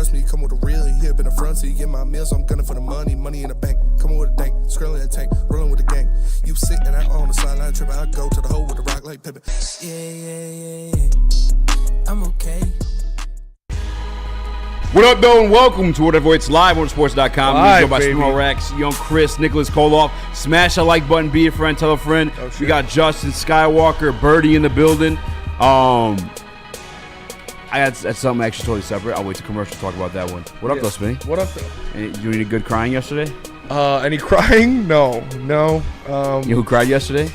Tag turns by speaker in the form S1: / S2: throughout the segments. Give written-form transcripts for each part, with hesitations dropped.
S1: trust me, come with a real. He up in the front seat, get my meals. I'm gunning for the money in the bank. Coming with a dank, skrilling in the tank, rolling with the gang. You sick and I on the sideline tripping. I go to the hole with the rock like Pippin. Yeah. I'm okay.
S2: What up, though, and welcome to Whatever It's Live on sports.com.
S3: Live,
S2: by
S3: baby.
S2: Small Rex, Young Chris, Nicholas Koloff. Smash that like button, be a friend, tell a friend.
S3: Oh,
S2: we got Justin Skywalker, Birdie in the building. I had something actually totally separate. I'll wait to commercial to talk about that one. What up, though, Spinny?
S3: What up, though?
S2: You any good crying yesterday?
S3: Any crying? No.
S2: You know who cried yesterday?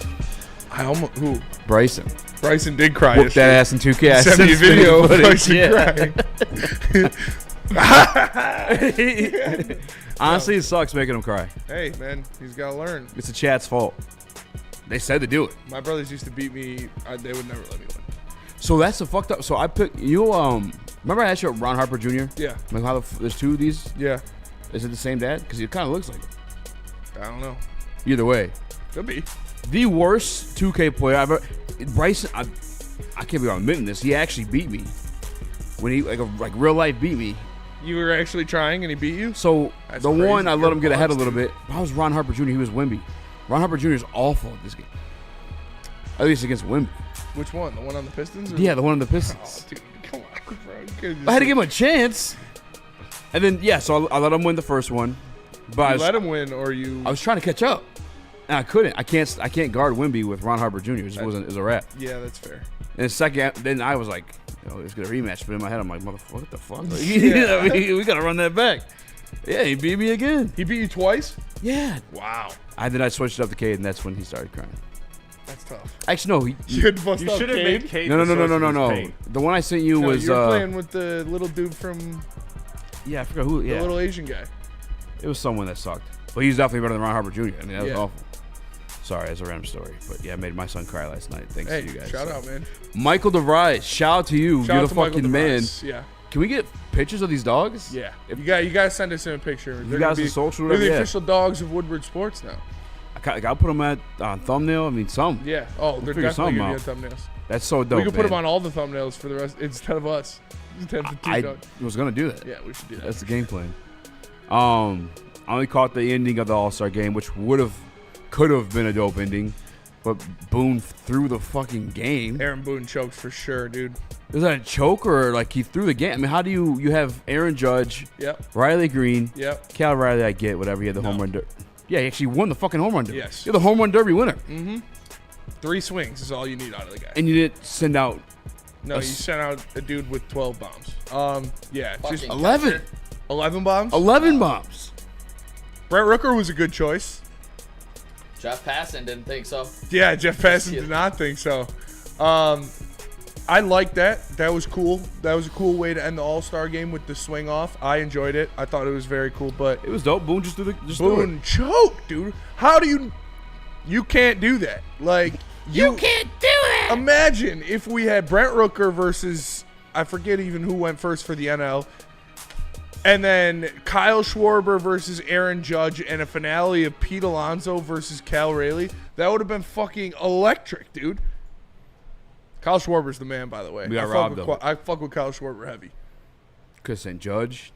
S3: Who?
S2: Bryson.
S3: Bryson did cry
S2: Whooped that ass in 2K. I
S3: sent me a video of Bryson crying.
S2: Honestly, it sucks making him cry.
S3: Hey, man, he's got to learn.
S2: It's the chat's fault. They said to do it.
S3: My brothers used to beat me. They would never let me win.
S2: So that's the fucked up. So I picked remember I asked you about Ron Harper Jr.?
S3: Yeah.
S2: Like how there's two of these?
S3: Yeah.
S2: Is it the same dad? Because he kind of looks like him.
S3: I don't know.
S2: Either way.
S3: Could be.
S2: The worst 2K player I've ever. Bryson, I can't believe I'm admitting this. He actually beat me. When he, like real life beat me.
S3: You were actually trying and he beat you?
S2: So
S3: That's
S2: the
S3: crazy.
S2: one, I let him get ahead a
S3: You're
S2: little bit. I was Ron Harper Jr. He was Wemby. Ron Harper Jr. is awful at this game. At least against Wemby.
S3: Which one? The one on the Pistons? Or
S2: Yeah, the one on the
S3: Oh,
S2: Pistons.
S3: dude, come on, bro. You could've just
S2: I had to
S3: said-
S2: give him a chance. And then, yeah, so I let him win the first one. But
S3: You let him win, or you?
S2: I was trying to catch up, and I couldn't. I can't guard Wemby with Ron Harper Jr. It just wasn't. It was a wrap.
S3: Yeah, that's fair.
S2: And second, then I was like, let's get a rematch. But in my head, I'm like, motherfucker, what the fuck?
S3: Yeah.
S2: we gotta run that back. Yeah, he beat me again.
S3: He beat you twice?
S2: Yeah.
S3: Wow.
S2: Then I switched it up to Cade, and that's when he started crying.
S3: That's tough.
S2: Actually, no.
S3: You had to bust
S4: You
S3: out
S4: should have
S3: Cade?
S4: made Kate.
S2: No.
S4: the source of his pain.
S2: The one I sent you
S3: No,
S2: was
S3: you were playing with the little dude from
S2: yeah, I forgot who.
S3: the
S2: Yeah,
S3: little Asian guy.
S2: it was someone that sucked. But he's definitely better than Ron Harper Jr. I mean, that was
S3: Yeah.
S2: awful. Sorry, that's a random story. But yeah, I made my son cry last night. Thanks
S3: Hey,
S2: to you guys.
S3: shout
S2: So.
S3: out, man.
S2: Michael DeVries, shout out to you.
S3: Shout
S2: You're
S3: out
S2: the
S3: to Michael
S2: fucking man.
S3: DeVries. Yeah.
S2: Can we get pictures of these dogs?
S3: Yeah.
S2: If-
S3: You got to send us in a picture. They're
S2: guys
S3: gonna be,
S2: are social,
S3: They're the
S2: yeah.
S3: official dogs of Woodward Sports now.
S2: I got to put them on thumbnail. I mean, some.
S3: Yeah. Oh, they're
S2: figure
S3: definitely going to
S2: something
S3: be on thumbnails.
S2: That's so dope.
S3: We could put
S2: man.
S3: them on all the thumbnails for the rest instead of us. Instead of the two
S2: I
S3: dogs.
S2: was gonna do that.
S3: Yeah, we should do that.
S2: That's the game plan. I only caught the ending of the All-Star game, which could have been a dope ending, but Boone threw the fucking game.
S3: Aaron Boone choked for sure, dude.
S2: Is that a choke or like he threw the game? I mean, how do you have Aaron Judge,
S3: Yep.
S2: Riley Green,
S3: Yep.
S2: Cal Riley? I get whatever. He had the home run. Yeah, he actually won the fucking home run derby.
S3: Yes.
S2: You're the home run derby winner,
S3: 3 swings is all you need out of the guy.
S2: and you didn't send out
S3: No, you sent out a dude with 12 bombs. Yeah, just
S5: Fucking
S2: 11.
S3: 11 bombs.
S2: 11 bombs.
S3: Brett Rooker was a good choice.
S5: Jeff Passan didn't think so.
S3: Yeah, Jeff Passan did not think so. I like that. That was cool. That was a cool way to end the All-Star game with the swing off. I enjoyed it. I thought it was very cool. But
S2: It was dope. Boone just threw threw it.
S3: Boone choked, dude. How do you can't do that? Like you
S2: can't do it.
S3: imagine if we had Brent Rooker versus I forget even who went first for the NL. And then Kyle Schwarber versus Aaron Judge and a finale of Pete Alonso versus Cal Raleigh. That would have been fucking electric, dude. Kyle Schwarber's the man, by the way.
S2: We got robbed, though.
S3: I fuck with Kyle Schwarber heavy.
S2: Could send Judge.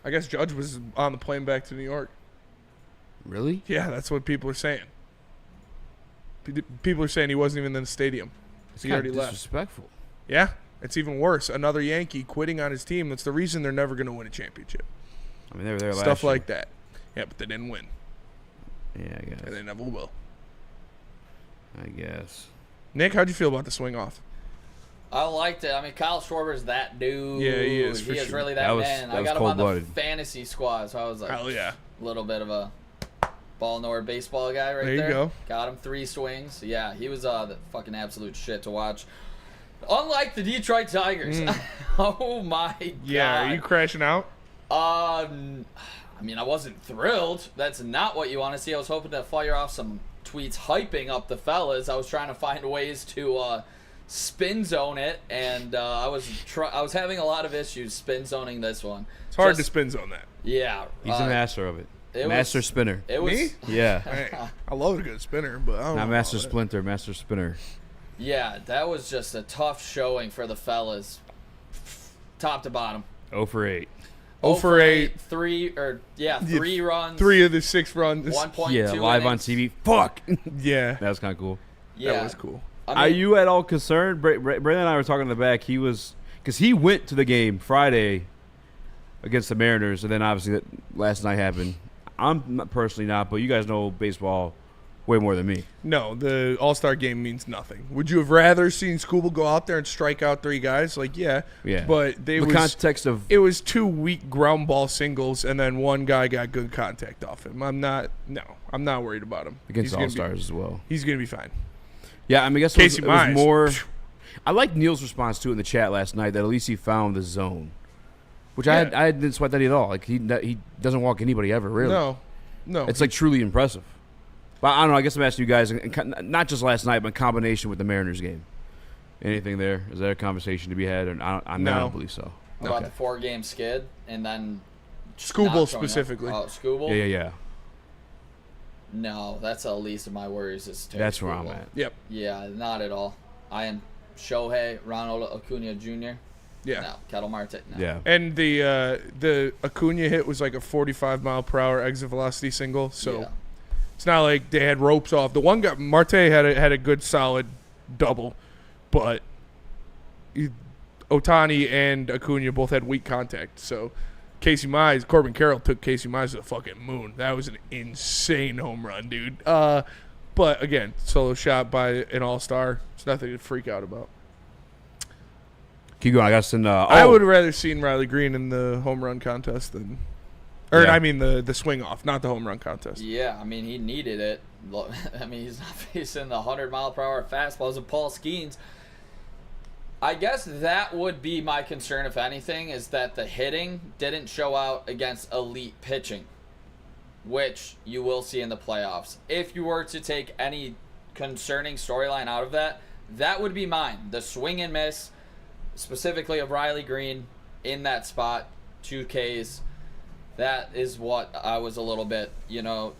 S3: I guess Judge was on the plane back to New York.
S2: Really?
S3: Yeah, that's what people are saying. People are saying he wasn't even in the stadium.
S2: It's
S3: He
S2: kind
S3: already
S2: of
S3: left.
S2: disrespectful.
S3: Yeah, it's even worse. Another Yankee quitting on his team. That's the reason they're never going to win a championship.
S2: I mean, they were there last
S3: Stuff
S2: year.
S3: like that. Yeah, but they didn't win,
S2: Yeah, I guess.
S3: and they never will.
S2: I guess.
S3: Nick, how'd you feel about the swing off?
S5: I liked it. I mean, Kyle Schwarber's that dude.
S3: Yeah, he is, for
S5: He is
S3: sure.
S5: really
S2: That
S5: that,
S2: was-
S5: man.
S2: that
S5: I
S2: was
S5: got him on the
S2: cold-blooded.
S5: fantasy squad, so I was like,
S3: Hell yeah.
S5: a little bit of a ball baseball guy right
S3: There
S5: there.
S3: you go.
S5: Got him 3 swings. Yeah, he was the fucking absolute shit to watch. Unlike the Detroit Tigers. Oh my god.
S3: Yeah, are you crashing out?
S5: I mean, I wasn't thrilled. That's not what you want to see. I was hoping to fire off some tweets hyping up the fellas. I was trying to find ways to spin zone it, and I was having a lot of issues spin zoning this one.
S3: It's hard to spin zone that.
S5: Yeah,
S2: He's a master of it.
S5: it
S2: Master
S5: was-
S2: spinner.
S5: It was,
S3: Me?
S2: Yeah.
S3: Hey, I love a good spinner, but I don't
S2: Not
S3: know
S2: master
S3: about that.
S2: splinter, master spinner.
S5: Yeah, that was just a tough showing for the fellas, top to bottom.
S2: 0 for 8.
S3: 0 for 8.
S5: Three runs.
S3: 3 of the 6 runs.
S5: 1.2
S2: Yeah, live on
S5: innings.
S2: TV. Fuck.
S3: Yeah,
S2: That was kind of cool.
S5: Yeah.
S3: that was cool.
S5: I
S2: Are
S5: mean,
S2: you at all concerned? Brandon and I were talking in the back. He was, because he went to the game Friday against the Mariners, and then obviously that last night happened. Personally not, but you guys know baseball way more than me.
S3: No, the All-Star game means nothing. Would you have rather seen Scooble go out there and strike out 3 guys? Like, yeah.
S2: Yeah.
S3: But
S2: The context of
S3: it was 2 weak ground ball singles, and then 1 guy got good contact off him. I'm not worried about him.
S2: against
S3: He's gonna
S2: All-Stars as well.
S3: He's going to be fine.
S2: Yeah, I mean, I guess
S3: Casey
S2: it was
S3: Mize.
S2: more. I liked Neil's response to it in the chat last night that at least he found the zone, which I didn't sweat that at all. Like he doesn't walk anybody ever, really.
S3: No.
S2: It's like truly impressive. But I don't know. I guess I'm asking you guys, not just last night, but in combination with the Mariners game. Anything there? Is there a conversation to be had? Or I don't believe so.
S5: about the 4-game skid and then
S3: Scooble specifically.
S5: Oh, Scooble?
S2: Yeah.
S5: No, that's the least of my worries. Is Terry
S2: That's where I'm
S5: Scooble.
S2: at.
S3: Yep.
S5: Yeah, not at all. I am Shohei, Ronald Acuna Jr.
S3: Yeah.
S5: No, Kettle Marte. No.
S2: Yeah.
S3: And the Acuna hit was like a 45-mile-per-hour exit velocity single, so
S5: Yeah.
S3: it's not like they had ropes off. The one guy, Marte had a good solid double, but Ohtani and Acuna both had weak contact. So Corbin Carroll took Casey Mize to the fucking moon. That was an insane home run, dude. But again, solo shot by an all-star. It's nothing to freak out about.
S2: Keep going. I got to send.
S3: I would have rather seen Riley Green in the home run contest than,
S2: Yeah.
S3: I mean the swing off, not the home run contest.
S5: Yeah, I mean, he needed it. I mean, he's not facing the 100-mile-per-hour fastballs of Paul Skeens. I guess that would be my concern, if anything, is that the hitting didn't show out against elite pitching, which you will see in the playoffs. If you were to take any concerning storyline out of that, that would be mine. The swing and miss, specifically of Riley Green in that spot, 2 Ks. That is what I was a little bit,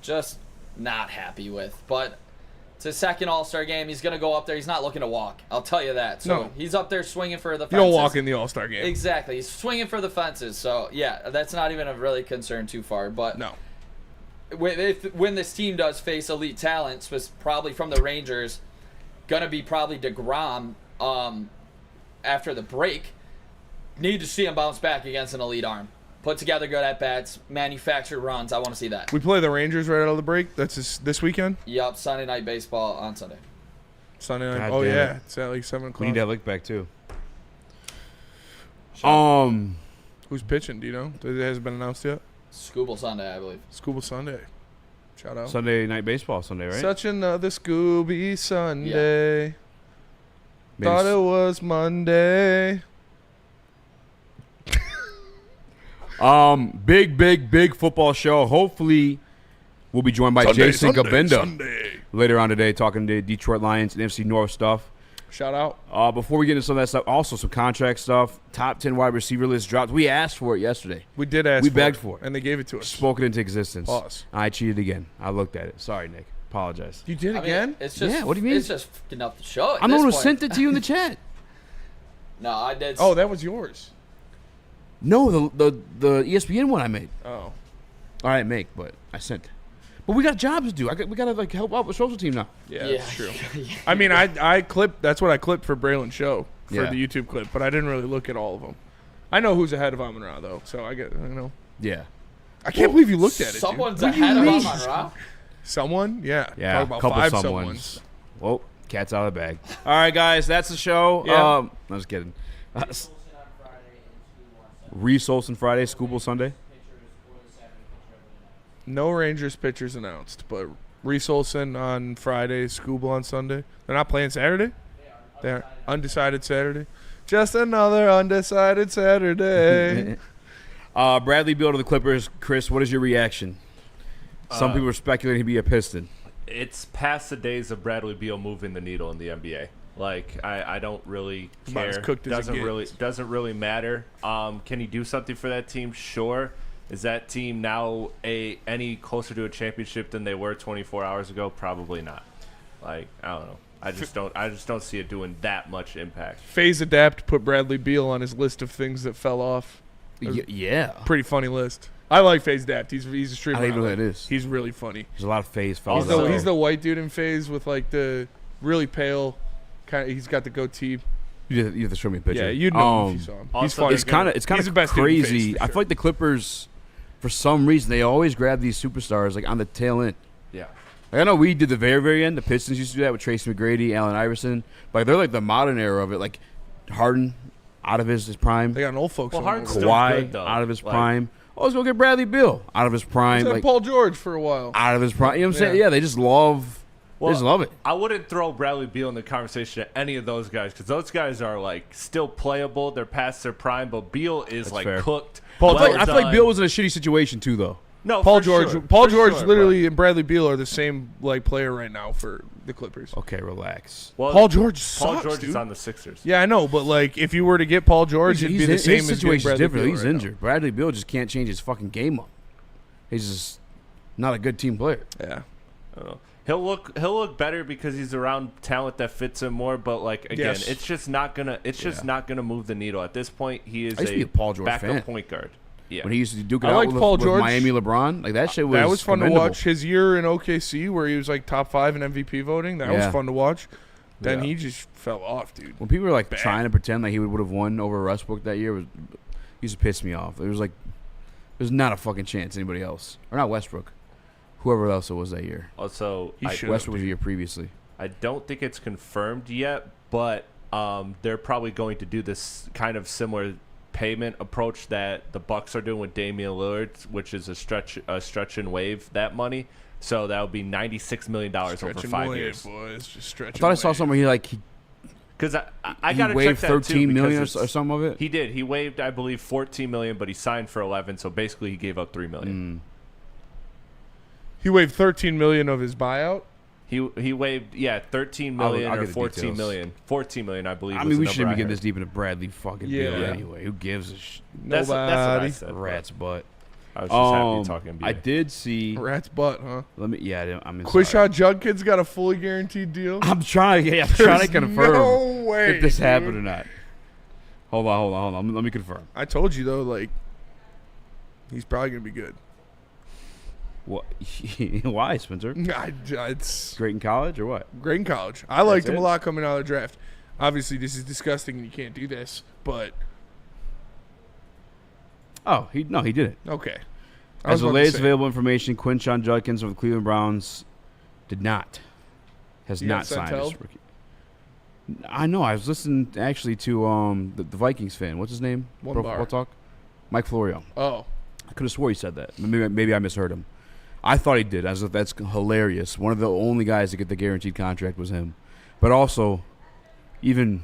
S5: just not happy with. But it's his second All-Star game. He's going to go up there. He's not looking to walk. I'll tell you that. So
S3: No.
S5: he's up there swinging for the fences.
S3: You don't walk in the All-Star game.
S5: Exactly. He's swinging for the fences. So, yeah, that's not even a really concern too far. But
S3: No.
S5: when this team does face elite talent, probably from the Rangers, going to be probably DeGrom after the break, need to see him bounce back against an elite arm. Put together good at-bats, manufacture runs. I want to see that.
S3: We play the Rangers right out of the break. That's this weekend?
S5: Yup, Sunday night baseball on Sunday.
S3: Sunday night.
S2: God
S3: Oh,
S2: damn
S3: yeah.
S2: it.
S3: It's at like 7
S2: We
S3: o'clock.
S2: need that lick back too.
S3: Who's pitching? Do you know? It hasn't been announced yet.
S5: Scooble Sunday, I believe.
S3: Scooble Sunday. Shout out.
S2: Sunday night baseball Sunday, right?
S3: Such another Scooby Sunday.
S2: Maybe
S3: Thought it was Monday.
S2: Big football show. Hopefully, we'll be joined by Jason Gabinda later on today, talking to Detroit Lions and NFC North stuff.
S3: Shout out.
S2: Before we get into some of that stuff, also some contract stuff. Top 10 wide receiver list dropped. We asked for it yesterday.
S3: We did ask.
S2: We begged for it.
S3: and they gave it to us.
S2: Spoke it into existence.
S3: Pause.
S2: I cheated again. I looked at it. Sorry, Nick. Apologize.
S3: You did
S5: I mean,
S3: again?
S5: it's just,
S2: Yeah, what do you mean?
S5: It's just enough to show it.
S2: I'm the one who sent it to you in the chat.
S5: No, I did.
S3: Oh, that was yours.
S2: No, the ESPN one I made.
S3: Oh.
S2: I didn't make, but I sent. But we got jobs to do. We got to help out with social team now.
S3: Yeah,
S5: Yeah.
S3: that's true. I mean, I clipped. That's what I clipped for Braylon's show for
S2: Yeah.
S3: the YouTube clip, but I didn't really look at all of them. I know who's ahead of Amon-Ra though, so I know.
S2: Yeah.
S3: I can't believe you looked at it.
S5: Someone's
S3: Dude.
S5: ahead of Amon-Ra.
S3: Someone? Yeah.
S2: Yeah.
S3: Talk about
S2: couple
S3: 5
S2: someones.
S3: someones.
S2: Well, cat's out of the bag. All right, guys, that's the show.
S3: Yeah.
S2: I was kidding. Reese Olsen Friday, Scooble Sunday.
S3: No Rangers pitchers announced, but Reese Olsen on Friday, Scooble on Sunday. They're not playing Saturday? They're undecided Saturday. Just another undecided Saturday.
S2: Bradley Beal to the Clippers. Chris, what is your reaction? Some people are speculating he'd be a Piston.
S4: It's past the days of Bradley Beal moving the needle in the NBA. Like I don't really
S3: About
S4: care.
S3: as cooked as it
S4: Doesn't really matter. Can he do something for that team? Sure. Is that team now any closer to a championship than they were 24 hours ago? Probably not. Like I don't know. I just don't see it doing that much impact.
S3: Phase adapt put Bradley Beal on his list of things that fell off.
S2: Yeah.
S3: Pretty funny list. I like FaZe Dapt. He's a streamer.
S2: I don't even know who that is.
S3: He's really funny.
S2: There's a lot of FaZe
S3: He's
S2: fellas.
S3: he's the white dude in FaZe with like the really pale kind of. He's got the goatee.
S2: You have to show me a picture.
S3: Yeah, you'd know him if you saw him. He's funny.
S2: It's kind of
S3: He's the best dude in FaZe,
S2: crazy.
S3: for
S2: I
S3: sure.
S2: feel like the Clippers, for some reason, they always grab these superstars like on the tail end.
S4: Yeah.
S2: Like, I know we did the very, very end. The Pistons used to do that with Tracy McGrady, Allen Iverson. But they're like the modern era of it. Like Harden out of his prime.
S3: They got an old folks.
S4: Well,
S3: on
S4: Harden's
S3: over
S4: still
S3: there.
S2: Kawhi
S4: good, though.
S2: out of his
S4: Like-
S2: prime. Oh, let's go get Bradley Beal out of his prime.
S3: He's had
S2: Like
S3: Paul George for a while.
S2: out of his prime. You know what I'm saying?
S3: Yeah.
S2: Yeah, they just love. They just love it.
S4: I wouldn't throw Bradley Beal in the conversation to any of those guys because those guys are like still playable. They're past their prime, but Beal is
S2: That's
S4: like
S2: fair.
S4: cooked.
S3: Paul-
S2: I feel
S4: well
S2: like
S4: done.
S2: Beal was in a shitty situation too, though.
S4: No,
S3: Paul
S4: for
S3: George.
S4: sure.
S3: Paul
S4: For
S3: George
S4: sure,
S3: literally and Bradley Beal are the same like player right now for the Clippers.
S2: Okay, relax.
S4: Well,
S3: Paul George
S4: Paul
S3: sucks,
S4: George
S3: dude.
S4: is on the Sixers.
S3: Yeah, I know, but like if you were to get Paul George, it'd be the same
S2: his
S3: as getting
S2: situation's
S3: Bradley
S2: different.
S3: Beal
S2: He's
S3: right
S2: injured. Bradley Beal just can't change his fucking game up. He's just not a good team player.
S3: now. Yeah.
S4: I don't know. He'll look better because he's around talent that fits him more. But like again,
S3: Yes.
S4: it's just not gonna move the needle at this point. He is
S2: I used to be a Paul George
S4: backup
S2: fan.
S4: point guard. Yeah,
S2: When he used to duke it
S3: I
S2: out
S3: liked
S2: with,
S3: Paul
S2: with
S3: George.
S2: Miami LeBron, like that shit was.
S3: That was fun to
S2: commendable.
S3: watch. His year in OKC where he was like top 5 in MVP voting. That was
S2: Yeah.
S3: fun to watch. Then
S4: Yeah.
S3: he just fell off, dude.
S2: When people were like
S3: Bad.
S2: trying to pretend like he would have won over Westbrook that year, used to piss me off. It was like there's not a fucking chance anybody else, or not Westbrook, whoever else it was that year.
S4: Also,
S3: He should-
S2: Westbrook was the year previously.
S4: I don't think it's confirmed yet, but they're probably going to do this kind of similar payment approach that the Bucks are doing with Damian Lillard, which is a stretch and waive that money. So that would be $96 million over
S3: Stretching
S4: 5
S3: wave,
S4: years.
S3: boys. Just stretching.
S2: I thought I saw
S3: wave.
S2: somewhere he
S4: Because I
S2: he
S4: got to check
S2: waived
S4: that
S2: 13
S4: too,
S2: million
S4: because
S2: or something of it.
S4: He did. He waived, I believe, 14 million, but he signed for 11. So basically, he gave up 3 million.
S3: He waived 13 million of his buyout.
S4: He waived 13 million
S2: I'll
S4: or
S2: get the
S4: 14
S2: details.
S4: million. 14 million, I believe.
S2: I
S4: was
S2: mean,
S4: the
S2: we
S4: number
S2: shouldn't
S4: I
S2: be getting
S4: heard.
S2: this deep into Bradley fucking
S3: Yeah.
S2: Beal
S3: Yeah.
S2: anyway. Who gives a
S4: That's what I
S3: Nobody.
S4: said. but
S2: rat's butt?
S4: I was just happy talking NBA.
S2: I did see.
S3: Rat's butt, huh?
S2: Let me. Yeah, I'm.
S3: Quishon Judkins got a fully guaranteed deal.
S2: I'm trying. Yeah, I'm trying to confirm
S3: no way,
S2: if this
S3: dude.
S2: happened or not. Hold on. Let me confirm.
S3: I told you though, like he's probably gonna be good.
S2: What? Why, Spencer?
S3: It's
S2: Great in college or what?
S3: great in college. I liked him
S2: it?
S3: a lot coming out of the draft. Obviously, this is disgusting and you can't do this, but
S2: Oh, he did it.
S3: okay. I
S2: As
S3: was
S2: the
S3: about to
S2: latest
S3: say,
S2: available information, Quinshon Judkins of the Cleveland Browns has
S3: He got
S2: not
S3: sent
S2: signed
S3: held?
S2: his rookie. I know. I was listening actually to the Vikings fan. What's his name?
S3: One
S2: Pro
S3: bar.
S2: Football Talk. Mike Florio.
S3: Oh,
S2: I could have swore he said that. Maybe I misheard him. I thought he did. That's hilarious. One of the only guys to get the guaranteed contract was him. But also, even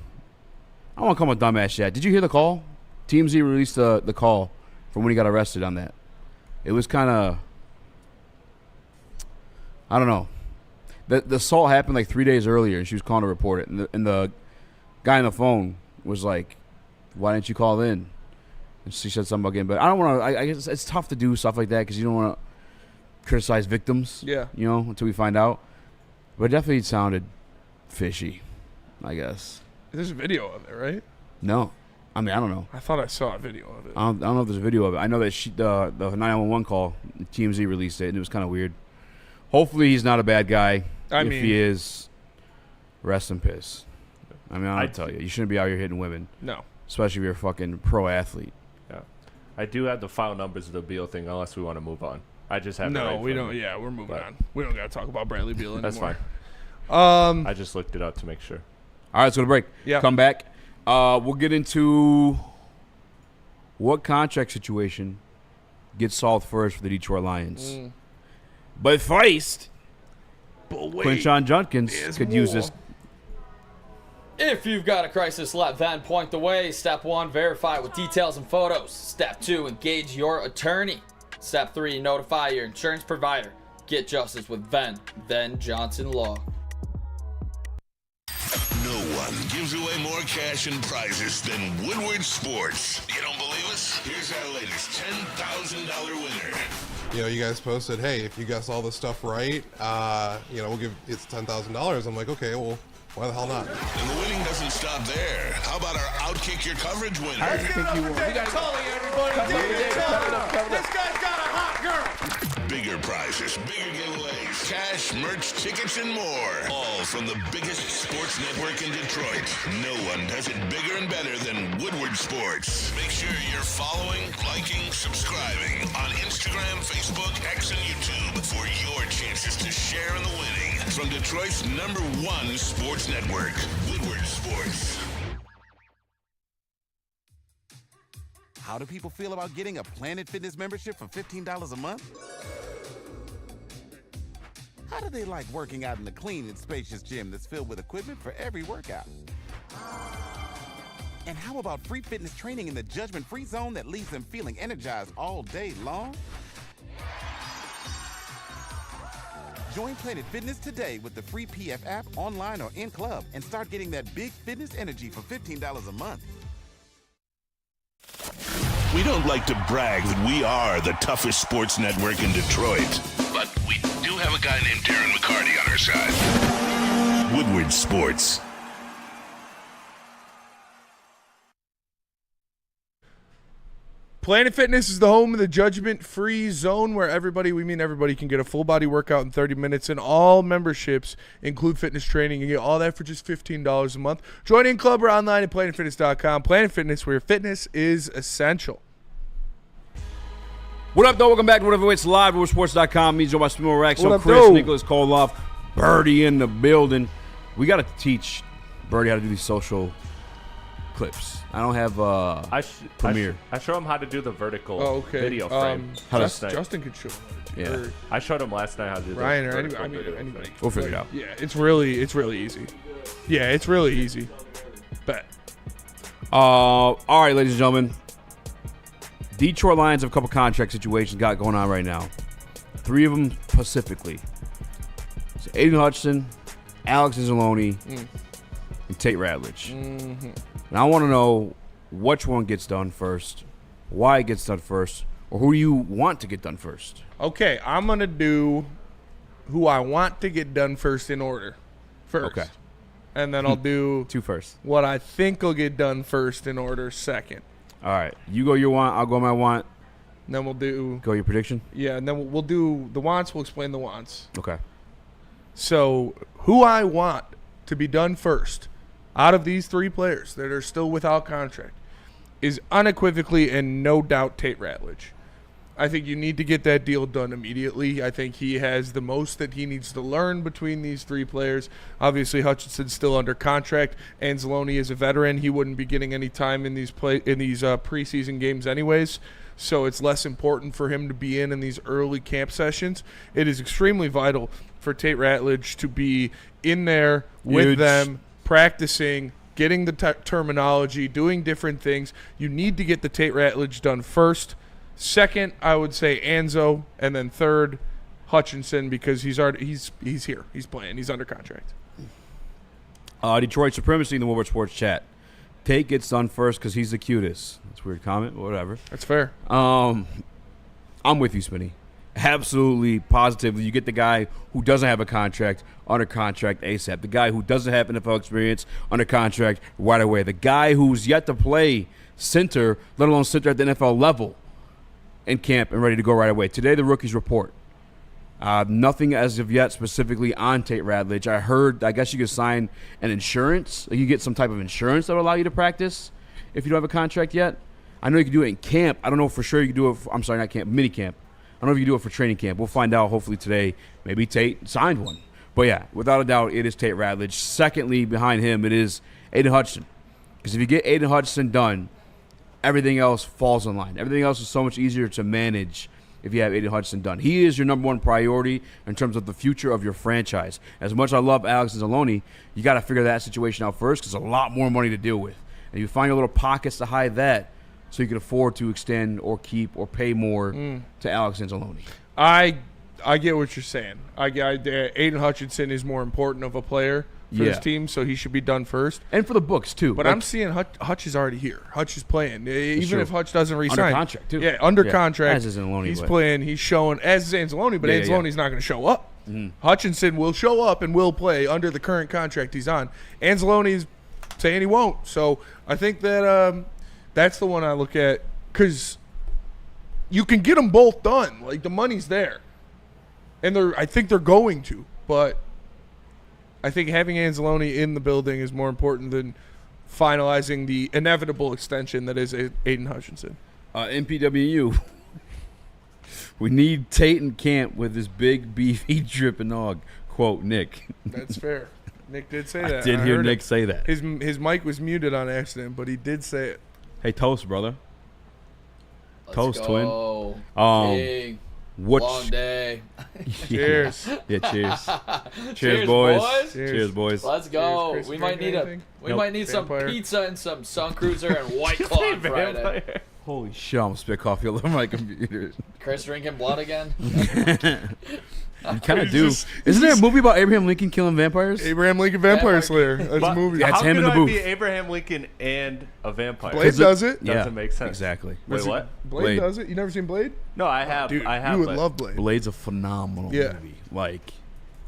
S2: I don't want to call him a dumbass yet. Did you hear the call? TMZ released the call from when he got arrested on that. It was kind of, I don't know. The assault happened like 3 days earlier, and she was calling to report it. And the guy on the phone was like, "Why didn't you call in?" And she said something about getting better. I don't want to. I guess it's tough to do stuff like that because you don't want to criticize victims.
S3: yeah.
S2: You know, until we find out. But it definitely sounded fishy, I guess.
S3: There's a video of it, right?
S2: No, I mean I don't know.
S3: I thought I saw a video of it.
S2: I don't know if there's a video of it. I know that the 911 call, TMZ released it, and it was kind of weird. Hopefully he's not a bad guy. If
S3: mean-
S2: he is, rest in piss. I mean, I'll tell you, you shouldn't be out here hitting women,
S3: No.
S2: especially if you're a fucking pro athlete.
S4: Yeah. I do have the final numbers of the Beal thing, unless we want to move on. I just have it
S3: No,
S4: right
S3: we
S4: from
S3: don't.
S4: me.
S3: Yeah, we're moving
S4: But-
S3: on. We don't got to talk about Bradley Beal anymore.
S4: That's fine.
S3: Um,
S4: I just looked it up to make sure.
S2: All right, let's go to break.
S3: Yeah.
S2: Come back. We'll get into what contract situation gets solved first for the Detroit Lions. But first,
S3: but wait,
S2: Quinshon Judkins
S3: there's
S2: could use
S3: more.
S2: this.
S5: If you've got a crisis, let Ven point the way. Step 1, verify with details and photos. Step 2, engage your attorney. Step 3, notify your insurance provider. Get justice with Ven Johnson Law.
S6: No one gives away more cash and prizes than Woodward Sports. You don't believe us? Here's our latest $10,000 winner.
S7: You know, you guys posted, hey, if you guess all this stuff right, we'll give it's $10,000. I'm like, okay, well,
S1: Why the hell not?
S6: And the winning doesn't stop there. How about our Outkick Your Coverage winner?
S3: I think you won.
S7: This guy's got a hot girl.
S6: Bigger prizes, bigger giveaways, cash, merch, tickets, and more. All from the biggest sports network in Detroit. No one does it bigger and better than Woodward Sports. Make sure you're following, liking, subscribing on Instagram, Facebook, X, and YouTube for your chances to share in the winning. From Detroit's #1 sports network, Woodward Sports.
S8: How do people feel about getting a Planet Fitness membership for $15 a month? How do they like working out in a clean and spacious gym that's filled with equipment for every workout? And how about free fitness training in the judgment-free zone that leaves them feeling energized all day long? Join Planet Fitness today with the free PF app, online or in club, and start getting that big fitness energy for $15 a month.
S6: We don't like to brag that we are the toughest sports network in Detroit, but we do have a guy named Darren McCarty on our side. Woodward Sports.
S3: Planet Fitness is the home of the judgment-free zone where everybody can get a full-body workout in 30 minutes, and all memberships include fitness training. You get all that for just $15 a month. Join in club or online at planetfitness.com. Planet Fitness, where fitness is essential.
S2: What up, though? Welcome back to Whatever Waits Live, WoodwardSports.com. Me, Joe, my Spimo Rax,
S3: What up,
S2: Chris,
S3: though?
S2: Nicholas Koloff, Birdie in the building. We got to teach Birdie how to do these social clips. I don't have Premiere.
S4: I show him how to do the vertical
S3: Okay.
S4: video frame.
S3: Justin could show him.
S2: Yeah.
S3: Or
S4: I showed him last night how to do
S3: Ryan
S4: the
S3: or
S4: vertical video
S3: anybody.
S2: We'll figure it out.
S3: Yeah, it's really easy. Yeah, it's really easy. Bet.
S2: All right, ladies and gentlemen. Detroit Lions have a couple contract situations got going on right now. 3 of them specifically. So Aiden Hutchinson, Alex Anzalone, and Tate Ratledge. And I want to know which one gets done first, why it gets done first, or who you want to get done first.
S3: Okay, I'm going to do who I want to get done first in order. First.
S2: Okay.
S3: And then I'll do
S2: 2 first.
S3: what I think will get done first in order second.
S2: All right. You go your want, I'll go my want.
S3: And then we'll do
S2: Go your prediction?
S3: yeah, and then we'll do the wants. We'll explain the wants.
S2: Okay.
S3: So who I want to be done first out of these 3 players that are still without contract is unequivocally and no doubt Tate Ratledge. I think you need to get that deal done immediately. I think he has the most that he needs to learn between these 3 players. Obviously, Hutchinson's still under contract. Anzalone is a veteran. He wouldn't be getting any time in these preseason games anyways. So it's less important for him to be in these early camp sessions. It is extremely vital for Tate Ratledge to be in there with
S2: Huge.
S3: them, practicing, getting the terminology, doing different things. You need to get the Tate Ratledge done first. Second, I would say Anzo, and then third, Hutchinson, because he's here. He's playing. He's under contract.
S2: Detroit supremacy in the Woodward Sports chat. Tate gets done first because he's the cutest. That's a weird comment, but whatever.
S3: That's fair.
S2: I'm with you, Spinny. Absolutely, positively. You get the guy who doesn't have a contract under contract ASAP. The guy who doesn't have NFL experience under contract right away. The guy who's yet to play center, let alone center at the NFL level, in camp and ready to go right away. Today, the rookies report. Nothing as of yet specifically on Tate Ratledge. I guess you could sign an insurance. You get some type of insurance that will allow you to practice if you don't have a contract yet. I know you can do it in camp. I don't know for sure you can do it. I'm sorry, not camp, mini camp. I don't know if you can do it for training camp. We'll find out hopefully today. Maybe Tate signed one. But yeah, without a doubt, it is Tate Ratledge. Secondly, behind him, it is Aiden Hutchinson. Because if you get Aiden Hutchinson done, everything else falls in line. Everything else is so much easier to manage if you have Aiden Hutchinson done. He is your #1 priority in terms of the future of your franchise. As much as I love Alex Anzalone, you got to figure that situation out first because there's a lot more money to deal with. And you find your little pockets to hide that so you can afford to extend or keep or pay more to Alex Anzalone.
S3: I get what you're saying. Aiden Hutchinson is more important of a player for this team, so he should be done first.
S2: And for the books, too.
S3: But I'm seeing Hutch is already here. Hutch is playing. Even if Hutch doesn't resign.
S2: Under contract, too.
S3: Yeah, under contract.
S2: As is Anzalone,
S3: he's
S2: but-
S3: playing. He's showing, as is Anzalone, but
S2: Yeah,
S3: Anzalone's not going to show up. Hutchinson will show up and will play under the current contract he's on. Anzalone's saying he won't. So I think that that's the one I look at because you can get them both done. Like, the money's there. And I think they're going to. But I think having Anzalone in the building is more important than finalizing the inevitable extension that is Aiden Hutchinson.
S2: NPWU. We need Tate and Camp with this big, beefy dripping hog. Quote, Nick.
S3: That's fair. Nick did say that.
S2: I did hear Nick say that.
S3: His mic was muted on accident, but he did say it.
S2: Hey, toast, brother.
S5: Let's
S2: twin.
S5: go. Big,
S2: What's
S5: long day.
S3: Cheers.
S2: Yeah, cheers.
S5: Cheers,
S2: boys.
S5: boys.
S2: Cheers, boys.
S5: Let's go.
S3: Cheers, Chris.
S5: We
S3: You
S5: might
S3: drink
S5: need
S3: anything?
S5: might need
S3: Vampire.
S5: some pizza and some Sun Cruiser and White Claw on Friday.
S2: Holy shit, I'm gonna spit coffee all over my computer.
S5: Chris drinking blood again?
S2: You kind of do. Isn't there a movie about Abraham Lincoln killing vampires?
S3: Abraham Lincoln Vampire
S5: Vampire.
S3: Slayer. That's a movie.
S2: That's
S4: How
S2: him
S4: could
S2: in the
S4: I
S2: booth.
S4: be Abraham Lincoln and a vampire?
S3: Blade does it.
S4: Doesn't make sense.
S2: Exactly.
S4: Wait, what?
S3: Blade does it. You never seen Blade?
S4: No, I have.
S3: Dude,
S4: I have.
S3: you would
S4: but
S3: love Blade.
S2: Blade's a phenomenal
S3: Yeah.
S2: movie. Like,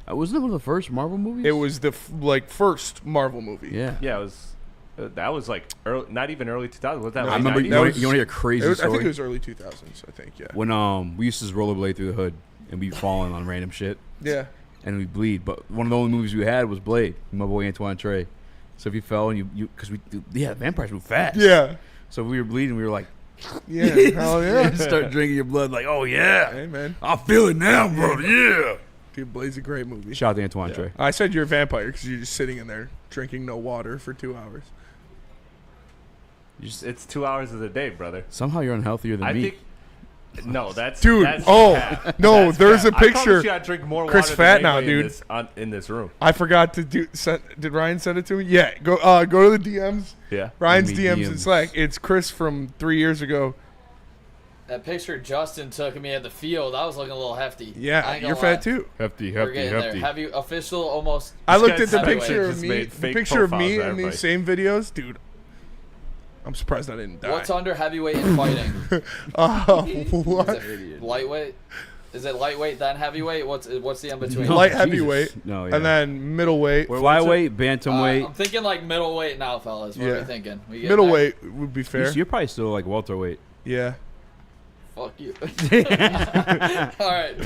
S2: wasn't it one of the first Marvel movies?
S3: It was the first Marvel movie.
S2: Yeah.
S4: Yeah, it was. That was like early, not even early 2000s. Was that?
S3: No,
S2: I
S4: late
S2: remember.
S4: 90s?
S2: You
S3: That
S2: want
S3: was-
S2: to hear a crazy
S3: I
S2: story?
S3: think it was early 2000s. I think. Yeah.
S2: When we used to rollerblade through the hood and we'd falling on random shit
S3: Yeah.
S2: and we'd bleed. But one of the only movies we had was Blade. My boy Antoine Trey. So if you fell and you because vampires move fast.
S3: Yeah.
S2: So if we were bleeding, we were like,
S3: Yeah. Hell yeah.
S2: start drinking your blood. Like, oh yeah,
S3: Hey man,
S2: I feel it now, bro. Yeah.
S3: dude, Blade's a great movie.
S2: Shout out to Antoine Trey.
S3: I said you're a vampire because you're just sitting in there drinking no water for 2 hours.
S4: It's 2 hours of the day, brother.
S2: Somehow you're unhealthier than
S4: I
S2: me.
S4: think. No, that's
S3: Dude,
S4: That's
S3: oh,
S4: cap.
S3: no,
S4: That's
S3: there's
S4: cap.
S3: a
S4: I
S3: picture.
S4: promise you I drink more
S3: Chris
S4: water
S3: fat
S4: than
S3: now,
S4: anybody
S3: dude.
S4: in this room.
S3: I forgot to do. Did Ryan send it to me? Yeah. Go to the DMs.
S4: Yeah.
S3: Ryan's
S2: Give me
S3: DMs in
S2: DMs.
S3: Slack. It's Chris from 3 years ago.
S5: That picture Justin took of me at the field, I was looking a little hefty. I
S3: Yeah,
S5: ain't
S3: you're
S5: gonna lie.
S3: fat too.
S2: Hefty,
S5: We're getting there. Have you official almost?
S3: I looked
S4: guy
S3: at the
S4: heavyweight
S3: picture of
S4: just
S3: me.
S4: made
S3: The
S4: fake
S3: picture of
S4: profiles
S3: me
S4: of
S3: in
S4: everybody.
S3: these same videos, dude. I'm surprised I didn't die.
S5: What's under heavyweight in fighting?
S3: What?
S5: Is it lightweight? Is it lightweight then heavyweight? What's the in between?
S2: No.
S3: Light
S2: Jesus.
S3: heavyweight.
S2: No, yeah.
S3: And then middleweight.
S2: Flyweight, bantamweight.
S5: I'm thinking like middleweight now, fellas. What are
S3: Yeah.
S5: we thinking? We getting
S3: Middleweight would be fair.
S2: You're probably still like welterweight.
S3: Yeah.
S5: there? Fuck you. All right.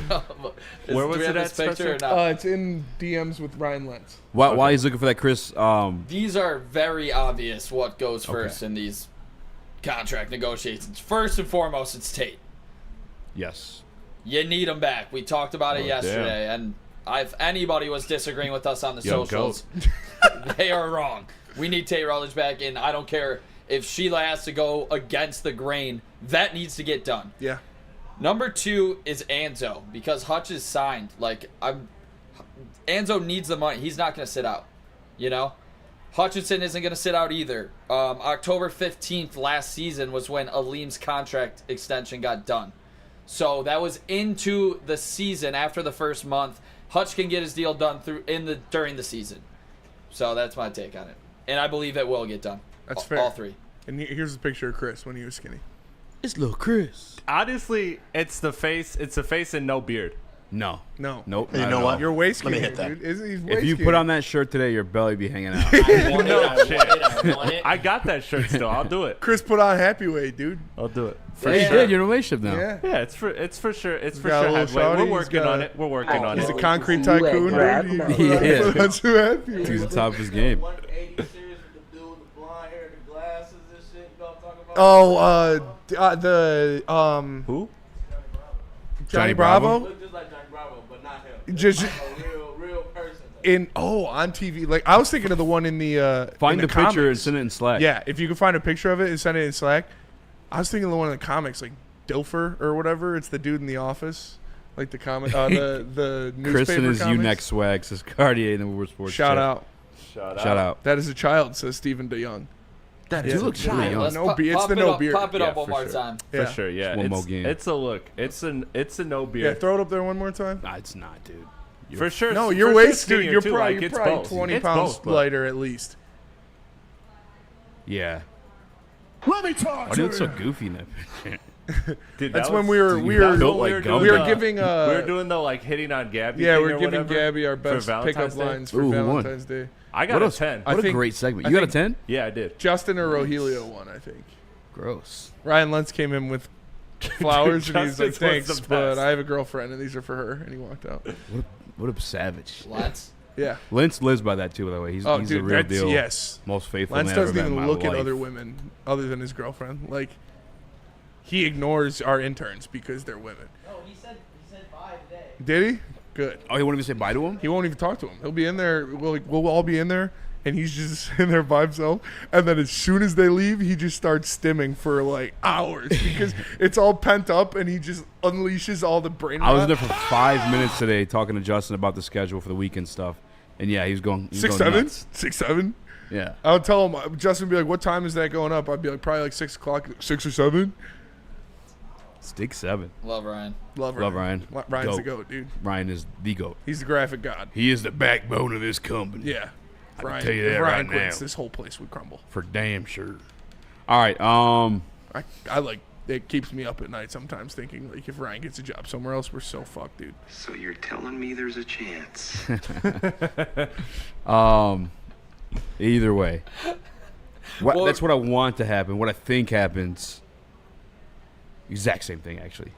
S4: Where was
S5: do we have
S4: it
S5: this
S4: at,
S5: picture or
S4: Spencer?
S5: not?
S3: It's in DMs with Ryan Lentz.
S2: Why he's looking for that Chris?
S5: These are very obvious what goes first in these contract negotiations. First and foremost, it's Tate.
S2: Yes.
S5: You need him back. We talked about it
S4: Oh,
S5: yesterday, and if anybody was disagreeing with us on the
S4: Yo,
S5: socials, they are wrong. We need Tate Rutledge back, and I don't care if Sheila has to go against the grain. That needs to get done.
S3: Yeah.
S5: Number 2 is Anzo, because Hutch is signed. Anzo needs the money. He's not going to sit out, you know? Hutchinson isn't going to sit out either. October 15th last season was when Aleem's contract extension got done. So that was into the season after the first month. Hutch can get his deal done during the season. So that's my take on it. And I believe it will get done.
S3: That's fair.
S5: All 3.
S3: And here's a picture of Chris when he was skinny.
S2: It's little Chris.
S4: Honestly, it's the face. It's the face and no beard.
S2: No.
S3: No.
S2: Nope.
S9: You
S2: not
S9: know
S2: at
S9: what?
S2: all.
S3: You're way skinny,
S9: hit that.
S3: dude. He's way
S2: If you
S3: skinny.
S2: put on that shirt today, your belly be hanging out.
S4: I want it. I got that shirt still. I'll do it.
S3: Chris put on happy weight, dude.
S4: I'll do it.
S2: For sure. You're in a relationship now.
S3: Yeah.
S4: Yeah, it's for sure. It's for
S3: got a
S4: sure.
S3: little
S4: Heavyweight.
S3: shawty,
S4: We're
S3: he's
S4: working
S3: got
S4: on
S3: a-
S4: it. We're working on
S3: He's
S4: it.
S3: a concrete tycoon, dude. He
S2: Yeah.
S3: put on some happy weight.
S2: He's the top of his game.
S7: 180 series with the dude with the blonde hair, the glasses and shit. You know what I'm talking about?
S3: Oh,
S4: Who?
S3: Johnny Bravo.
S7: Look just like Johnny Bravo, but not him.
S3: Just
S7: A real person.
S3: on TV. Like I was thinking of the one in the
S2: Find
S3: in
S2: the picture and
S3: comics.
S2: send it in Slack.
S3: Yeah, if you can find a picture of it and send it in Slack. I was thinking of the one in the comics, like Dilfer or whatever. It's the dude in the office, like the comic, the newspaper.
S2: Chris and his
S3: comics.
S2: U-neck swag says Cartier in the Woodward Sports.
S3: Shout
S2: chat.
S3: out.
S2: Shout out.
S3: That is a child, says Stephen DeYoung.
S2: That
S3: Yeah.
S2: dude looks really young.
S5: Let's
S3: No
S5: pop,
S3: beard. It's
S5: pop
S3: the
S5: it
S3: no
S5: up,
S3: beard.
S5: Pop it
S4: Yeah,
S5: up one
S4: for
S5: more
S4: sure.
S5: time.
S3: Yeah.
S4: For sure. Yeah.
S2: One more
S4: It's,
S2: game.
S4: it's a look. It's a no
S3: Yeah,
S4: beard.
S3: throw it up there one more time.
S2: Nah, it's not, dude.
S4: For sure.
S3: No,
S4: for
S3: you're
S4: sure
S3: way dude.
S4: skinnier,
S3: You're
S4: too.
S3: probably,
S4: Like,
S3: you're
S4: it's
S3: probably
S4: both.
S3: 20
S4: It's
S3: pounds
S4: both, but-
S3: lighter at least.
S2: Yeah.
S9: Let me talk
S2: Why do you look so goofy in that picture?
S4: Dude,
S3: That's
S4: that
S3: when
S4: was-
S3: we were
S2: Dude,
S3: we
S2: you
S3: were
S2: built
S3: we
S2: like
S3: were
S2: Gumby.
S3: giving
S4: we were doing the like hitting on Gabby.
S3: yeah,
S4: thing
S3: we're
S4: or
S3: giving
S4: whatever
S3: Gabby our
S4: for
S3: best
S4: Valentine's
S3: pickup
S4: Day.
S3: lines for
S2: Ooh, who won?
S3: Valentine's Day.
S4: I got a 10.
S2: What a
S3: think-
S2: great segment.
S3: I
S2: You got a
S3: think-
S2: 10?
S4: Yeah, I did.
S3: Justin or Rogelio won, I think.
S2: Gross.
S3: Ryan Lentz came in with flowers and he's like,
S4: Justin's was
S3: thanks,
S4: the
S3: but
S4: best.
S3: I have a girlfriend and these are for her. And he walked out.
S2: What a savage.
S5: Let's.
S3: Yeah.
S2: Lentz lives by that too, by the way. He's
S3: Oh,
S2: the
S3: dude,
S2: real
S3: that's,
S2: deal.
S3: yes.
S2: Most faithful
S3: Lentz
S2: man I've
S3: doesn't
S2: ever met in
S3: even
S2: my
S3: look at
S2: life.
S3: other women other than his girlfriend. Like, he ignores our interns because they're women.
S7: No, he said bye today.
S3: Did he? Good.
S2: Oh, you won't even say bye to him?
S3: He won't even talk to him. He'll be in there. We'll all be in there, and he's just in there by himself. And then as soon as they leave, he just starts stimming for like hours because it's all pent up, and he just unleashes all the brain.
S2: I was
S3: rot.
S2: there for 5 minutes today talking to Justin about the schedule for the weekend stuff. And yeah, he was going
S3: 6'7",
S2: nuts.
S3: 6'7".
S2: Yeah.
S3: I would tell him. Justin would be like, "What time is that going up?" I'd be like, "Probably like 6 o'clock, 6 or 7."
S2: Stick 7.
S5: Love Ryan.
S3: Love
S2: Ryan.
S3: Ryan's the
S2: Goat.
S3: goat, dude.
S2: Ryan is the GOAT.
S3: He's the graphic god.
S2: He is the backbone of this company.
S3: Yeah.
S2: I can
S3: Ryan,
S2: tell you
S3: if
S2: that
S3: Ryan
S2: right
S3: quits,
S2: now.
S3: this whole place would crumble.
S2: For damn sure. All right.
S3: I like it keeps me up at night sometimes thinking like if Ryan gets a job somewhere else, we're so fucked, dude.
S9: So you're telling me there's a chance?
S2: Either way.
S5: Well-
S2: That's what I want to happen. What I think happens. Exact same thing, actually.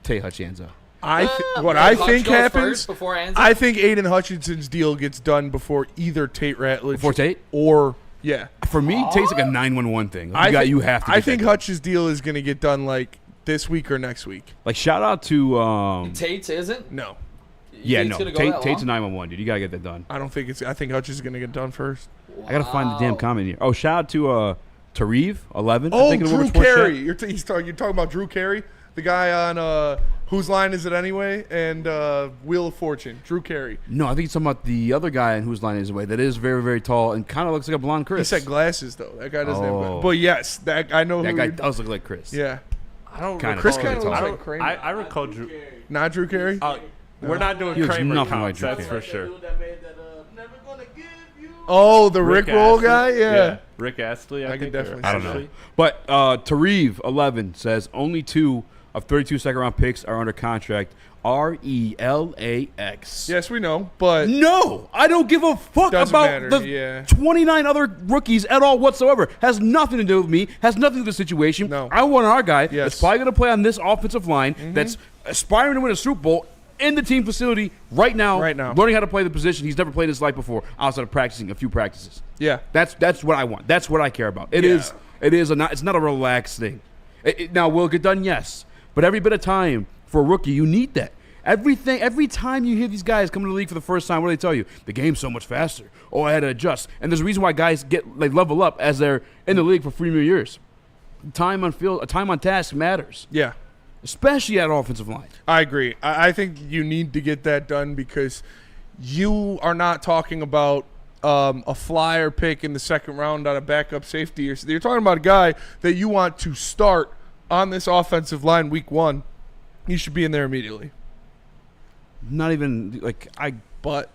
S2: Tate Hutchinson.
S3: What I
S5: Hutch
S3: think
S5: goes
S3: happens.
S5: first before Anza?
S3: I think Aiden Hutchinson's deal gets done before either Tate Ratledge
S2: Before Tate?
S3: or yeah.
S2: For me, Tate's like a 911 thing. You have to.
S3: I
S2: get
S3: think
S2: that done.
S3: Hutch's deal is going to get done like this week or next week.
S2: Like shout out to
S5: Tate's isn't?
S3: No,
S2: yeah,
S5: Tate's
S2: no.
S5: gonna go that
S2: Tate's a
S5: long?
S2: 911, dude. You gotta get that done.
S3: I don't think it's. I think Hutch is going to get done first.
S2: I gotta find the damn comment here. Oh, shout out to Tareev 11.
S3: Oh,
S2: I think in the
S3: Drew
S2: Woodward Sports
S3: Carey.
S2: chat.
S3: You're talking about Drew Carey, the guy on Whose Line Is It Anyway? And Wheel of Fortune. Drew Carey.
S2: No, I think he's talking about the other guy in Whose Line Is Away that is very, very tall and kind of looks like a blonde Chris.
S3: He said glasses though. That guy doesn't have
S2: Oh.
S3: glasses. But yes, that I know
S2: that
S3: who
S2: guy
S3: you're-
S2: does look like Chris.
S3: Yeah,
S4: I don't
S2: Kinda
S4: recall.
S3: Chris
S2: kinda
S3: kind of
S2: tall.
S3: looks
S4: I
S3: like
S4: don't-
S3: Kramer.
S4: I recall Drew.
S3: Not Drew Carey.
S4: We're not doing
S2: He looks
S4: Kramer
S2: nothing
S4: comps,
S2: like Drew
S4: that's
S2: Carey.
S4: for sure.
S7: Dude that made that never gonna give you.
S3: Oh, the Rick Roll
S4: Astley?
S3: guy. Yeah.
S4: Rick Astley. I
S3: could
S4: think,
S3: definitely
S4: or
S2: I don't know.
S4: Ashley.
S2: But Tareev 11 says only 2 of 32 second round picks are under contract. RELAX.
S3: Yes, we know, but
S2: No, I don't give a fuck
S3: Doesn't
S2: about
S3: matter,
S2: the
S3: yeah.
S2: 29 other rookies at all whatsoever. Has nothing to do with me. Has nothing to do with the situation.
S3: No.
S2: I want our guy
S3: Yes. Mm-hmm.
S2: that's probably going to play on this offensive line that's aspiring to win a Super Bowl in the team facility right now.
S3: Right now.
S2: Learning how to play the position he's never played in his life before outside of practicing a few practices.
S3: yeah,
S2: That's what I want. That's what I care about. It
S3: Yeah.
S2: is. It's not a relaxed thing. Now will it get done? Yes, but every bit of time for a rookie, you need that. Every time you hear these guys come to the league for the first time, what do they tell you? The game's so much faster. Oh, I had to adjust. And there's a reason why guys level up as they're in the league for 3 more years. Time on field, time on task matters,
S3: yeah.
S2: especially at offensive line.
S3: I agree. I think you need to get that done because you are not talking about a flyer pick in the second round on a backup safety. You're talking about a guy that you want to start on this offensive line week 1. He should be in there immediately.
S2: Not even
S3: But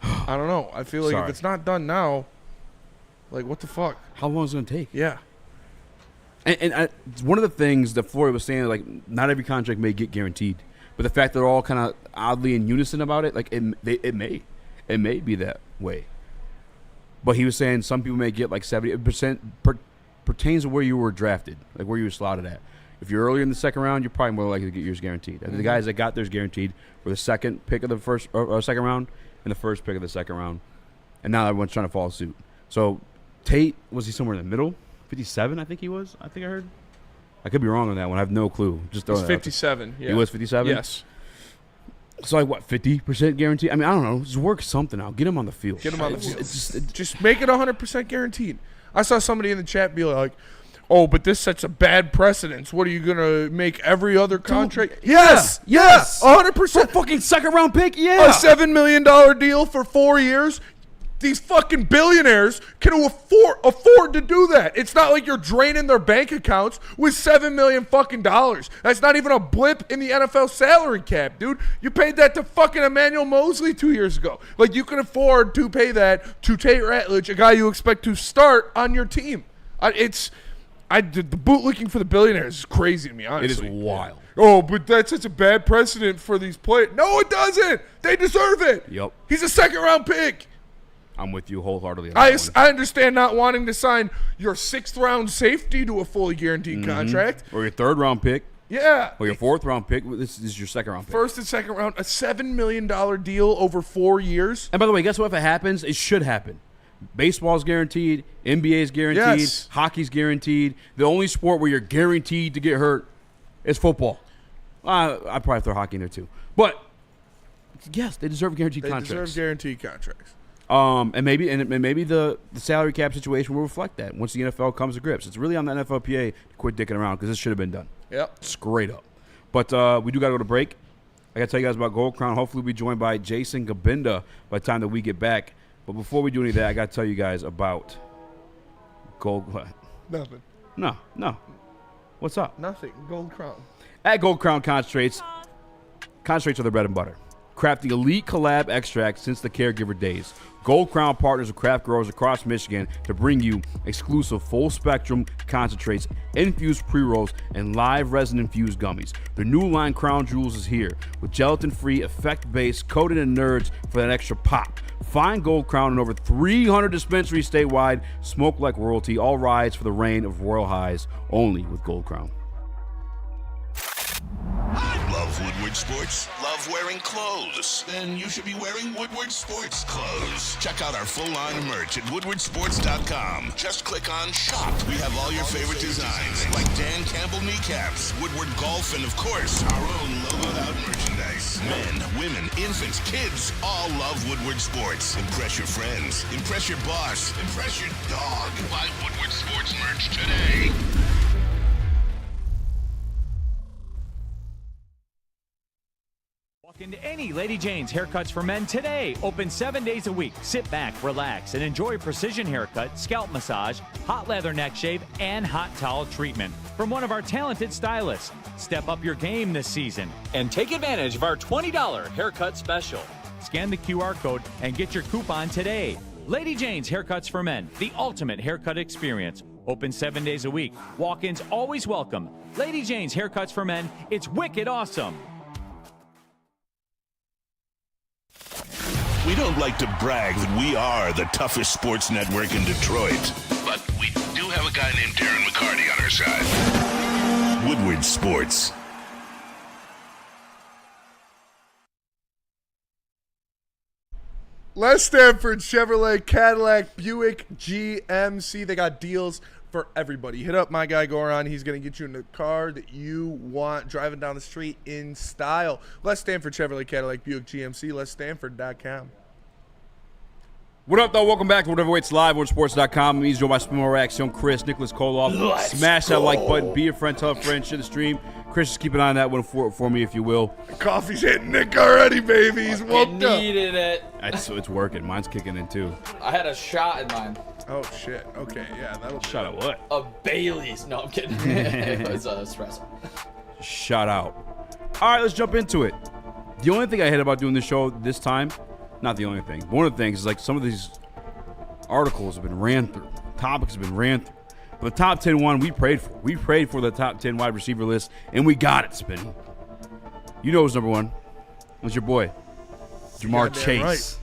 S3: I don't know. I feel like
S2: Sorry.
S3: if it's not done now, like what the fuck?
S2: how long is it going to take?
S3: Yeah.
S2: And it's one of the things that Floyd was saying, like, not every contract may get guaranteed, but the fact that they're all kind of oddly in unison about it, like, it may be that way. But he was saying some people may get like 70% pertains to where you were drafted, like where you were slotted at. If you're earlier in the second round, you're probably more likely to get yours guaranteed. And the guys that got theirs guaranteed were the second pick of the first or second round and the first pick of the second round. And now everyone's trying to follow suit. So Tate, was he somewhere in the middle? 57, I think he was. I think I heard. I could be wrong on that one. I have no clue. Just
S3: He's
S2: throwing it out there.
S3: 57. Yeah.
S2: He was 57?
S3: Yes.
S2: So like what, 50% guarantee? I mean, I don't know. Just work something out. Get him on the field.
S3: Get him on the
S2: It's-
S3: field.
S2: it's just-
S3: Just make it 100% guaranteed. I saw somebody in the chat be like, "Oh, but this sets a bad precedence. What are you gonna make every other contract?" Yes,
S2: yes.
S3: 100%.
S2: fucking second round pick, yeah.
S3: A $7 million deal for 4 years. These fucking billionaires can afford to do that. It's not like you're draining their bank accounts with $7 million fucking dollars. That's not even a blip in the NFL salary cap, dude. You paid that to fucking Emmanuel Mosley 2 years ago. Like you can afford to pay that to Tate Ratledge, a guy you expect to start on your team. The bootlicking for the billionaires is crazy to me, honestly.
S2: It is wild.
S3: Oh, but that's such a bad precedent for these players. No, it doesn't. They deserve it.
S2: Yep.
S3: He's a second-round pick.
S2: I'm with you wholeheartedly. On
S3: I
S2: that one.
S3: understand not wanting to sign your 6th-round safety to a fully guaranteed contract.
S2: Or your 3rd-round pick.
S3: Yeah.
S2: Or your 4th-round pick. This is your 2nd-round pick.
S3: 1st and 2nd round, a $7 million deal over 4 years.
S2: And by the way, guess what? If it happens, it should happen. Baseball's guaranteed. NBA's guaranteed.
S3: Yes.
S2: Hockey's guaranteed. The only sport where you're guaranteed to get hurt is football. I'd probably throw hockey in there too. But, yes, they deserve guaranteed contracts.
S3: They deserve guaranteed contracts.
S2: And maybe the salary cap situation will reflect that once the NFL comes to grips. It's really on the NFLPA to quit dicking around because this should have been done.
S3: Yep.
S2: Straight up. But we do got to go to break. I got to tell you guys about Gold Crown. Hopefully we'll be joined by Jason Gabinda by the time that we get back. But before we do any of that, I got to tell you guys about Gold. What?
S3: Nothing.
S2: No. What's up?
S3: Nothing. Gold Crown.
S2: At Gold Crown Concentrates are their bread and butter. Craft the elite collab extract since the caregiver days. Gold Crown partners with craft growers across Michigan to bring you exclusive full-spectrum concentrates, infused pre-rolls, and live resin-infused gummies. The new line Crown Jewels is here with gelatin-free, effect-based, coated in nerds for that extra pop. Find Gold Crown in over 300 dispensaries statewide. Smoke like royalty. All rides for the reign of royal highs. Only with Gold Crown.
S6: Love Woodward Sports? Love wearing clothes? Then you should be wearing Woodward Sports clothes. Check out our full line of merch at woodwardsports.com. Just click on shop. We have all your favorite designs, like Dan Campbell kneecaps, Woodward golf, and of course, our own logoed out merchandise. Men, women, infants, kids, all love Woodward Sports. Impress your friends. Impress your boss. Impress your dog. Buy Woodward Sports merch today.
S10: Walk into any Lady Jane's Haircuts for Men today. Open 7 days a week. Sit back, relax, and enjoy a precision haircut, scalp massage, hot leather neck shave, and hot towel treatment from one of our talented stylists. Step up your game this season and take advantage of our $20 haircut special. Scan the QR code and get your coupon today. Lady Jane's Haircuts for Men, the ultimate haircut experience. Open 7 days a week. Walk-ins always welcome. Lady Jane's Haircuts for Men. It's wicked awesome.
S6: We don't like to brag that we are the toughest sports network in Detroit, but we do have a guy named Darren McCarty on our side. Woodward Sports.
S3: Les Stanford Chevrolet Cadillac Buick GMC. They got deals for everybody. Hit up my guy Goran. He's going to get you in the car that you want driving down the street in style. Les Stanford Chevrolet Cadillac Buick GMC. LesStanford.com.
S2: What up, though? Welcome back to Whatever Waits Live, WoodSports.com. He's joined by Spimo Rax, young Chris, Nicholas Koloff. Smash that like button. Be a friend, tell a friend, share the stream. Chris, just keep an eye on that one for me, if you will.
S3: Coffee's hitting Nick already, baby. He's woke up.
S5: Needed it.
S2: It's working. Mine's kicking in, too.
S5: I had a shot in mine.
S3: Oh, shit. Okay, yeah, that'll
S2: Shot at what?
S5: A Bailey's. No, I'm kidding. It was espresso.
S2: Shout out. All right, let's jump into it. The only thing I hate about doing this show this time, not the only thing, but one of the things is like some of these articles have been ran through, topics have been ran through. But the top 10 one we prayed for. We prayed for the top 10 wide receiver list, and we got it, Spinny. You know who's number one. It was your boy, Jamar Chase.
S3: Right.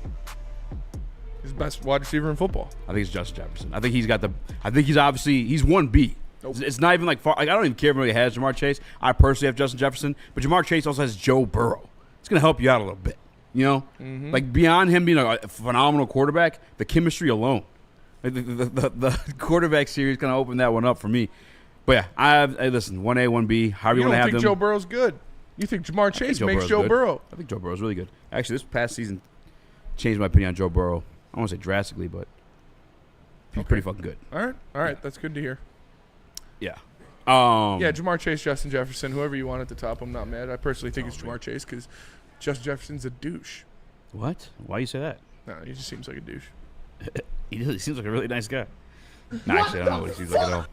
S3: He's the best wide receiver in football.
S2: I think it's Justin Jefferson. I think he's 1B.
S3: Nope.
S2: It's not even like far. Like, I don't even care if anybody has Jamar Chase. I personally have Justin Jefferson, but Jamar Chase also has Joe Burrow. It's gonna help you out a little bit, you know. Like beyond him being a phenomenal quarterback, the chemistry alone, like the quarterback series kind of opened that one up for me. But yeah, listen, 1A, 1B, however you want to have them.
S3: You don't think Joe Burrow's good? You think Jamar Chase makes Joe
S2: good.
S3: Burrow?
S2: I think Joe Burrow's really good. Actually, this past season changed my opinion on Joe Burrow. I don't want to say drastically, but he's pretty fucking good.
S3: All right, that's good to hear.
S2: Yeah.
S3: Yeah, Jamar Chase, Justin Jefferson, whoever you want at the top, I'm not mad. I personally think it's Jamar Chase because Justin Jefferson's a douche.
S2: What? Why you say that?
S3: No, he just seems like a douche.
S2: He seems like a really nice guy. No, actually, I don't know what he seems like at all.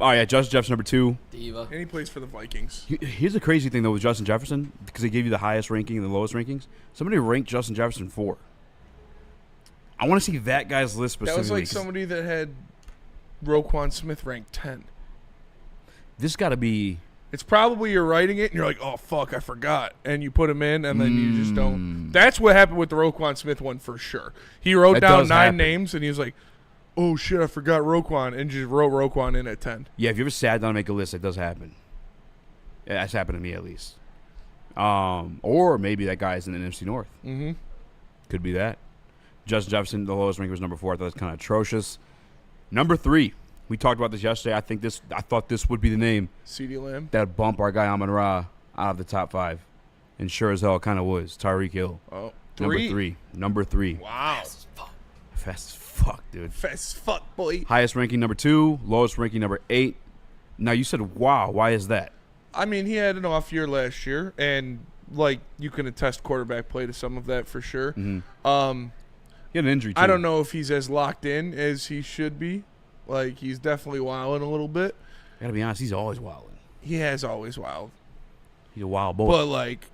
S2: Oh, yeah, Justin Jefferson, number 2.
S5: Diva.
S3: And he plays for the Vikings.
S2: Here's the crazy thing, though, with Justin Jefferson, because they gave you the highest ranking and the lowest rankings. Somebody ranked Justin Jefferson 4. I want to see that guy's list specifically.
S3: That was like somebody that had Roquan Smith ranked 10?
S2: This got to be.
S3: It's probably you're writing it and you're like, oh, fuck, I forgot. And you put him in and then you just don't. That's what happened with the Roquan Smith one for sure. He wrote down 9 names and he was like, oh, shit, I forgot Roquan, and just wrote Roquan in at 10.
S2: Yeah, if you ever sat down and make a list, it does happen. Yeah, that's happened to me at least. Or maybe that guy's in the NFC North.
S3: Mm-hmm.
S2: Could be that. Justin Jefferson, the lowest rank was number 4. I thought that's kind of atrocious. Number 3. We talked about this yesterday. I thought this would be the name.
S3: CeeDee Lamb.
S2: That would bump our guy Amon-Ra out of the top 5. And sure as hell, it kind of was. Tyreek Hill.
S3: Oh,
S2: Number 3.
S3: Wow.
S2: Fast as fuck, dude.
S3: Fast as fuck, boy.
S2: Highest ranking number 2. Lowest ranking number 8. Now, you said, wow. Why is that?
S3: I mean, he had an off year last year, and, like, you can attest quarterback play to some of that for sure.
S2: Mm-hmm. He had an injury, too.
S3: I don't know if he's as locked in as he should be. Like, he's definitely wilding a little bit.
S2: I gotta be honest, he's always wilding.
S3: He has always wild.
S2: He's a wild boy.
S3: But, like,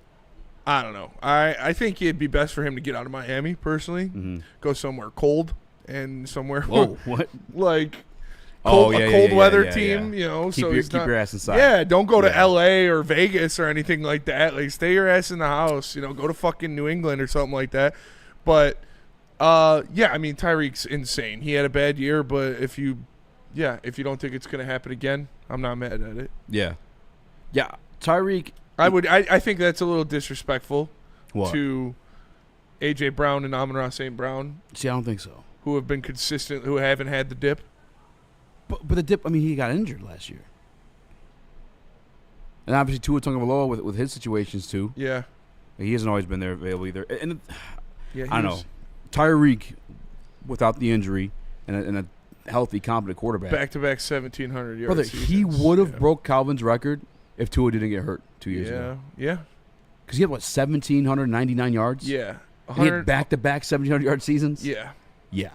S3: I don't know. I think it'd be best for him to get out of Miami, personally.
S2: Mm-hmm.
S3: Go somewhere cold and somewhere
S2: Whoa, what?
S3: Like
S2: A
S3: cold weather team, you know.
S2: Keep your ass inside.
S3: Yeah, don't go to L.A. or Vegas or anything like that. Like, stay your ass in the house. You know, go to fucking New England or something like that. But, yeah, I mean, Tyreek's insane. He had a bad year, but if you don't think it's going to happen again, I'm not mad at it.
S2: Yeah. Yeah, Tyreek.
S3: I think that's a little disrespectful
S2: to
S3: A.J. Brown and Amon-Ra St. Brown.
S2: See, I don't think so.
S3: Who have been consistent, who haven't had the dip.
S2: But the dip, I mean, he got injured last year. And obviously, Tua Tagovailoa with his situations, too.
S3: Yeah.
S2: He hasn't always been there available either. And
S3: yeah,
S2: I don't know. Tyreek, without the injury and a healthy, competent quarterback.
S3: Back-to-back 1,700 yards.
S2: Brother, he would have broke Calvin's record if Tua didn't get hurt 2 years ago.
S3: Yeah.
S2: Because he had, 1,799 yards?
S3: Yeah.
S2: He had back-to-back 1,700-yard seasons?
S3: Yeah.
S2: Yeah.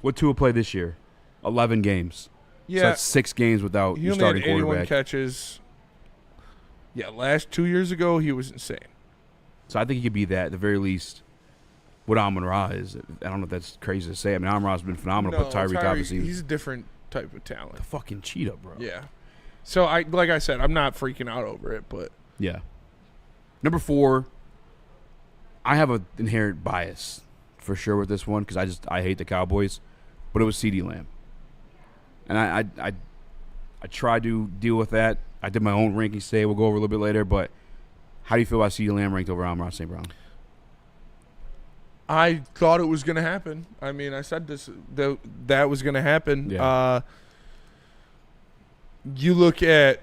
S2: What Tua played this year? 11 games.
S3: Yeah.
S2: So that's 6 games without your starting quarterback.
S3: He only had 81 catches. Yeah, last 2 years ago, he was insane.
S2: So I think he could be that, at the very least. What Amon-Ra is. I don't know if that's crazy to say. I mean, Amon-Ra's been phenomenal, but Tyreek obviously.
S3: He's a different type of talent.
S2: The fucking cheetah, bro.
S3: Yeah. So, like I said, I'm not freaking out over it, but.
S2: Yeah. Number 4, I have an inherent bias for sure with this one because I hate the Cowboys, but it was CeeDee Lamb. And I tried to deal with that. I did my own rankings today. We'll go over a little bit later, but how do you feel about CeeDee Lamb ranked over Amon-Ra St. Brown?
S3: I thought it was going to happen. I mean, I said that was going to happen.
S2: Yeah.
S3: You look at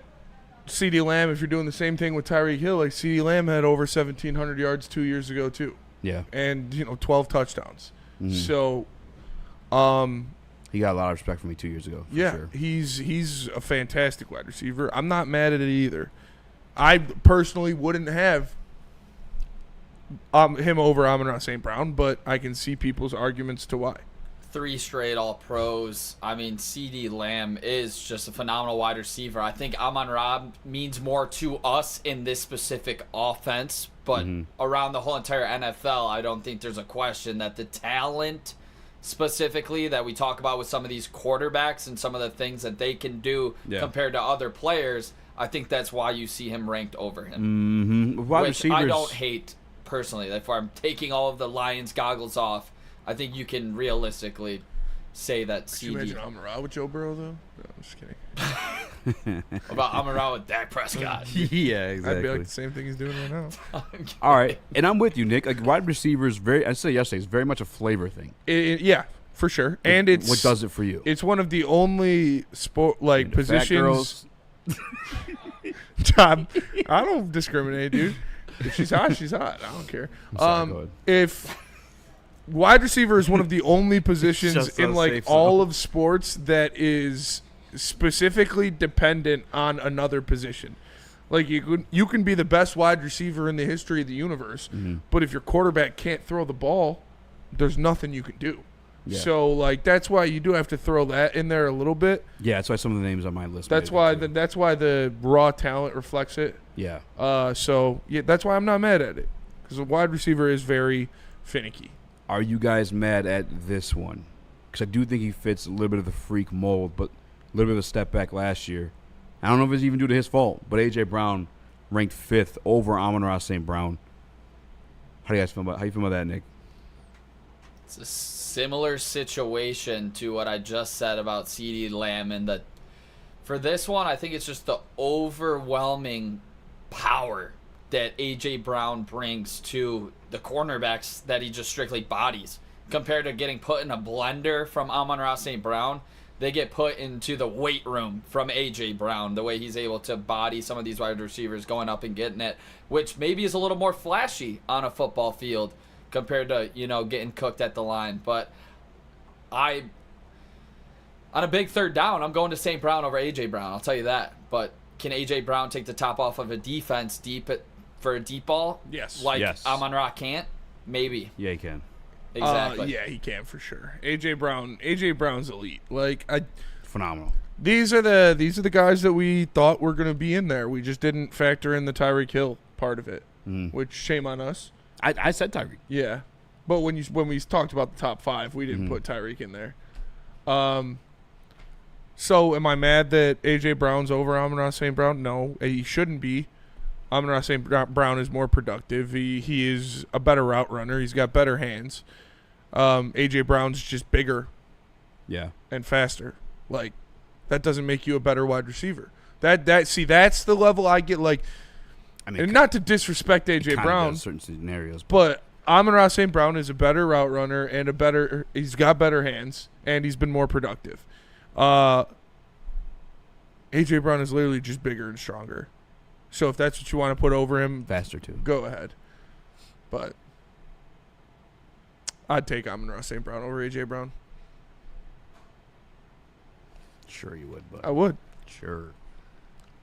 S3: CeeDee Lamb, if you're doing the same thing with Tyreek Hill, like CeeDee Lamb had over 1,700 yards 2 years ago too.
S2: Yeah.
S3: And, 12 touchdowns.
S2: Mm-hmm.
S3: So,
S2: he got a lot of respect from me 2 years ago.
S3: Yeah,
S2: sure.
S3: he's a fantastic wide receiver. I'm not mad at it either. I personally wouldn't have him over Amon-Ra St. Brown, but I can see people's arguments to why.
S5: 3 straight All-Pros. I mean, CeeDee Lamb is just a phenomenal wide receiver. I think Amon-Ra means more to us in this specific offense, but around the whole entire NFL, I don't think there's a question that the talent specifically that we talk about with some of these quarterbacks and some of the things that they can do compared to other players, I think that's why you see him ranked over him.
S2: Mm-hmm. Wide
S5: which
S2: receivers,
S5: I don't hate personally. If I'm taking all of the Lions goggles off, I think you can realistically say that
S3: Could you imagine Amon-Ra with Joe Burrow, though? No, I'm just kidding.
S5: About Amon-Ra with Dak Prescott.
S2: Yeah, exactly.
S3: I'd be like the same thing he's doing right now.
S2: All right, and I'm with you, Nick. Like, wide receivers, I said yesterday, it's very much a flavor thing.
S3: Yeah, for sure. And it's
S2: what does it for you?
S3: It's one of the only positions. Tom, I don't discriminate, dude. If she's hot, she's hot. I don't care. If wide receiver is one of the only positions in all of sports that is specifically dependent on another position. Like you can be the best wide receiver in the history of the universe, but if your quarterback can't throw the ball, there's nothing you can do. Yeah. So that's why you do have to throw that in there a little bit.
S2: Yeah, that's why some of the names on my list.
S3: That's why the raw talent reflects it.
S2: Yeah.
S3: So that's why I'm not mad at it, because a wide receiver is very finicky.
S2: Are you guys mad at this one? because I do think he fits a little bit of the freak mold, but a little bit of a step back last year. I don't know if it's even due to his fault, but A.J. Brown ranked 5th over Amon-Ra St. Brown. How do you feel about that, Nick?
S5: It's a similar situation to what I just said about CeeDee Lamb, and that for this one, I think it's just the overwhelming power that A.J. Brown brings to the cornerbacks that he just strictly bodies. Compared to getting put in a blender from Amon-Ra St. Brown, they get put into the weight room from A.J. Brown, the way he's able to body some of these wide receivers going up and getting it, which maybe is a little more flashy on a football field compared to, getting cooked at the line. But on a big third down, I'm going to St. Brown over A.J. Brown, I'll tell you that. But can A.J. Brown take the top off of a defense for a deep ball?
S3: Yes.
S2: Yes.
S5: Amon-Ra can't? Maybe.
S2: Yeah, he can.
S5: Exactly.
S3: Yeah, he can for sure. AJ Brown's elite.
S2: Phenomenal.
S3: These are the guys that we thought were going to be in there. We just didn't factor in the Tyreek Hill part of it, which shame on us.
S2: I said Tyreek.
S3: Yeah, but when we talked about the top 5, we didn't put Tyreek in there. So am I mad that AJ Brown's over Amon-Ra St. Brown? No, he shouldn't be. Amon-Ra St. Brown is more productive. He is a better route runner. He's got better hands. A.J. Brown's just bigger and faster. That doesn't make you a better wide receiver. That's the level I get. And not to disrespect A.J. Brown,
S2: certain scenarios,
S3: but Amon-Ra St. Brown is a better route runner and he's got better hands, and he's been more productive. A.J. Brown is literally just bigger and stronger. So if that's what you want to put over him,
S2: faster too,
S3: go ahead. But I'd take Amon-Ra St. Brown over A.J. Brown.
S2: Sure you would, but
S3: I would.
S2: Sure.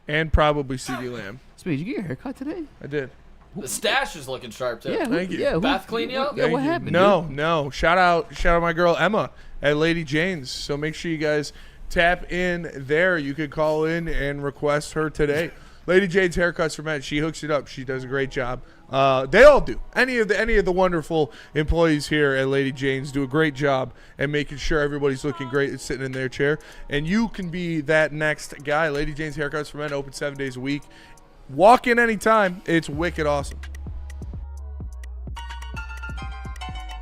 S3: And probably CeeDee Lamb.
S2: Speedy, did you get your haircut today?
S3: I did.
S5: The stash is looking sharp too.
S2: Yeah,
S3: Thank you.
S2: Yeah,
S5: Beth clean you up?
S2: Yeah, what happened?
S3: No. Shout out my girl Emma at Lady Jane's. So make sure you guys tap in there. You could call in and request her today. Lady Jane's Haircuts for Men. She hooks it up. She does a great job. They all do. Any of the wonderful employees here at Lady Jane's do a great job at making sure everybody's looking great and sitting in their chair. And you can be that next guy. Lady Jane's Haircuts for Men, open 7 days a week. Walk in anytime. It's wicked awesome.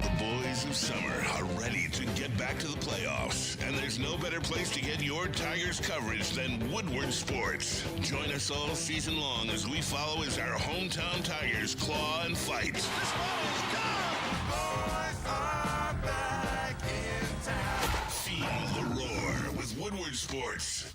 S6: The boys of summer are ready to get back to the playoffs, and there's no better place to get your Tigers coverage than Woodward Sports. Join us all season long as we follow as our hometown Tigers claw and fight. This ball is gone. Boys are back in town. Feel the roar with Woodward Sports.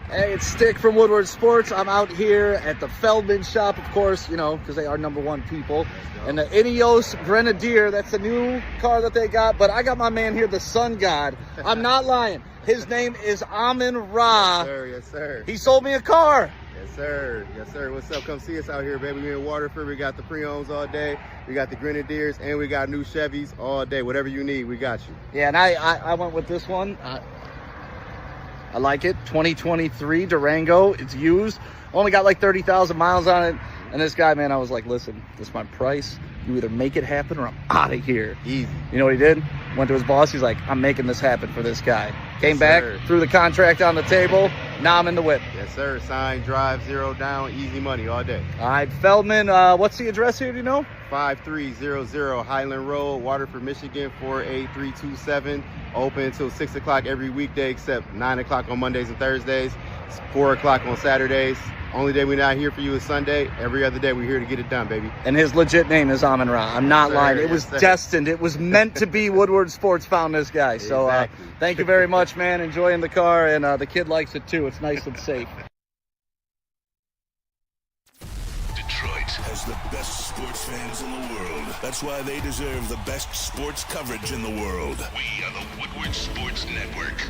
S11: Hey, it's Stick from Woodward Sports. I'm out here at the Feldman shop, of course, because they are #1 people. And the Ineos Grenadier, that's the new car that they got. But I got my man here, the Sun God. I'm not lying. His name is Amon-Ra.
S12: Yes, sir. Yes, sir.
S11: He sold me a car.
S12: Yes, sir. Yes, sir. What's up? Come see us out here, baby. We're in Waterford. We got the pre-owns all day. We got the Grenadiers, and we got new Chevys all day. Whatever you need, we got you.
S11: Yeah, and I went with this one. I like it. 2023 Durango. It's used. Only got like 30,000 miles on it. And this guy, man, I was like, listen, this is my price. You either make it happen or I'm out of here.
S12: Easy.
S11: You know what he did? Went to his boss. He's like, I'm making this happen for this guy. Came back, threw the contract on the table. Now I'm in the whip.
S12: Yes, sir. Sign, drive, 0 down, easy money all day.
S11: All right, Feldman, what's the address here, do you know?
S12: 5300 Highland Road, Waterford, Michigan, 48327. Open until 6 o'clock every weekday except 9 o'clock on Mondays and Thursdays. It's 4 o'clock on Saturdays. Only day we're not here for you is Sunday. Every other day we're here to get it done, baby.
S11: And his legit name is Amon-Ra. I'm not lying. It was destined. It was meant to be. Woodward Sports found this guy. So thank you very much, man. Enjoying the car, and the kid likes it too. It's nice and safe.
S6: Detroit has the best sports fans in the world. That's why they deserve the best sports coverage in the world. We are the Woodward Sports Network.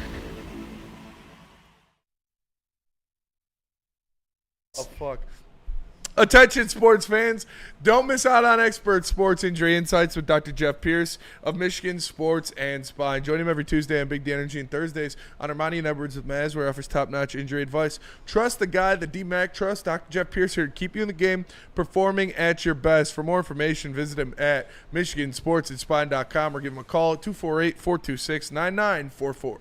S3: Oh, fuck. Attention sports fans, don't miss out on expert sports injury insights with Dr. Jeff Pierce of Michigan Sports and Spine. Join him every Tuesday on Big D Energy and Thursdays on Ermanni and Edwards with Maz, where he offers top-notch injury advice. Trust the guy that DMAC trusts. Dr. Jeff Pierce here to keep you in the game, performing at your best. For more information, visit him at michigansportsandspine.com or give him a call at 248-426-9944.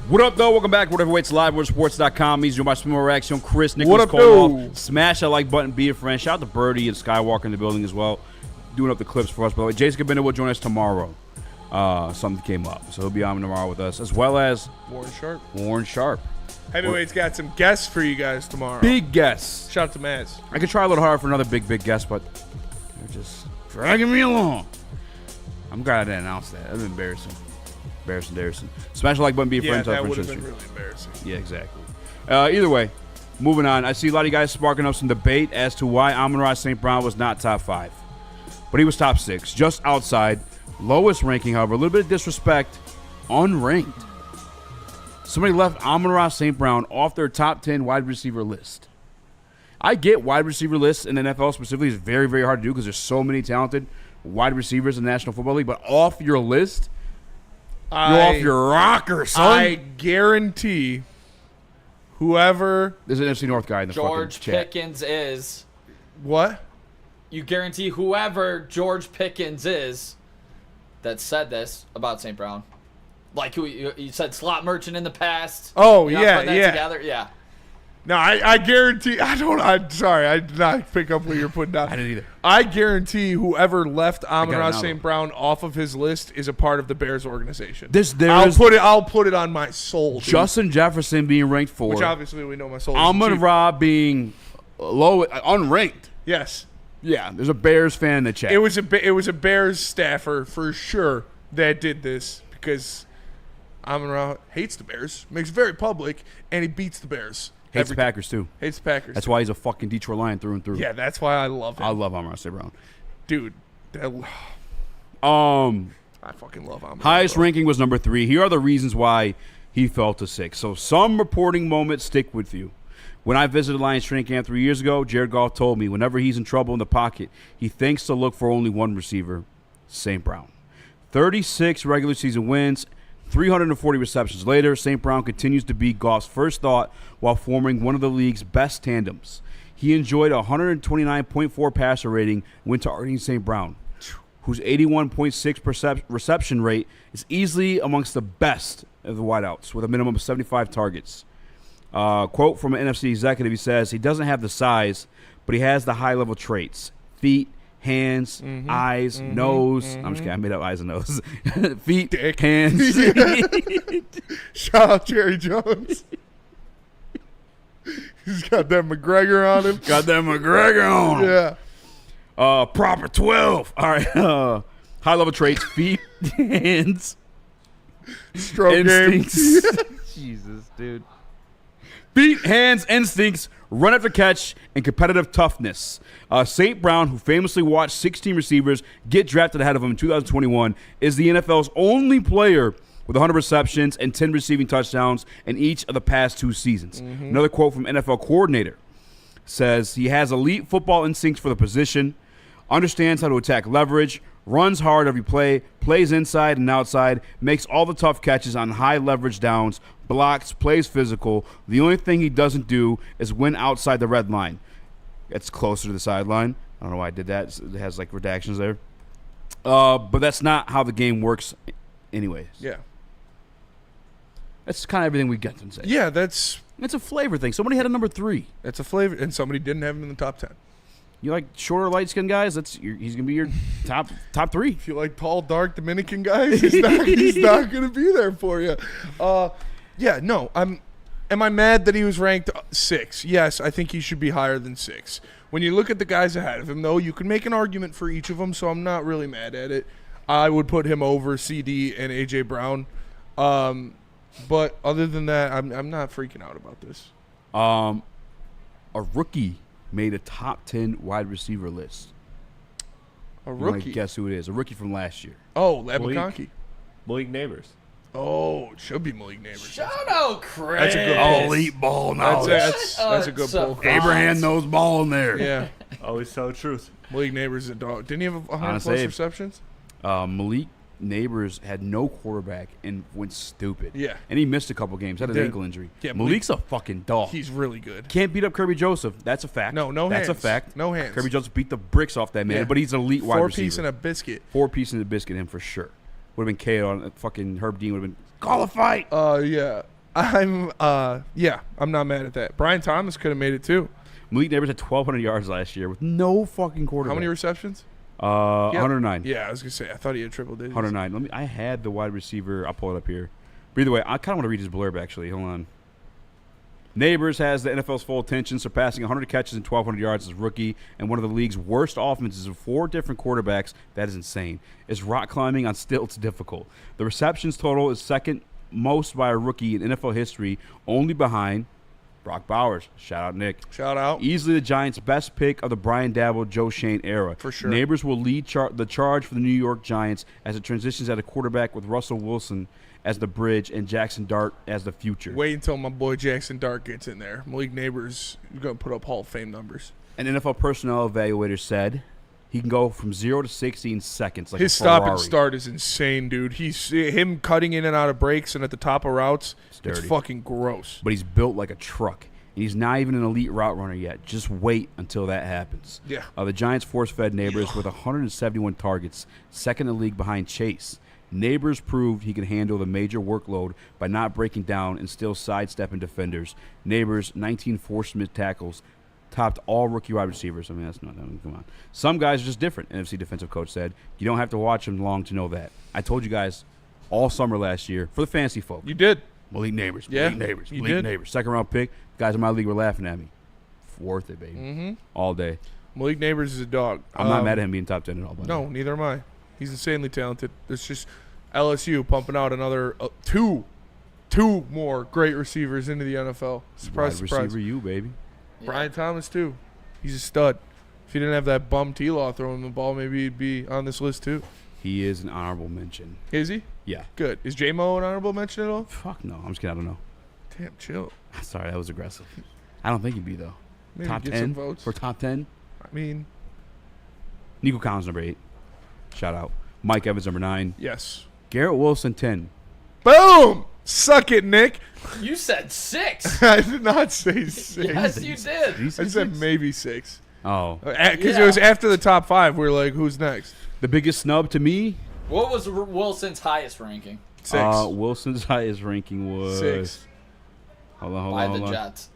S2: What up, though? Welcome back to Whatever Waits Live, WorldSports.com. Easy, my Small Reaction. Chris, Nicholas
S3: What up,
S2: Cole.
S3: dude?
S2: Smash that like button, be a friend. Shout out to Birdie and Skywalker in the building as well, doing up the clips for us. By the way, Jason Cabinda will join us tomorrow. Something came up, so he'll be on tomorrow with us, as well as Warren Sharp.
S3: Heavyweights got some guests for you guys tomorrow.
S2: Big guests.
S3: Shout out to Maz.
S2: I could try a little harder for another big guest, but they're just dragging me along. I'm glad I didn't announce that. That's embarrassing. Embarrassing. Smash the like button, be a friend.
S3: That would have been really embarrassing.
S2: Yeah, exactly. Either way, moving on. I see a lot of you guys sparking up some debate as to why Amon-Ra St. Brown was not top 5. But he was top 6, just outside. Lowest ranking, however, a little bit of disrespect, unranked. Somebody left Amon-Ra St. Brown off their top 10 wide receiver list. I get wide receiver lists in the NFL specifically is very, very hard to do because there's so many talented wide receivers in the National Football League, but off your list, you're off your rocker, son.
S3: I guarantee whoever...
S2: There's an NFC North guy in the
S5: George
S2: fucking chat.
S5: Pickens is...
S3: What?
S5: You guarantee whoever George Pickens is that said this about St. Brown. Like who you said slot merchant in the past.
S3: Oh,
S5: You're not
S3: yeah,
S5: putting that
S3: yeah.
S5: together? Yeah.
S3: No, I guarantee. I'm sorry. I did not pick up what you're putting down.
S2: I didn't either.
S3: I guarantee whoever left Amon-Ra
S2: it now,
S3: St.
S2: though.
S3: Brown off of his list is a part of the Bears organization.
S2: I'll
S3: put it on my soul. Dude.
S2: Justin Jefferson being ranked 4.
S3: Which obviously we know my soul.
S2: Amon-Ra being low, unranked.
S3: Yes.
S2: Yeah, there's a Bears fan in the chat.
S3: It was a Bears staffer for sure that did this because Amon-Ra hates the Bears, makes it very public, and he beats the Bears.
S2: Hates the Packers, too.
S3: Hates the Packers.
S2: That's why he's a fucking Detroit Lion through and through.
S3: Yeah, that's why I love him.
S2: I love Amon-Ra St. Brown.
S3: Dude. I fucking love Amon-Ra.
S2: Highest ranking was number 3. Here are the reasons why he fell to 6. So some reporting moments stick with you. When I visited Lions training camp 3 years ago, Jared Goff told me whenever he's in trouble in the pocket, he thinks to look for only one receiver, St. Brown. 36 regular season wins, 340 receptions later, St. Brown continues to be Goff's first thought while forming one of the league's best tandems. He enjoyed a 129.4 passer rating when targeting St. Brown, whose 81.6 reception rate is easily amongst the best of the wideouts with a minimum of 75 targets. Quote from an NFC executive, he says, he doesn't have the size, but he has the high-level traits. Feet, hands, eyes, nose. I'm just kidding. I made up eyes and nose. Feet,
S3: Dick.
S2: hands.
S3: Shout out Jerry Jones. He's got that McGregor on him.
S2: Yeah.
S3: Yeah.
S2: Proper 12. All right. High-level traits, feet, hands,
S3: Stroke
S2: instincts.
S3: game.
S2: Jesus, dude. Feet, hands, instincts, run after catch, and competitive toughness. St. Brown, who famously watched 16 receivers get drafted ahead of him in 2021, is the NFL's only player with 100 receptions and 10 receiving touchdowns in each of the past 2 seasons. Another quote from NFL coordinator says he has elite football instincts for the position, understands how to attack leverage, runs hard every play, plays inside and outside, makes all the tough catches on high leverage downs, blocks, plays physical. The only thing he doesn't do is win outside the red line. It's closer to the sideline. I don't know why I did that. It has like redactions there. But that's not how the game works anyways.
S3: Yeah.
S2: That's kind of everything we get to say.
S3: Yeah, it's
S2: a flavor thing. Somebody had a number 3.
S3: a flavor, and somebody didn't have him in the top 10.
S2: You like shorter, light-skinned guys? He's gonna be your top 3.
S3: If you like tall, dark Dominican guys, he's not going to be there for you. Yeah, no. Am I mad that he was ranked 6? Yes, I think he should be higher than 6. When you look at the guys ahead of him, though, you can make an argument for each of them, so I'm not really mad at it. I would put him over CD and A.J. Brown. But other than that, I'm not freaking out about this.
S2: A rookie made a top 10 wide receiver list.
S3: A
S2: You wanna
S3: rookie?
S2: guess who it is? A rookie from last year.
S3: Oh, Lab McConkey.
S4: Malik Neighbors.
S3: Oh, it should be Malik Neighbors.
S5: Shout out, Chris.
S3: That's a good pull.
S2: Elite ball knowledge.
S3: That's a good pull.
S2: Abraham knows ball in there.
S3: Yeah.
S4: Always tell the truth.
S3: Malik Neighbors is a dog. Didn't he have 100
S2: Honest
S3: plus
S2: Abe.
S3: receptions?
S2: Malik Neighbors had no quarterback and went stupid.
S3: Yeah.
S2: And he missed a couple games. Had an
S3: did.
S2: ankle injury.
S3: Yeah,
S2: Malik's a fucking dog.
S3: He's really good.
S2: Can't beat up Kirby Joseph. That's a fact.
S3: No
S2: That's
S3: hands.
S2: a fact.
S3: No hands.
S2: Kirby Joseph beat the bricks off that man,
S3: Yeah.
S2: but he's an elite wide receiver.
S3: 4-piece and a biscuit.
S2: 4-piece and a biscuit, him for sure. Would have been KO on fucking Herb Dean. Would have been call a fight.
S3: Yeah. I'm not mad at that. Brian Thomas could have made it too.
S2: Malik Neighbors had 1,200 yards last year with no fucking quarterback.
S3: How many receptions?
S2: 109.
S3: Yeah, I was gonna say. I thought he had triple digits.
S2: 109. I had the wide receiver. I'll pull it up here. But either way, I kind of want to read his blurb actually. Hold on. Neighbors has the NFL's full attention, surpassing 100 catches and 1,200 yards as a rookie, and one of the league's worst offenses with 4 different quarterbacks. That is insane. Is rock climbing on stilts difficult? The receptions total is second most by a rookie in NFL history, only behind Brock Bowers. Shout out, Nick.
S3: Shout out.
S2: Easily the Giants' best pick of the Brian Dabble, Joe Shane era.
S3: For sure.
S2: Neighbors will lead the charge for the New York Giants as it transitions at a quarterback with Russell Wilson as the bridge and Jackson Dart as the future.
S3: Wait until my boy Jackson Dart gets in there. Malik Neighbors is going to put up Hall of Fame numbers.
S2: An NFL personnel evaluator said he can go from 0 to 60 in seconds. Like
S3: His
S2: a
S3: stop
S2: Ferrari.
S3: and start is insane, dude. Him cutting in and out of breaks and at the top of routes. It's
S2: dirty.
S3: fucking gross.
S2: But he's built like a truck. And he's not even an elite route runner yet. Just wait until that happens.
S3: Yeah.
S2: The Giants force-fed Neighbors with 171 targets, second in the league behind Chase. Neighbors proved he could handle the major workload by not breaking down and still sidestepping defenders. Neighbors' 19 forced missed tackles topped all rookie wide receivers. I mean, that's not that. Come on. Some guys are just different, NFC defensive coach said. You don't have to watch them long to know that. I told you guys all summer last year, for the fantasy folk.
S3: You did.
S2: Malik Neighbors.
S3: Yeah,
S2: Malik Neighbors.
S3: you
S2: Malik
S3: did.
S2: Neighbors. Second round pick. Guys in my league were laughing at me. Worth it, baby.
S3: Mm-hmm.
S2: All day.
S3: Malik Neighbors is a dog.
S2: I'm not mad at him being top 10 at all.
S3: No, neither am I. He's insanely talented. It's just LSU pumping out another two more great receivers into the NFL. Surprise,
S2: Wide
S3: surprise.
S2: receiver, you baby.
S3: Brian Thomas too. He's a stud. If he didn't have that bum T-Law throwing the ball, maybe he'd be on this list too.
S2: He is an honorable mention.
S3: Is he?
S2: Yeah.
S3: Good. Is J-Mo an honorable mention at all?
S2: Fuck no. I'm just kidding. I don't know.
S3: Damn, chill.
S2: Sorry, that was aggressive. I don't think he'd be though.
S3: Maybe
S2: Top
S3: get
S2: 10
S3: some votes.
S2: for top 10.
S3: I mean,
S2: Nico Collins number 8. Shout out. Mike Evans number 9.
S3: yes.
S2: Garrett Wilson 10.
S3: Boom! Suck it, Nick.
S5: You said 6.
S3: I did not say 6.
S5: Yes, you did.
S2: Did he say
S3: I said
S2: 6?
S3: maybe 6.
S2: Oh.
S3: Because it was after the top 5. We were like, who's next?
S2: The biggest snub to me.
S5: What was Wilson's highest ranking?
S3: 6.
S2: Wilson's highest ranking was
S3: 6.
S2: Hold on.
S5: By the Jets.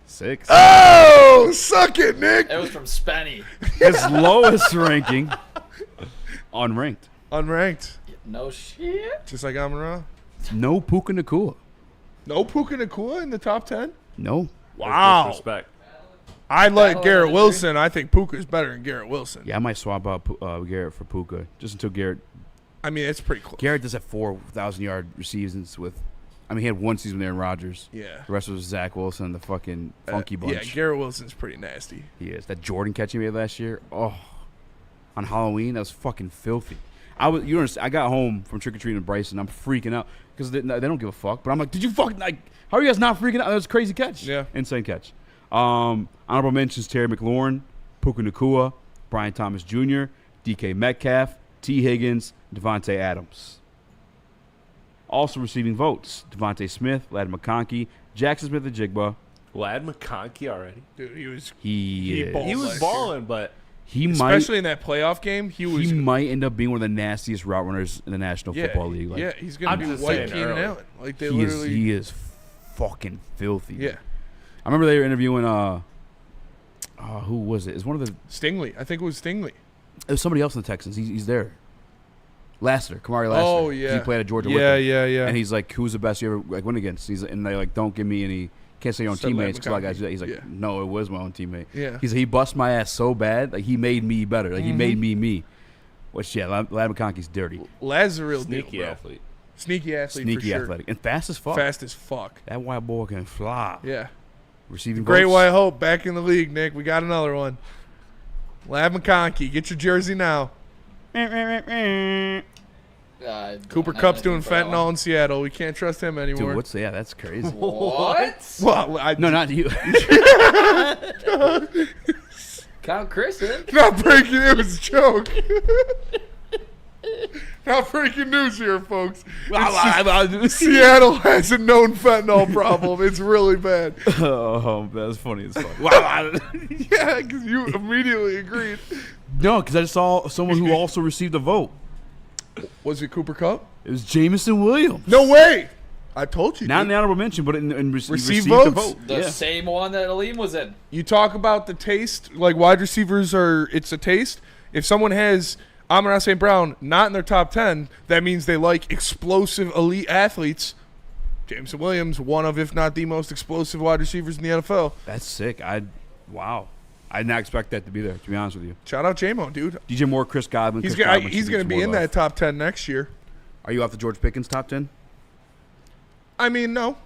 S2: 6.
S3: Oh, suck it, Nick.
S5: It was from Spenny.
S2: His lowest ranking, unranked.
S3: Unranked.
S5: No shit.
S3: Just like Amon-Ra.
S2: No Puka Nacua.
S3: No Puka Nacua in the top 10?
S2: No.
S3: Wow.
S4: Respect.
S3: I like
S5: Oh,
S3: Garrett
S5: I
S3: Wilson. I think Puka's better than Garrett Wilson.
S2: Yeah, I might swap out Garrett for Puka just until Garrett.
S3: I mean, it's pretty close.
S2: Garrett does have 4,000-yard seasons with. I mean, he had one season with Aaron Rodgers.
S3: Yeah.
S2: The rest was Zach Wilson, the fucking funky bunch.
S3: Yeah, Garrett Wilson's pretty nasty.
S2: He is. That Jordan catch he made last year. Oh, on Halloween, that was fucking filthy. I got home from trick or treating with Bryson. I'm freaking out because they don't give a fuck. But I'm like, did you fucking like? How are you guys not freaking out? That was a crazy catch.
S3: Yeah,
S2: insane catch. Honorable mentions: Terry McLaurin, Puka Nacua, Brian Thomas Jr., DK Metcalf, T. Higgins, Devontae Adams. Also receiving votes: Devontae Smith, Ladd McConkey, Jackson Smith-Njigba.
S4: Ladd McConkey already?
S3: Dude, he was
S2: He
S4: was balling, but
S2: he
S3: especially in that playoff game, he
S2: might end up being one of the nastiest route runners in the National Football League. Like,
S3: yeah, he's gonna be white Keenan Allen. Like they literally,
S2: he is fucking filthy.
S3: Yeah,
S2: I remember they were interviewing. Who was it? It's one of the
S3: Stingley. I think it was Stingley.
S2: It was somebody else in the Texans. He's there. Lassiter, Kamari Lassiter.
S3: Oh yeah,
S2: he played at Georgia.
S3: Yeah,
S2: with him.
S3: yeah.
S2: And he's like, "Who's the best you ever went against?" And they like, "Don't give me any." Can't say your own
S3: Said
S2: teammates
S3: Ladd
S2: because a lot of guys
S3: McConkey.
S2: do that. He's like,
S3: Yeah.
S2: "No, it was my own teammate."
S3: Yeah.
S2: He's like, he bust my ass so bad, like he made me better. Like he made me. Which Ladd McConkey's dirty.
S3: Ladd's a real
S4: sneaky
S3: deal, bro.
S4: athlete.
S3: Sneaky athlete.
S2: Sneaky
S3: for sure.
S2: athletic and fast as fuck.
S3: Fast as fuck.
S2: That white boy can fly.
S3: Yeah.
S2: Receiving
S3: Great
S2: votes.
S3: White Hope back in the league, Nick. We got another one. Ladd McConkey, get your jersey now. Cooper Kupp's doing fentanyl in Seattle. We can't trust him anymore.
S2: Dude, that's crazy.
S5: What?
S3: Well,
S2: No, not you.
S5: Count Chris in.
S3: Not breaking. It was a joke. Not breaking news here, folks. Seattle has a known fentanyl problem. It's really bad.
S2: Oh, that's funny as fuck. Wow.
S3: Yeah, because you immediately agreed.
S2: No, because I just saw someone who also received a vote.
S3: Was it Cooper Kupp?
S2: It was Jameson Williams.
S3: No way. I told you.
S2: Not in
S3: dude.
S2: the honorable mention, but in received
S3: votes?
S2: a vote.
S5: The same one that Aleem was in.
S3: You talk about the taste, like wide receivers it's a taste. If someone has Amon-Ra St. Brown not in their top 10, that means they like explosive elite athletes. Jameson Williams, one of, if not the most explosive wide receivers in the NFL.
S2: That's sick. Wow. I did not expect that to be there, to be honest with you.
S3: Shout out J-Mo, dude.
S2: DJ Moore, Chris Godwin.
S3: He's going to be in that top 10 next year.
S2: Are you off the George Pickens top 10?
S3: I mean, no.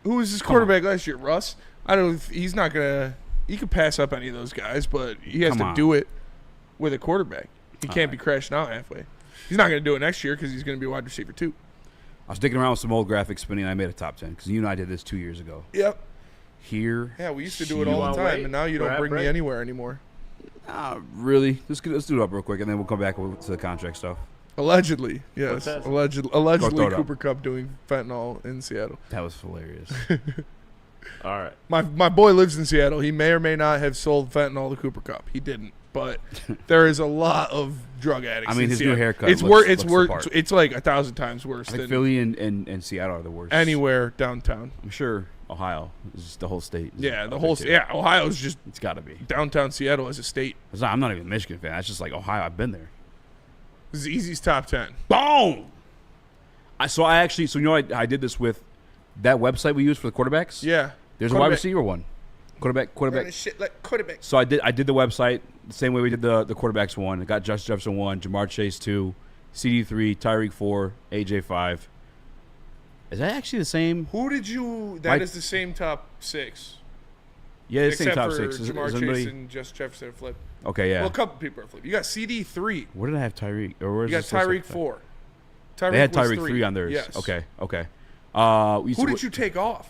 S3: Who was his quarterback last year? Russ? I don't. He's not gonna. He could pass up any of those guys, but he has to do it with a quarterback. He can't be crashing out halfway. He's not gonna do it next year because he's gonna be wide receiver too.
S2: I was digging around with some old graphics spinning. And I made a top 10 because you and I did this 2 years ago.
S3: Yep.
S2: Here.
S3: Yeah, we used to do it all the time, and now you don't bring me anywhere anymore.
S2: Really? Let's do it up real quick, and then we'll come back to the contract stuff.
S3: Allegedly, yes. Allegedly, Cooper Kupp doing fentanyl in Seattle.
S2: That was hilarious.
S4: All right.
S3: My boy lives in Seattle. He may or may not have sold fentanyl to Cooper Kupp. He didn't, but there is a lot of drug addicts.
S2: I mean,
S3: in
S2: his
S3: Seattle.
S2: new haircut.
S3: It's worse. It's like 1,000 times worse
S2: I think
S3: than
S2: Philly and Seattle are the worst.
S3: Anywhere downtown.
S2: I'm sure Ohio is the whole state.
S3: Yeah, the whole state. Yeah, Ohio's just.
S2: It's got to be
S3: downtown Seattle as a state.
S2: I'm not even a Michigan fan. That's just like Ohio. I've been there.
S3: This is Easy's top 10.
S2: Boom! I did this with that website we use for the quarterbacks.
S3: Yeah.
S2: There's a wide receiver one. Quarterback.
S3: Shit like quarterback.
S2: So I did the website the same way we did the quarterbacks one. I got Justin Jefferson 1, Jamar Chase 2, CD 3, Tyreek 4, AJ 5. Is that actually the same?
S3: Who did you? That is the same top 6.
S2: Yeah, it's the same top 6.
S3: Except for Jamar Chase and Justin Jefferson flip.
S2: Okay, yeah.
S3: Well, a couple people are flip. You got CD 3.
S2: Where did I have Tyreek? Or where's
S3: you got Tyreek 4.
S2: They had Tyreek 3 on theirs.
S3: Yes.
S2: Okay.
S3: Who did you take off?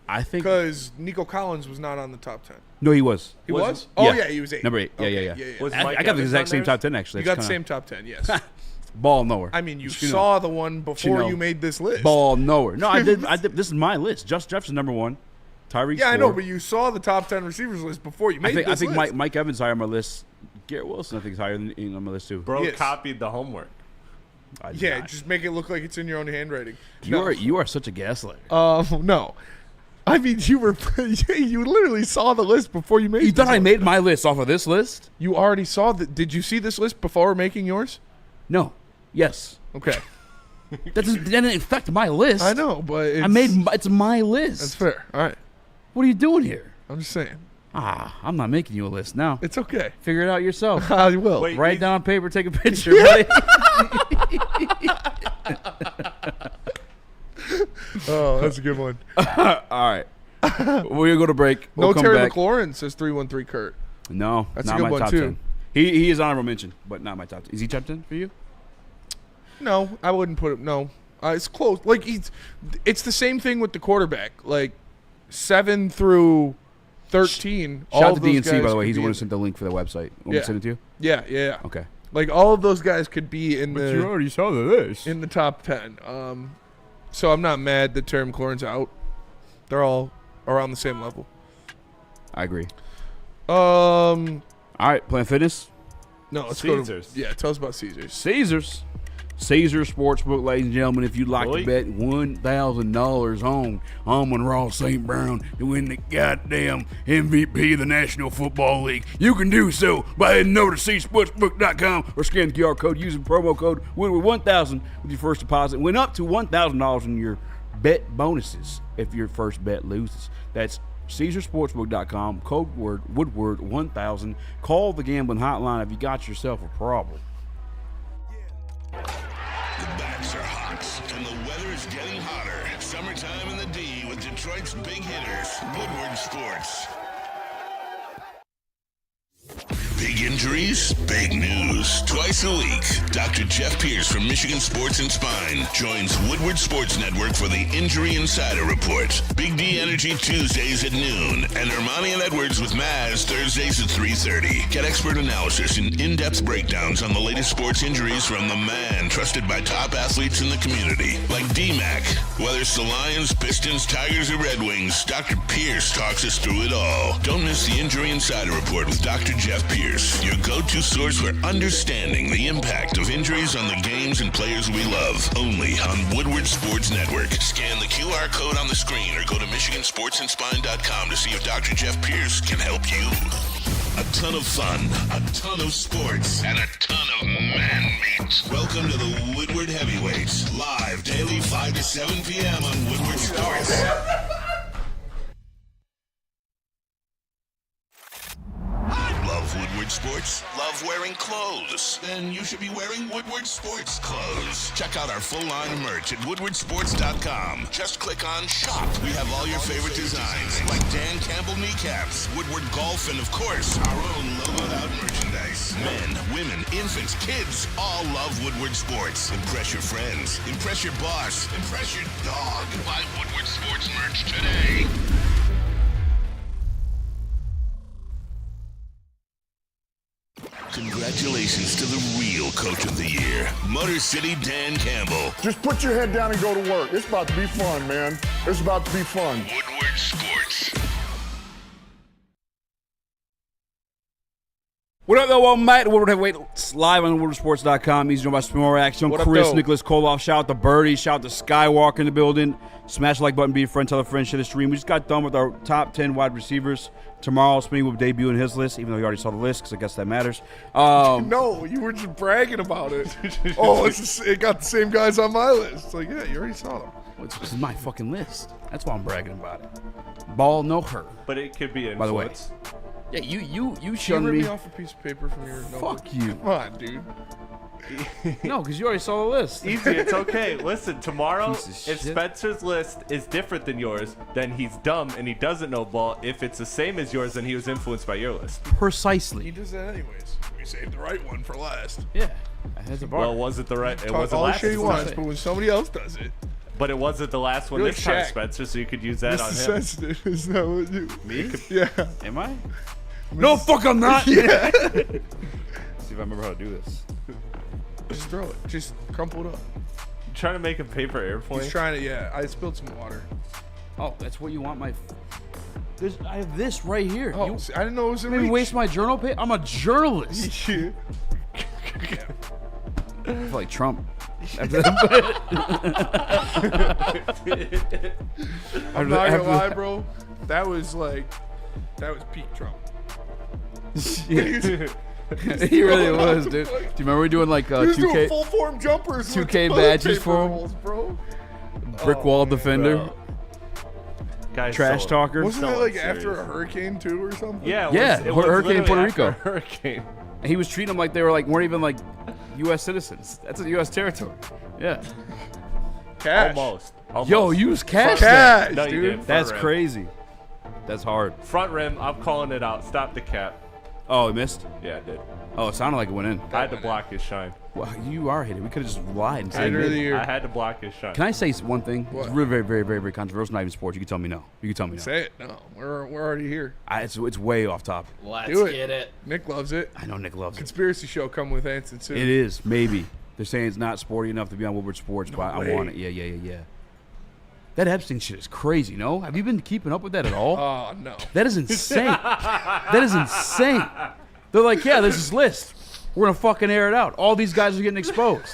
S2: I think
S3: because Nico Collins was not on the top 10.
S2: No, he was.
S3: He was? Oh, yeah, he was 8.
S2: Number 8.
S3: Okay.
S2: Yeah.
S3: Yeah.
S2: I got the exact same top 10, actually.
S3: You got the same top 10, yes.
S2: Ball nowhere.
S3: I mean, you saw the one before you made this list.
S2: Ball nowhere. No, I did. This is my list. Justin Jefferson, number 1. Tyreek 4.
S3: I know, but you saw the top 10 receivers list before you made this list.
S2: I think Mike Evans higher on my list. Garrett Wilson, I think, is higher than on my list, too.
S4: Bro copied the homework.
S3: Just make it look like it's in your own handwriting.
S2: You are such a gaslighter.
S3: No. I mean, you literally saw the list before you made it.
S2: You thought I made my list off of this list?
S3: You already saw Did you see this list before making yours?
S2: No. Yes.
S3: Okay.
S2: That didn't affect my list.
S3: I know, but
S2: it's my list.
S3: That's fair. All right.
S2: What are you doing here?
S3: I'm just saying.
S2: I'm not making you a list now.
S3: It's okay.
S2: Figure it out yourself.
S3: I will.
S2: Write down on paper, take a picture, buddy.
S3: Oh, that's a good one.
S2: All right. We're going to go to break.
S3: No Terry McLaurin, says 313 Kurt.
S2: No,
S3: that's
S2: not
S3: a good
S2: my
S3: one,
S2: top
S3: too.
S2: 10. He is honorable mention, but not my top 10. Is he top 10 for you?
S3: No, I wouldn't put him. No. It's close. Like, it's the same thing with the quarterback. Like, 7 through 13.
S2: Shout out to DNC, by the way. He's the one who sent the link for the website. Want me to send it to you?
S3: Yeah.
S2: Okay.
S3: Like, all of those guys could be in
S2: But you already saw the list.
S3: In the top 10. So I'm not mad that Terry McLaurin's out. They're all around the same level.
S2: I agree.
S3: All
S2: right, Planet Fitness?
S3: No, let's
S4: Caesars.
S3: go to... tell us about Caesars.
S2: Caesars Sportsbook, ladies and gentlemen. If you'd like to bet $1,000 on Amon-Ra St. Brown to win the goddamn MVP of the National Football League, you can do so by heading over to csportsbook.com or scan the QR code using promo code Woodward1000 with your first deposit. Win up to $1,000 in your bet bonuses if your first bet loses. That's CaesarSportsbook.com, code word Woodward1000. Call the gambling hotline if you got yourself a problem.
S6: The bats are hot, and the weather is getting hotter. Summertime in the D with Detroit's big hitters, Woodward Sports. Big Injuries? Big news. Twice a week, Dr. Jeff Pierce from Michigan Sports and Spine joins Woodward Sports Network for the Injury Insider Report. Big D Energy Tuesdays at noon, and Ermanni and Edwards with Maz Thursdays at 3:30. Get expert analysis and in-depth breakdowns on the latest sports injuries from the man trusted by top athletes in the community, like D-Mac. Whether it's the Lions, Pistons, Tigers, or Red Wings, Dr. Pierce talks us through it all. Don't miss the Injury Insider Report with Dr. Jeff Pierce, your go-to source for understanding the impact of injuries on the games and players we love. Only on Woodward Sports Network. Scan the QR code on the screen or go to MichiganSportsandSpine.com to see if Dr. Jeff Pierce can help you. A ton of fun, a ton of sports, and a ton of man meat. Welcome to the Woodward Heavyweights, live daily 5 to 7 p.m. on Woodward Sports. Love Woodward Sports? Love wearing clothes? Then you should be wearing Woodward Sports clothes. Check out our full line of merch at woodwardsports.com. Just click on shop. We have all your favorite designs, like Dan Campbell kneecaps, Woodward golf, and of course, our own logoed out merchandise. Men, women, infants, kids, all love Woodward Sports. Impress your friends. Impress your boss. Impress your dog. Buy Woodward Sports merch today. Congratulations to the real Coach of the Year, Motor City Dan Campbell.
S13: Just put your head down and go to work. It's about to be fun, man. It's about to be fun.
S6: Woodward Sports.
S2: What up, though? Welcome back to Woodward Heavyweights, live on WoodwardSports.com. Eazy, joined by Small Reaction, Chris, Nicholas Koloff. Shout out to Birdie. Shout out to Skywalker in the building. Smash the like button, be a friend, tell a friend, share the stream. We just got done with our top 10 wide receivers. Tomorrow, Spinny will debut in his list, even though you already saw the list, because I guess that matters.
S3: No, you were just bragging about it. It got the same guys on my list. It's like, yeah, you already saw them.
S2: Well, this is my fucking list. That's why I'm bragging about it. Ball, no hurt.
S4: But it could be influence.
S2: By the way. Yeah, you
S3: Can
S2: shunned
S3: you rip
S2: me.
S3: me off a piece of paper from your notebook?
S2: Fuck you.
S3: Come on, dude.
S2: No, because you already saw the list.
S4: Easy, it's okay. Listen, tomorrow,
S2: Piece of
S4: if
S2: shit.
S4: Spencer's list is different than yours, then he's dumb and he doesn't know ball. If it's the same as yours, then he was influenced by your list.
S2: Precisely.
S3: He does that anyways. We saved the right one for last.
S2: Yeah. That's a bar.
S4: Well, was it the right? It
S3: Talk
S4: wasn't
S3: all the
S4: last.
S3: shit he wants, but when somebody else does it.
S4: But it wasn't the last one
S3: You're
S4: this
S3: like
S4: time,
S3: Shaq.
S4: Spencer, so you could use that
S3: Mr.
S4: on him.
S3: Sensitive, is that what you...
S2: Me?
S3: Yeah.
S2: Am I? No, fuck, I'm not.
S3: Yeah.
S2: See if I remember how to do this.
S3: Just throw it. Just crumple it up.
S4: You trying to make a paper airplane?
S3: He's trying to, yeah. I spilled some water.
S2: Oh, that's what you want my... I have this right here.
S3: Oh, see, I didn't know it was in
S2: Maybe
S3: reach.
S2: waste my journal paper? I'm a journalist.
S3: Yeah.
S2: I feel like Trump.
S3: I'm not gonna lie, bro. That was peak Trump.
S2: He really was, dude. Do you remember we doing like
S3: He was doing
S2: 2K
S3: full form jumpers
S2: 2K
S3: with toilet
S2: badges
S3: paper
S2: for him?
S3: rolls, bro.
S2: brick wall defender?
S4: Bro. Guys,
S2: Trash talker.
S3: Wasn't
S4: So
S3: that like
S4: serious.
S3: after a hurricane too or something?
S4: Yeah,
S2: Yeah, hurricane in Puerto
S4: literally
S2: Rico.
S4: after a hurricane.
S2: And he was treating them like they were like weren't even like U.S. citizens. That's a U.S. territory. Yeah.
S3: Cash.
S4: Almost.
S2: Yo, use cash.
S3: Cash,
S4: No, you
S3: dude.
S4: didn't.
S2: That's
S4: Front rim.
S2: crazy. That's hard.
S4: Front rim, I'm calling it out. Stop the cap.
S2: Oh, he missed.
S4: Yeah, it did.
S2: Oh, it sounded like it went in.
S4: I had to block his shine.
S2: Wow, you are hated. We could have just lied and said.
S3: Hater of the
S2: it.
S3: year.
S4: I had to block his shine.
S2: Can I say one thing?
S3: What?
S2: It's really very, very, very, very controversial. Not even sports. You can tell me no. You can tell me no.
S3: Say it. No, we're already here.
S2: It's way off topic.
S5: Let's
S3: Do it.
S5: get it.
S3: Nick loves it.
S2: I know Nick loves it.
S3: Conspiracy show coming with Anson soon.
S2: It is maybe. They're saying it's not sporty enough to be on Woodward Sports, but
S3: way.
S2: I want it. Yeah. That Epstein shit is crazy. No, have you been keeping up with that at all?
S3: Oh no.
S2: That is insane. That is insane. They're like, yeah, there's this list. We're gonna fucking air it out. All these guys are getting exposed.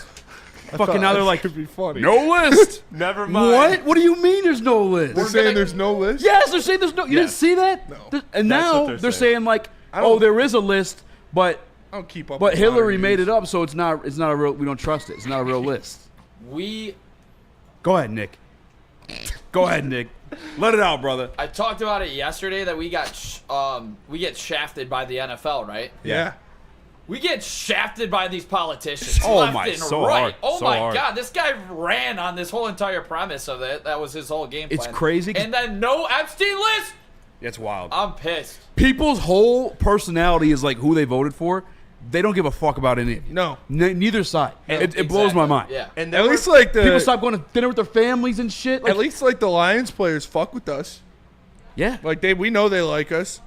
S2: Fucking now they're like,
S3: could be funny.
S2: no list.
S4: Never mind.
S2: What? What do you mean there's no list?
S3: They're saying there's no list.
S2: Yes, they're saying there's no. You didn't see that?
S3: No.
S2: And
S4: That's
S2: now
S4: what
S2: they're saying like,
S3: I don't-
S2: oh, there is a list, but
S3: I don't keep up.
S2: but
S3: with
S2: Hillary
S3: modern
S2: made
S3: news.
S2: it up, so it's not a real. We don't trust it. It's not a real list. Go ahead, Nick. Go ahead, Nick. Let it out, brother.
S5: I talked about it yesterday that we get shafted by the NFL, right?
S3: Yeah.
S5: We get shafted by these politicians
S2: Oh
S5: left
S2: my,
S5: and
S2: so
S5: right.
S2: hard,
S5: Oh
S2: so
S5: my
S2: hard.
S5: God, this guy ran on this whole entire premise of it. That was his whole game plan.
S2: It's crazy 'cause-
S5: And then no Epstein list.
S2: That's wild.
S5: I'm pissed.
S2: People's whole personality is like who they voted for. They don't give a fuck about any of you.
S3: No.
S2: Neither side. It blows my mind.
S5: Yeah.
S4: And
S3: At least like
S2: People stop going to dinner with their families and shit. Like,
S3: at least like the Lions players fuck with us.
S2: yeah.
S3: Like we know they like us.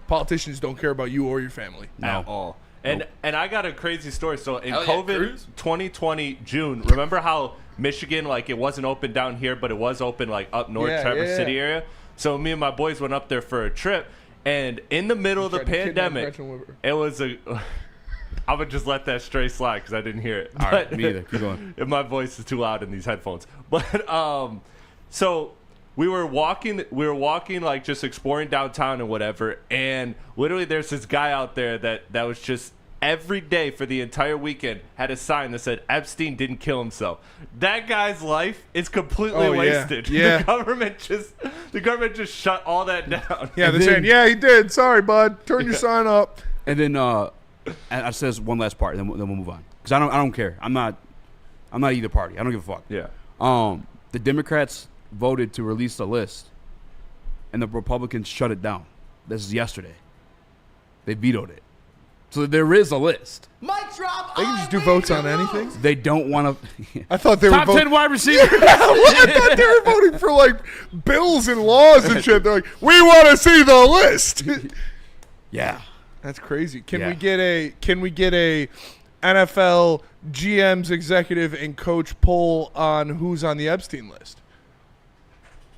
S3: Politicians don't care about you or your family.
S4: At all. And I got a crazy story. So in
S5: Hell yeah,
S4: COVID
S5: Cruz.
S4: 2020 June, remember how Michigan, like it wasn't open down here, but it was open like up north, Traverse City area? So me and my boys went up there for a trip. And in the middle of the pandemic, it was a... I would just let that straight slide because I didn't hear it.
S2: All right, me either. Keep going.
S4: My voice is too loud in these headphones. But so we were walking like just exploring downtown and whatever, and literally there's this guy out there that was just every day for the entire weekend had a sign that said Epstein didn't kill himself. That guy's life is completely wasted.
S3: Yeah.
S4: The government just shut all that down.
S3: Yeah,
S2: And
S3: they're saying,
S2: then-
S3: yeah, he did. Sorry, bud. Turn your sign up.
S2: And then I says one last part, and then we'll move on because I don't care. I'm not either party. I don't give a fuck.
S4: Yeah.
S2: The Democrats voted to release the list, and the Republicans shut it down. This is yesterday. They vetoed it. So there is a list.
S5: Mic drop.
S3: They can just do votes on anything.
S2: They don't want to.
S3: I thought they were
S2: Top 10 wide receiver.
S3: I thought they were voting for like bills and laws and shit. They're like, we want to see the list.
S2: Yeah.
S3: That's crazy. Can
S2: Yeah.
S3: we get a NFL GM's executive and coach poll on who's on the Epstein list?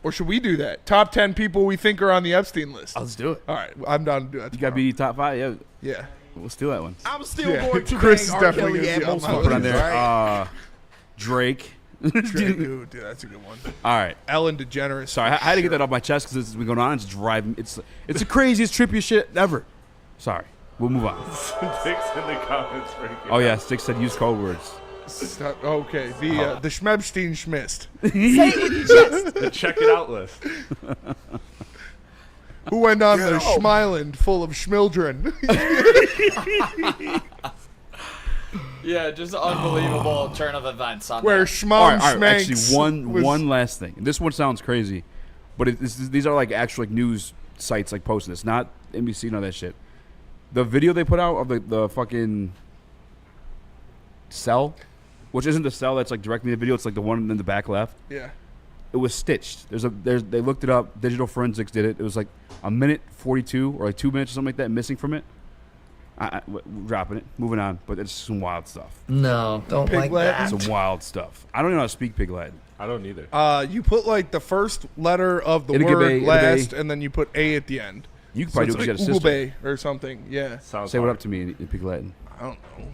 S3: Or should we do that? Top 10 people we think are on the Epstein list.
S2: Let's do it.
S3: All right, I'm down to do that.
S2: You got to be top 5. Yeah.
S3: Yeah.
S2: We'll steal that one.
S7: I'm still
S3: Yeah.
S7: going to
S3: Chris
S7: bang
S3: is
S7: R.
S3: definitely
S7: Kelly
S3: gonna
S7: at
S3: be on
S7: most
S3: my
S2: I'll put on
S7: movies,
S2: there.
S7: right?
S2: Drake.
S3: Dude, that's a good one.
S2: All right.
S3: Ellen DeGeneres.
S2: Sorry, I had to get that off my chest because it's been going on. It's driving. It's the craziest, trippiest shit ever. Sorry. We'll move on.
S4: Sticks in the comments.
S2: Oh yeah, Stick said use code words.
S3: Okay, the Schmebstein Schmist.
S4: The check it out list.
S3: Who went on the Schmeiland full of schmildren?
S5: Yeah, just unbelievable turn of events on
S3: Where
S5: that.
S3: Schmom
S2: All right,
S3: Schmanks
S2: actually, one last thing. This one sounds crazy, but these are like actual like news sites like posting this, not NBC, none of that shit. The video they put out of the fucking cell, which isn't the cell that's like directly in the video, it's like the one in the back left.
S3: Yeah.
S2: It was stitched. They looked it up. Digital forensics did it. It was like a minute 42 or like 2 minutes or something like that missing from it. We're dropping it, moving on. But it's some wild stuff.
S7: No, don't
S3: Pig
S7: like
S3: Latin.
S7: that.
S2: Some wild stuff. I don't even know how to speak Pig Latin.
S4: I don't either.
S3: You put like the first letter of the
S2: It'll
S3: word
S2: give a-
S3: last, and then you put A at the end.
S2: You can probably do it
S3: it's
S2: because you
S3: like
S2: got a sister.
S3: Ube or something. Yeah.
S4: Sounds
S2: Say what
S4: hard.
S2: up to me in Pig Latin.
S3: I don't know.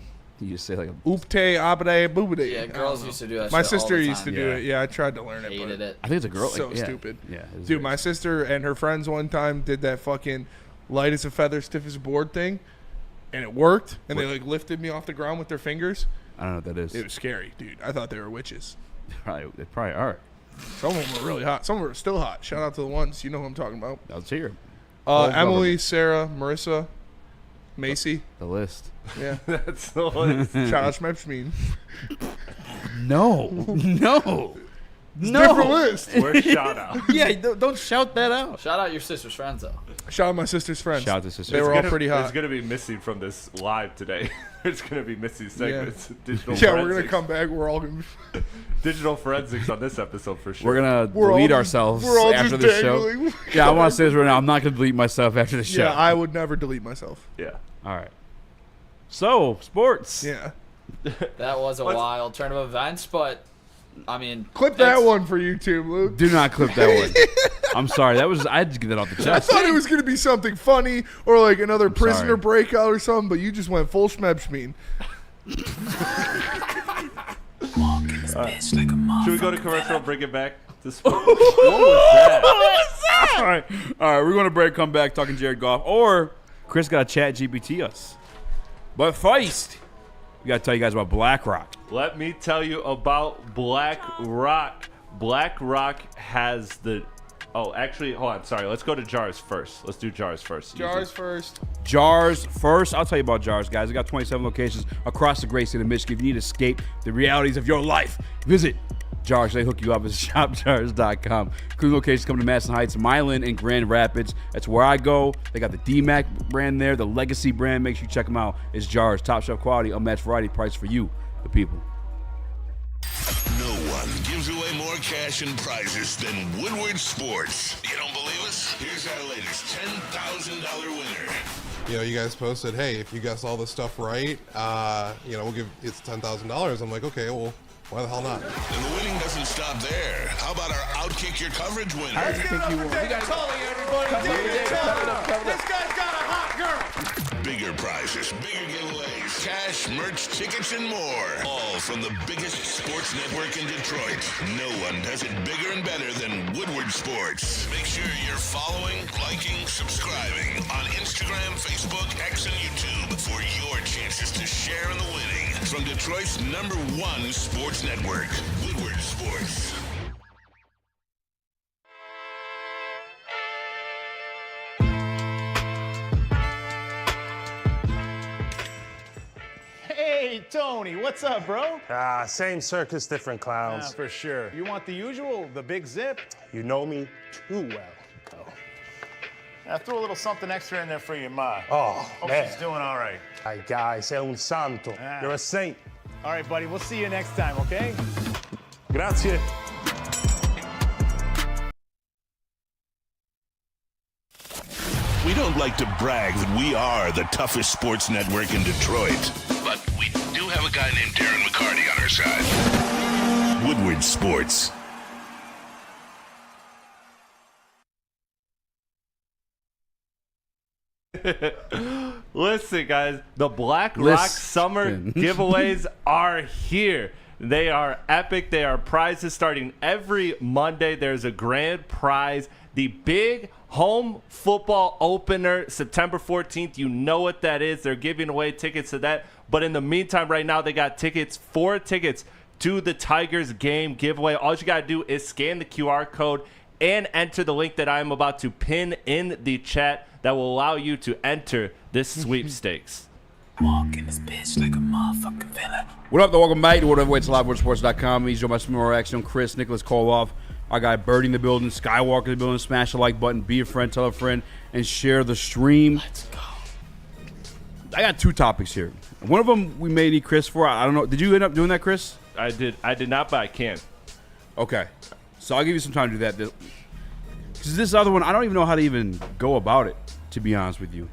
S2: You just say like a.
S3: Oopte, abade, boobade.
S5: Yeah, girls used to do that
S3: My
S5: shit all
S3: sister
S5: the
S3: used to
S5: time.
S3: do
S2: Yeah.
S3: it. Yeah, I tried to learn it.
S5: Hated
S3: but
S5: it.
S2: I think it's a girl.
S3: So
S2: like, yeah.
S3: stupid.
S2: Yeah. it's
S3: Dude,
S2: very-
S3: my sister and her friends one time did that fucking light as a feather, stiff as a board thing, and it worked. And they like lifted me off the ground with their fingers.
S2: I don't know what that is.
S3: It was scary, dude. I thought they were witches.
S2: They probably are.
S3: Some of them were really hot. Some of them were still hot. Shout out to the ones. You know who I'm talking about.
S2: Let's hear it.
S3: Emily, Sarah, Marissa, Macy.
S2: The list.
S3: Yeah.
S4: That's the list.
S3: Shout out Schmepschmeen.
S2: No. No.
S3: Different list.
S4: Where's shout out?
S2: Yeah, don't shout that out.
S5: Shout out your sister's friends, though.
S3: Shout out my sister's friends.
S2: Shout out to sister.
S3: They were all
S4: Gonna-
S3: pretty
S4: It's
S3: hot.
S4: going to be missing from this live today. There's going to be missing segments. Digital
S3: Yeah, we're gonna
S4: forensics.
S3: come back. We're all gonna.
S4: Digital forensics on this episode for sure.
S2: We're gonna
S3: We're all
S2: delete
S3: just-
S2: ourselves
S3: we're all
S2: after
S3: just
S2: this show.
S3: dangling.
S2: Yeah, I want to say this right now. I'm not gonna delete myself after the show.
S3: Yeah, I would never delete myself.
S4: Yeah.
S2: All right. So sports.
S3: Yeah.
S5: That was a wild turn of events, but I mean,
S3: Clip that one for YouTube, Luke.
S2: Do not clip that one. I'm sorry. I had to get that off the
S3: I
S2: chest.
S3: thought it was gonna be something funny or like another prisoner
S2: sorry.
S3: breakout or something, but you just went full Schmebschmeen.
S4: Should we go to commercial and bring it back to sports? What was that?
S2: All right. We're going to break, come back, talking Jared Goff. Or Chris got to chat GPT us. But first, we got to tell you guys about BlackRock.
S4: Let me tell you about BlackRock. BlackRock has the... Oh, actually, hold on. Sorry. Let's go to jars first. Let's do jars first.
S3: Jars first.
S2: Jars first. I'll tell you about Jars, guys. I got 27 locations across the great state of Michigan. If you need to escape the realities of your life, visit jars. They hook you up at shopjars.com. Clean locations come to Madison Heights, Milan, and Grand Rapids. That's where I go. They got the DMAC brand there, the Legacy brand. Make sure you check them out. It's Jars. Top shelf quality, unmatched variety, price for you, the people.
S6: No one gives away more cash and prizes than Woodward Sports. You don't believe us? Here's our latest $10,000 winner.
S14: You know, you guys posted, hey, if you guess all this stuff right, we'll give it's $10,000. I'm like, okay, well, why the hell not?
S6: And the winning doesn't stop there. How about our Outkick Your Coverage winner?
S7: Let's give it up for David Tully, everybody. David Tully. This guy's got a hot girl.
S6: Bigger prizes, bigger giveaways, cash, merch, tickets, and more. All from the biggest sports network in Detroit. No one does it bigger and better than Woodward Sports. Make sure you're following, liking, subscribing on Instagram, Facebook, X, and YouTube for your chances to share in the winning. From Detroit's #1 sports network, Woodward Sports.
S15: Hey, Tony, what's up, bro?
S16: Same circus, different clowns.
S15: Yeah, for sure. You want the usual, the big zip?
S16: You know me too well.
S15: I threw a little something extra in there for your ma.
S16: Oh,
S15: Hope
S16: man.
S15: she's doing all right.
S16: Ay, guy, sei un santo. You're a saint.
S15: All right, buddy, we'll see you next time, okay?
S16: Grazie.
S6: We don't like to brag that we are the toughest sports network in Detroit, but we do have a guy named Darren McCarty on our side. Woodward Sports.
S4: Listen, guys, the Black Rock Summer giveaways are here. They are epic. They are prizes starting every Monday. There's a grand prize. The big home football opener, September 14th. You know what that is. They're giving away tickets to that. But in the meantime, right now, they got tickets, 4 tickets to the Tigers game giveaway. All you got to do is scan the QR code and enter the link that I'm about to pin in the chat that will allow you to enter this sweepstakes.
S17: Walk in this bitch like a motherfucking villain.
S2: What up, though? Welcome back to WhateverWaitsLiveWorldSports.com. He's joined by Smiro Action, Chris, Nicholas Koloff, our guy Birdie in the building, Skywalker in the building. Smash the like button, be a friend, tell a friend, and share the stream.
S17: Let's go.
S2: I got 2 topics here. One of them we may need Chris for. I don't know. Did you end up doing that, Chris?
S4: I did not, but I can.
S2: Okay. So I'll give you some time to do that. Because this other one, I don't even know how to even go about it, to be honest with you.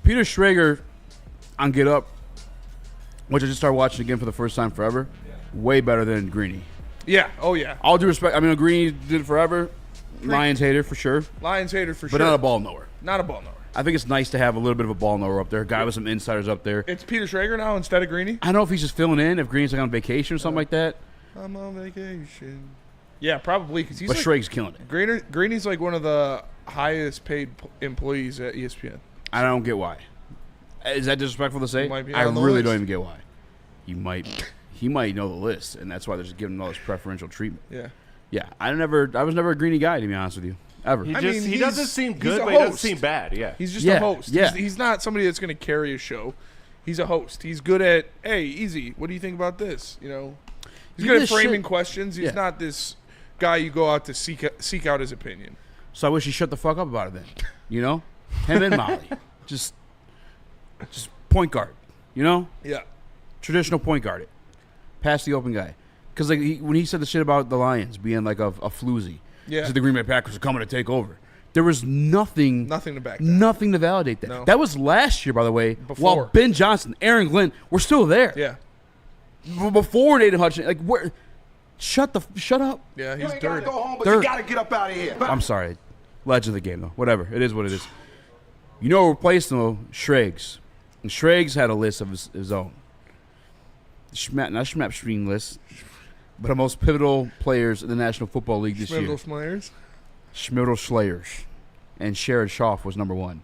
S2: Peter Schrager on Get Up, which I just started watching again for the first time forever, way better than Greeny.
S3: Yeah. Oh, yeah.
S2: All due respect. I mean, Greeny did it forever. Lions hater for sure.
S3: Lions hater for sure.
S2: But not a ball knower.
S3: Not a ball knower.
S2: I think it's nice to have a little bit of a ball knower up there. A guy with some insiders up there.
S3: It's Peter Schrager now instead of Greeny?
S2: I don't know if he's just filling in, if Greeny's like on vacation or something like that.
S3: I'm on vacation. Yeah, probably. Cause he's
S2: But
S3: like,
S2: Schrager's killing it.
S3: Greeny's like one of the highest paid employees at ESPN.
S2: I don't get why. Is that disrespectful to say?
S3: Might be
S2: I
S3: on the
S2: really
S3: list.
S2: don't even get why. He might know the list, and that's why they're just giving him all this preferential treatment.
S3: Yeah.
S2: Yeah. I was never a Greeny guy, to be honest with you. Ever.
S4: He doesn't seem
S3: he's
S4: good,
S3: a
S4: but he doesn't
S3: host.
S4: seem bad. Yeah.
S3: He's just
S2: Yeah,
S3: a host.
S2: yeah.
S3: He's not somebody that's going to carry a show. He's a host. He's good at, hey, Eazy, what do you think about this? You know, he's good at framing questions. He's not this guy you go out to seek out his opinion.
S2: So I wish he shut the fuck up about it then. You know? Him and Molly. Just point guard. You know?
S3: Yeah.
S2: Traditional point guard it. Pass the open guy. Because like when he said the shit about the Lions being like a floozy.
S3: Yeah.
S2: He said the Green Bay Packers are coming to take over. There was nothing
S3: to back that.
S2: Nothing to validate that.
S3: No.
S2: That was last year, by the way.
S3: Before.
S2: While Ben Johnson, Aaron Glenn were still there.
S3: Yeah.
S2: Before Nathan Hutchinson. Like, where? Shut up.
S3: Yeah, he's dirty.
S18: Go home, but
S2: Dirt.
S18: you gotta get up out of here.
S2: I'm sorry. Legend of the game, though. Whatever. It is what it is. You know who replaced him, though? Schrags. And Schrags had a list of his own. Not Schmap list, but the most pivotal players in the National Football League this year. Schmiddle Slayers. And Sherrod Schaff was number 1.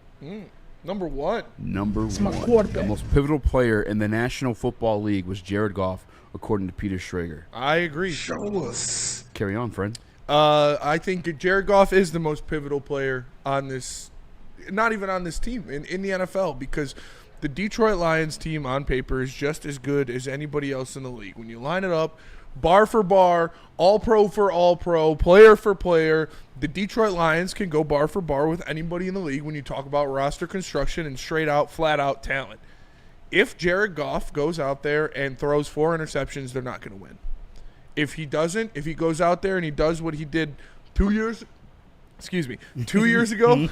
S3: Number 1?
S2: Number
S3: It's
S2: 1.
S3: my quarterback.
S2: The most pivotal player in the National Football League was Jared Goff, according to Peter Schrager.
S3: I agree.
S14: Show us.
S2: Carry on, friend.
S3: I think Jared Goff is the most pivotal player on this, not even on this team, in the NFL, because the Detroit Lions team on paper is just as good as anybody else in the league. When you line it up bar for bar, all pro for all pro, player for player. The Detroit Lions can go bar for bar with anybody in the league when you talk about roster construction and straight out, flat out talent. If Jared Goff goes out there and throws 4 interceptions, they're not going to win. If he doesn't, if he goes out there and he does what he did 2 years ago,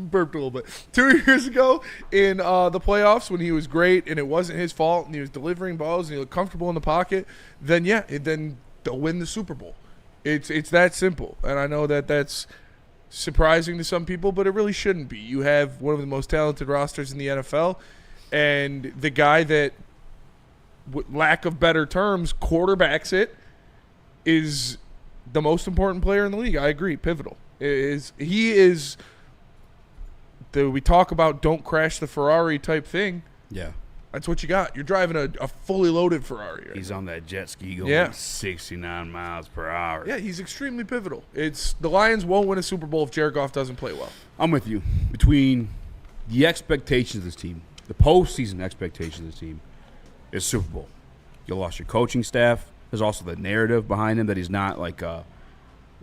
S3: burped a little bit, 2 years ago in the playoffs when he was great and it wasn't his fault and he was delivering balls and he looked comfortable in the pocket, then then they'll win the Super Bowl. It's that simple. And I know that that's surprising to some people, but it really shouldn't be. You have one of the most talented rosters in the NFL, and the guy that, with lack of better terms, quarterbacks it is the most important player in the league. I agree. Pivotal. He is we talk about don't crash the Ferrari type thing.
S2: Yeah.
S3: That's what you got. You're driving a fully loaded Ferrari. Right
S2: He's
S3: now.
S2: on that jet ski going 69 miles per hour.
S3: Yeah, he's extremely pivotal. The Lions won't win a Super Bowl if Jared Goff doesn't play well.
S2: I'm with you. Between the expectations of this team, the postseason expectations of this team, is Super Bowl. You lost your coaching staff. There's also the narrative behind him that he's not like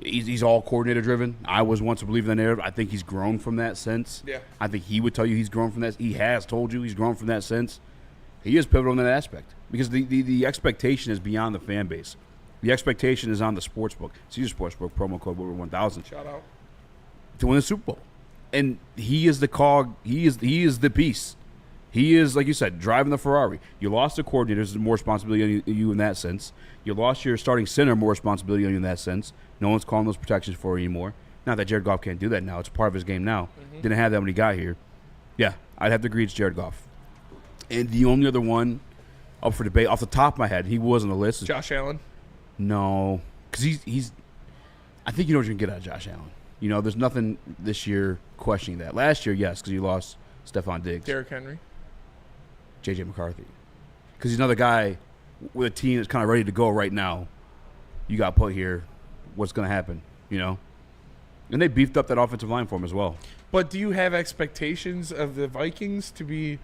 S2: he's all coordinator driven. I was once a believer in that narrative. I think he's grown from that sense.
S3: Yeah.
S2: I think he would tell you he's grown from that. He has told you he's grown from that sense. He is pivotal in that aspect because the expectation is beyond the fan base. The expectation is on the sportsbook. Caesar Sportsbook, promo code Woodward 1000.
S3: Shout out.
S2: To win the Super Bowl. And he is the cog. He is the piece. He is, like you said, driving the Ferrari. You lost the coordinators, more responsibility on you in that sense. You lost your starting center, more responsibility on you in that sense. No one's calling those protections for you anymore. Not that Jared Goff can't do that now. It's part of his game now.
S3: Mm-hmm.
S2: Didn't have that when he got here. Yeah, I'd have to agree it's Jared Goff. And the only other one up for debate, off the top of my head, he was on the list.
S3: Josh Allen?
S2: No, because he's I think you know what you're going to get out of Josh Allen. You know, there's nothing this year questioning that. Last year, yes, because you lost Stephon Diggs.
S3: Derrick Henry?
S2: J.J. McCarthy. Because he's another guy with a team that's kind of ready to go right now. You got put here. What's going to happen, you know? And they beefed up that offensive line for him as well.
S3: But do you have expectations of the Vikings to be...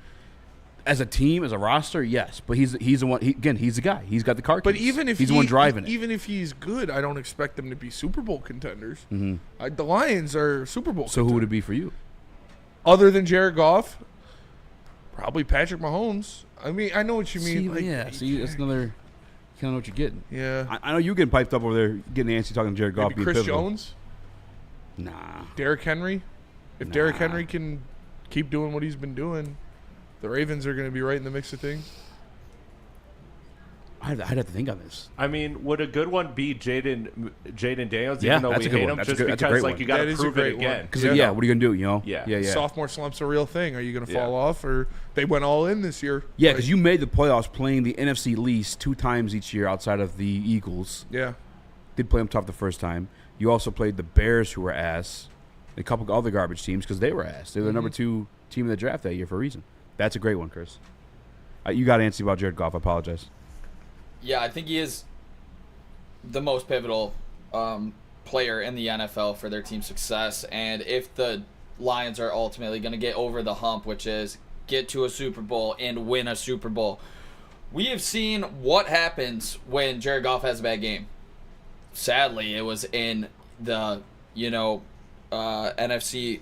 S2: As a team, as a roster, yes. But he's the one. He's the guy. He's got the car keys.
S3: But even if
S2: he's the one driving it.
S3: Even if he's good, I don't expect them to be Super Bowl contenders.
S2: Mm-hmm.
S3: The Lions are Super Bowl
S2: So who would it be for you?
S3: Other than Jared Goff, probably Patrick Mahomes. I mean, I know what you mean.
S2: See, that's another... You kind of know what you're getting.
S3: Yeah.
S2: I know you're getting piped up over there, getting antsy talking to Jared Goff.
S3: Maybe Chris Jones?
S2: Nah.
S3: Derrick Henry? If Derrick Henry can keep doing what he's been doing... The Ravens are going to be right in the mix of things.
S2: I'd have to think on this.
S4: I mean, would a good one be Jaden Daniels?
S2: Yeah,
S4: even though
S2: that's
S4: we
S2: a good
S4: hate
S2: one.
S4: him,
S2: That's
S4: just
S2: a good,
S4: because
S2: one.
S4: you got to
S3: That is a
S4: prove it
S3: great one.
S4: again.
S2: Because what are you going to do? You know?
S4: Yeah.
S3: Sophomore slump's a real thing. Are you going to fall off, or they went all in this year?
S2: Yeah, because you made the playoffs playing the NFC least 2 times each year outside of the Eagles.
S3: Yeah.
S2: Did play them tough the first time. You also played the Bears, who were ass. A couple other garbage teams because they were ass. They were the number 2 team in the draft that year for a reason. That's a great one, Chris. You got antsy about Jared Goff. I apologize.
S5: Yeah, I think he is the most pivotal player in the NFL for their team's success. And if the Lions are ultimately going to get over the hump, which is get to a Super Bowl and win a Super Bowl, we have seen what happens when Jared Goff has a bad game. Sadly, it was in the, NFC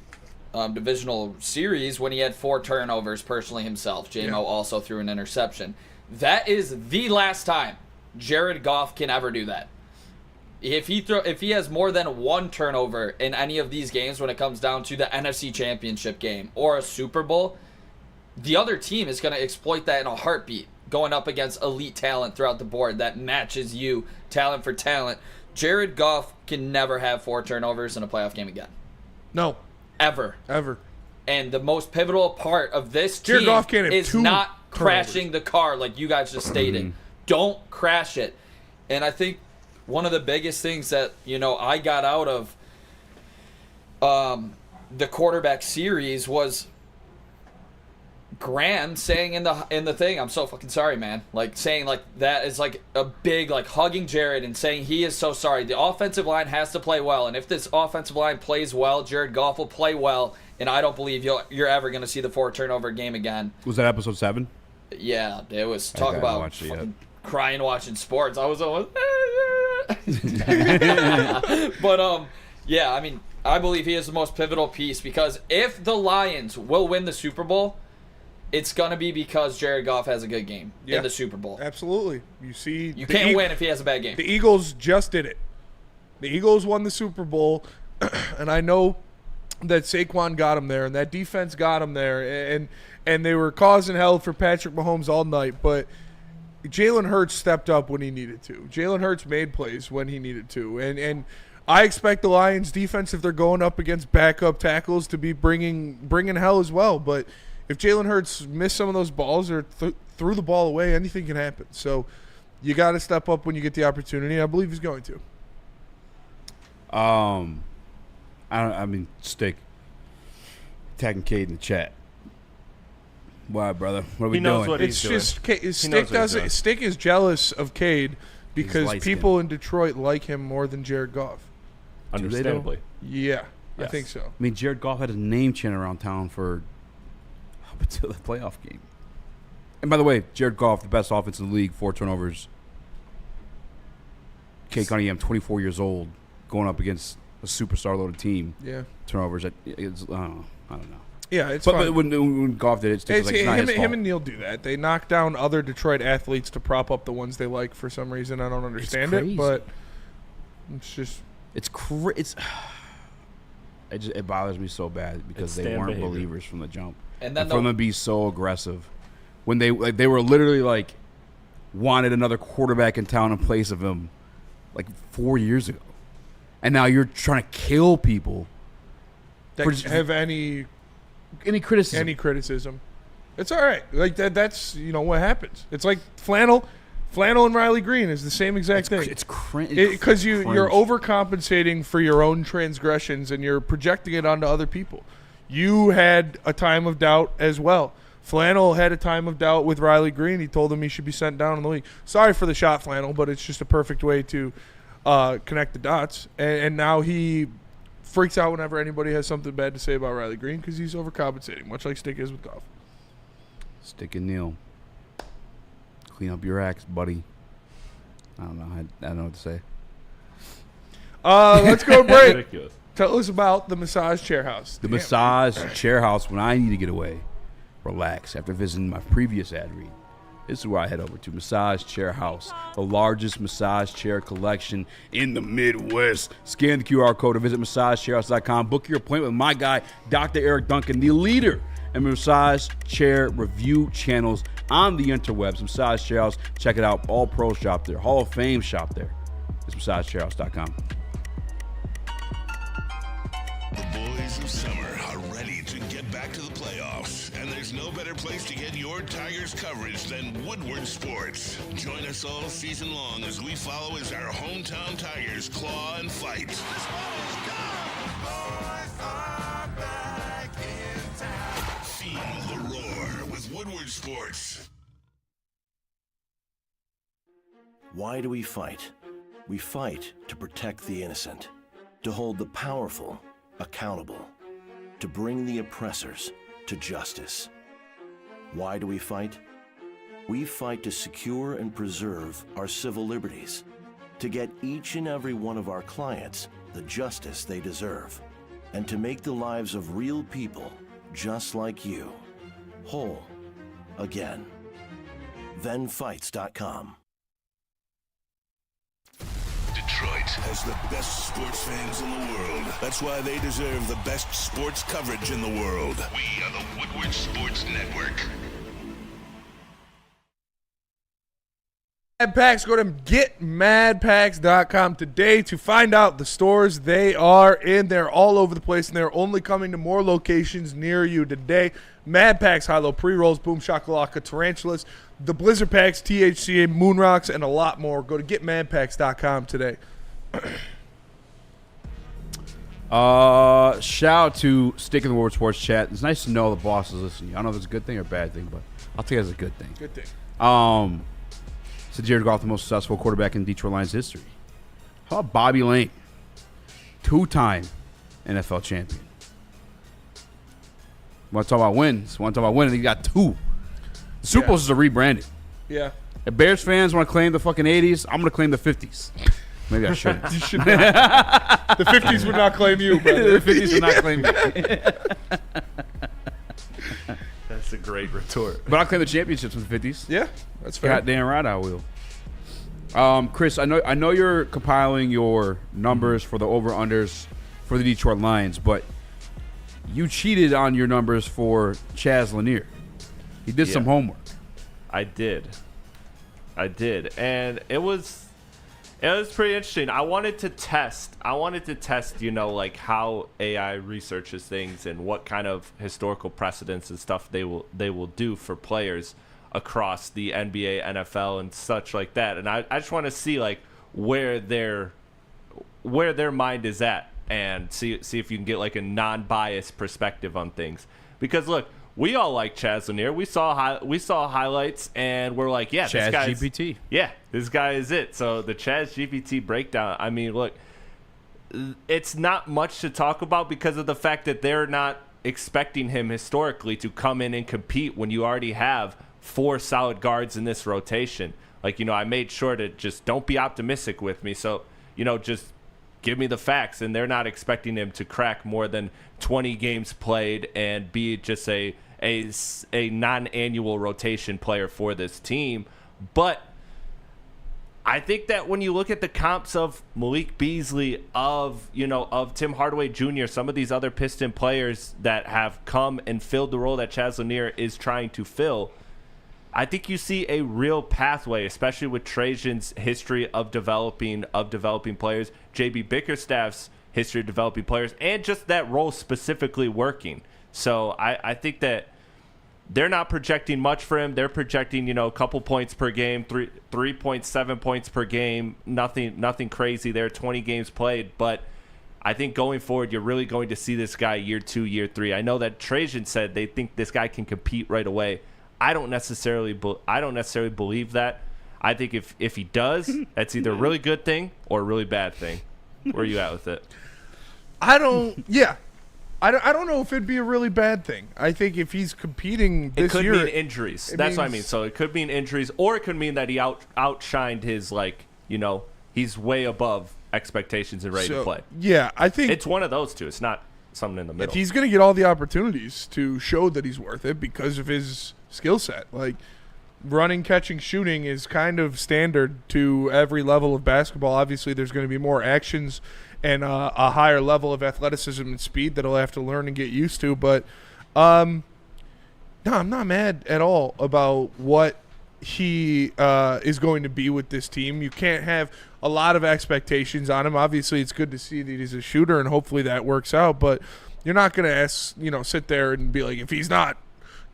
S5: divisional series when he had 4 turnovers personally himself. J-Mo also threw an interception. That is the last time Jared Goff can ever do that. If he has more than 1 turnover in any of these games when it comes down to the NFC Championship game or a Super Bowl, the other team is going to exploit that in a heartbeat, going up against elite talent throughout the board that matches you, talent for talent. Jared Goff can never have 4 turnovers in a playoff game again.
S3: No.
S5: Ever. And the most pivotal part of this team is not crashing the car like you guys just stated. Don't crash it. And I think one of the biggest things that, I got out of the quarterback series was Graham saying in the thing, I'm so fucking sorry, man. Like saying like that is like a big like hugging Jared and saying he is so sorry. The offensive line has to play well, and if this offensive line plays well, Jared Goff will play well, and I don't believe you're ever going to see the 4 turnover game again.
S2: Was that episode 7?
S5: Yeah, it was. Talk about fucking crying watching sports. I was almost. But yeah, I mean, I believe he is the most pivotal piece because if the Lions will win the Super Bowl, it's gonna be because Jared Goff has a good game in the Super Bowl.
S3: Absolutely. You see,
S5: you can't win if he has a bad game.
S3: The Eagles just did it. The Eagles won the Super Bowl, and I know that Saquon got him there, and that defense got him there, and they were causing hell for Patrick Mahomes all night, but Jalen Hurts stepped up when he needed to. Jalen Hurts made plays when he needed to, and I expect the Lions defense, if they're going up against backup tackles, to be bringing hell as well, but if Jalen Hurts missed some of those balls or threw the ball away, anything can happen. So you got to step up when you get the opportunity. I believe he's going to.
S2: I mean, Stick tagging Cade in the chat. Why, brother? What are we doing?
S3: It's just Stick is jealous of Cade because people in Detroit like him more than Jared Goff.
S4: Understandably.
S3: Yeah,
S2: Yes.
S3: I think so.
S2: I mean, Jared Goff had his name chanted around town for up until the playoff game. And by the way, Jared Goff, the best offense in the league, 4 turnovers. Cade Cunningham, 24 years old, going up against a superstar-loaded team.
S3: Yeah.
S2: Turnovers. I don't know.
S3: Yeah, it's
S2: but
S3: fine.
S2: when Goff did it, Stick was like, it's not his fault.
S3: Him and Neil do that. They knock down other Detroit athletes to prop up the ones they like for some reason. I don't understand it, but it's just...
S2: It bothers me so bad because they weren't believers from the jump.
S5: And then
S2: for them to be so aggressive. When they were literally like wanted another quarterback in town in place of him like 4 years ago. And now you're trying to kill people.
S3: That have any
S2: criticism.
S3: Any criticism. It's all right. Like that's what happens. It's like Flannel and Riley Green is the same exact thing.
S2: It's cringe.
S3: Because you're overcompensating for your own transgressions and you're projecting it onto other people. You had a time of doubt as well. Flannel had a time of doubt with Riley Green. He told him he should be sent down in the league. Sorry for the shot, Flannel, but it's just a perfect way to connect the dots. And now he freaks out whenever anybody has something bad to say about Riley Green because he's overcompensating, much like Stick is with Goff.
S2: Stick and Neil. Clean up your acts, buddy. I don't know. I don't know what to say.
S3: Let's go break. Ridiculous. Tell us about the massage chair house.
S2: The massage chair house when I need to get away. Relax. After visiting my previous ad read, this is where I head over to Massage Chair House, the largest massage chair collection in the Midwest. Scan the QR code to visit massagechairhouse.com. Book your appointment with my guy, Dr. Eric Duncan, the leader in massage chair review channels on the interwebs. Massage Chair House. Check it out. All pros shop there. Hall of Fame shop there. It's massagechairhouse.com.
S6: The boys of summer are ready to get back to the playoffs, and there's no better place to get your Tigers coverage than Woodward Sports. Join us all season long as we follow as our hometown Tigers claw and fight. This ball is gone. Boys are back in town. Feel the roar with Woodward Sports.
S18: Why do we fight? We fight to protect the innocent, to hold the powerful accountable, to bring the oppressors to justice. Why do we fight? We fight to secure and preserve our civil liberties, to get each and every one of our clients the justice they deserve, and to make the lives of real people just like you whole again. ThenFights.com.
S6: Detroit has the best sports fans in the world. That's why they deserve the best sports coverage in the world. We are the Woodward Sports Network.
S3: Mad Packs, go to getmadpacks.com today to find out the stores they are in. They're all over the place, and they're only coming to more locations near you today. Mad Packs, high-low pre-rolls, boom shakalaka, tarantulas, the Blizzard Packs, THCA, moon rocks, and a lot more. Go to getmadpacks.com today.
S2: Shout out to Stick in the Woodward Sports chat. It's nice to know the boss is listening. I don't know if it's a good thing or a bad thing, but I'll take it as a good thing.
S3: Good thing.
S2: So Jared Goff, the most successful quarterback in Detroit Lions history. How about Bobby Lane? 2-time NFL champion. Want to talk about wins? Want to talk about winning? He got 2. The Super Bowls is a rebranding.
S3: Yeah.
S2: If Bears fans want to claim the fucking 80s, I'm going to claim the 50s. Maybe I shouldn't.
S3: You should not. The 50s would not claim you, brother.
S2: The 50s would not claim me.
S4: That's a great retort.
S2: But I'll claim the championships with the 50s.
S3: Yeah, that's fair.
S2: Goddamn right I will. Chris, I know you're compiling your numbers for the over-unders for the Detroit Lions, but you cheated on your numbers for Chaz Lanier. He did some homework.
S4: I did, and it was pretty interesting. I wanted to test, like how AI researches things and what kind of historical precedents and stuff they will do for players across the NBA, NFL, and such like that. And I just want to see like where their mind is at, and see if you can get like a non-biased perspective on things. Because look, we all like Chaz Lanier. We saw highlights, and we're like, yeah,
S2: Chaz
S4: this guy's
S2: GPT.
S4: Yeah, this guy is it. So the Chaz GPT breakdown. I mean, look, it's not much to talk about because of the fact that they're not expecting him historically to come in and compete when you already have 4 solid guards in this rotation. Like, I made sure to just don't be optimistic with me. So, just give me the facts. And they're not expecting him to crack more than 20 games played and be just a non-annual rotation player for this team. But I think that when you look at the comps of Malik Beasley, of Tim Hardaway Jr., some of these other Piston players that have come and filled the role that Chaz Lanier is trying to fill, I think you see a real pathway, especially with Trajan's history of developing players, JB Bickerstaff's history of developing players, and just that role specifically working. So I think that they're not projecting much for him. They're projecting, a couple points per game, 3.7 points per game, nothing crazy there, 20 games played. But I think going forward, you're really going to see this guy year 2, year 3. I know that Trajan said they think this guy can compete right away. I don't necessarily believe that. I think if he does, that's either a really good thing or a really bad thing. Where are you at with it?
S3: I don't know if it'd be a really bad thing. I think if he's competing this year,
S4: it could mean injuries. That's what I mean. So it could mean injuries, or it could mean that he outshined his, he's way above expectations and ready to play.
S3: Yeah, I think
S4: it's one of those two. It's not something in the middle.
S3: If he's going to get all the opportunities to show that he's worth it because of his skill set, like running, catching, shooting is kind of standard to every level of basketball. Obviously, there's going to be more actions and a higher level of athleticism and speed that he'll have to learn and get used to. But no, I'm not mad at all about what he is going to be with this team. You can't have a lot of expectations on him. Obviously, it's good to see that he's a shooter, and hopefully that works out. But you're not going to sit there and be like, if he's not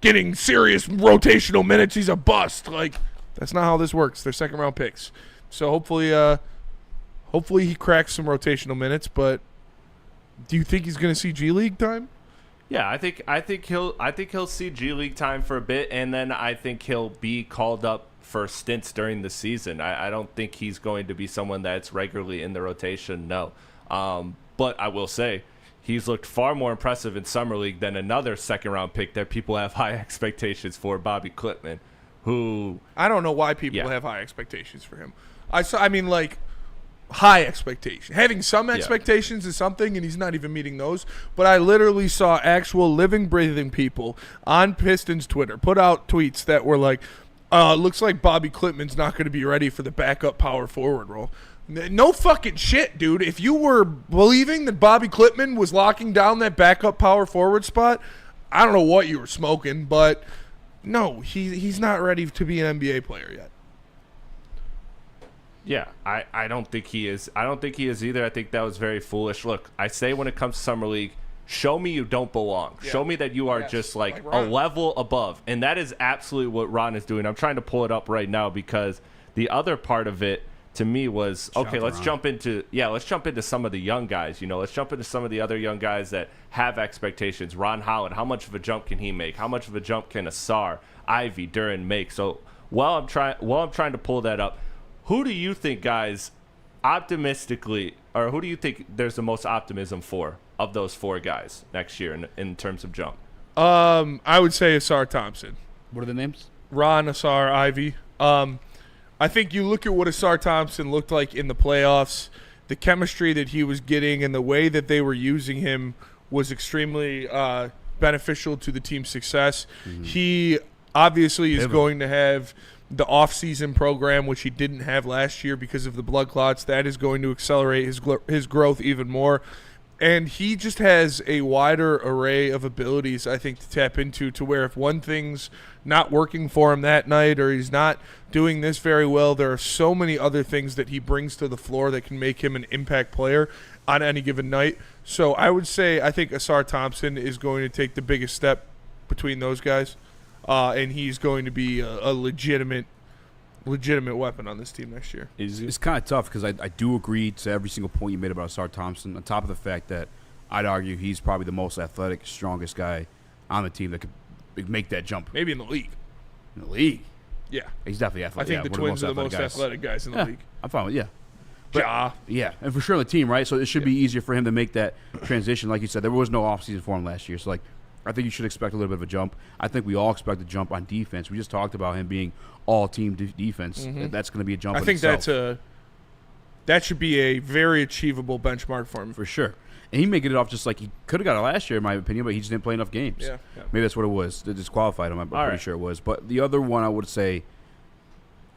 S3: getting serious rotational minutes, he's a bust. Like, that's not how this works. They're second-round picks. So hopefully he cracks some rotational minutes. But do you think he's going to see G League time?
S4: Yeah, I think he'll see G League time for a bit, and then I think he'll be called up for stints during the season. I don't think he's going to be someone that's regularly in the rotation. No, but I will say he's looked far more impressive in Summer League than another second-round pick that people have high expectations for, Bobby Klitman, who
S3: I don't know why people have high expectations for him. High expectation. Having some expectations is something, and he's not even meeting those. But I literally saw actual living, breathing people on Pistons Twitter put out tweets that were like, looks like Bobby Klitman's not going to be ready for the backup power forward role. No fucking shit, dude. If you were believing that Bobby Klitman was locking down that backup power forward spot, I don't know what you were smoking, but no, he's not ready to be an NBA player yet.
S4: Yeah, I don't think he is. I don't think he is either. I think that was very foolish. Look, I say when it comes to Summer League, show me you don't belong. Yeah. Show me that you are just like a level above. And that is absolutely what Ron is doing. I'm trying to pull it up right now because the other part of it to me was, okay, let's jump into some of the young guys. Let's jump into some of the other young guys that have expectations. Ron Holland, how much of a jump can he make? How much of a jump can Asar, Ivy, Duran make? So while I'm trying to pull that up, who do you think, guys, optimistically, or who do you think there's the most optimism for of those 4 guys next year in terms of jump?
S3: I would say Asar Thompson.
S2: What are the names?
S3: Ron, Asar, Ivy. I think you look at what Asar Thompson looked like in the playoffs, the chemistry that he was getting and the way that they were using him was extremely beneficial to the team's success. He obviously is going to have the off-season program, which he didn't have last year because of the blood clots. That is going to accelerate his growth even more. And he just has a wider array of abilities, I think, to tap into, to where if one thing's not working for him that night or he's not doing this very well, there are so many other things that he brings to the floor that can make him an impact player on any given night. So I would say I think Asar Thompson is going to take the biggest step between those guys, and he's going to be a legitimate weapon on this team next year.
S2: It's kind of tough because I do agree to every single point you made about Asar Thompson, on top of the fact that I'd argue he's probably the most athletic, strongest guy on the team that could make that jump.
S3: Maybe in the league.
S2: In the league?
S3: Yeah.
S2: He's definitely athletic.
S3: I think the Twins are the most athletic guys in the league.
S2: I'm fine with it,
S3: But, Ja.
S2: Yeah, and for sure on the team, right? So it should be easier for him to make that transition. Like you said, there was no offseason for him last year. So, like, I think you should expect a little bit of a jump. I think we all expect a jump on defense. We just talked about him being all-team defense. That's going to be a jump
S3: I
S2: in
S3: think
S2: itself.
S3: that should be a very achievable benchmark for him.
S2: For sure. And he may get it off just like he could have got it last year, in my opinion, but he just didn't play enough games.
S3: Yeah.
S2: Maybe that's what it was. They disqualified him. I'm pretty
S4: right.
S2: sure it was. But the other one I would say,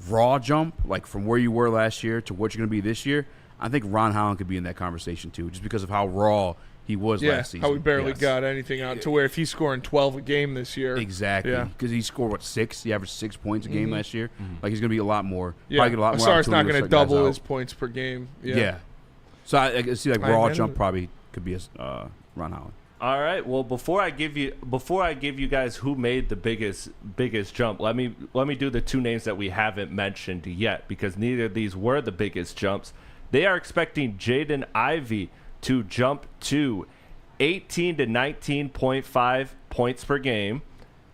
S2: raw jump, like from where you were last year to what you're going to be this year, I think Ron Holland could be in that conversation too, just because of how raw he was last season.
S3: How we barely got anything out to where if he's scoring 12 a game this year.
S2: Exactly.
S3: Yeah.
S2: Because he scored, 6? He averaged 6 points a game last year. Like, he's going to be a lot more.
S3: Yeah.
S2: Probably get a lot more
S3: Asar's not
S2: opportunity
S3: going
S2: to
S3: to
S2: start guys
S3: double
S2: out.
S3: his points per game.
S2: Yeah. So I see, like, raw jump probably could be a Ron Holland.
S4: All right. Well, before I give you guys who made the biggest jump, let me do the two names that we haven't mentioned yet, because neither of these were the biggest jumps. They are expecting Jaden Ivey to jump to 18 to 19.5 points per game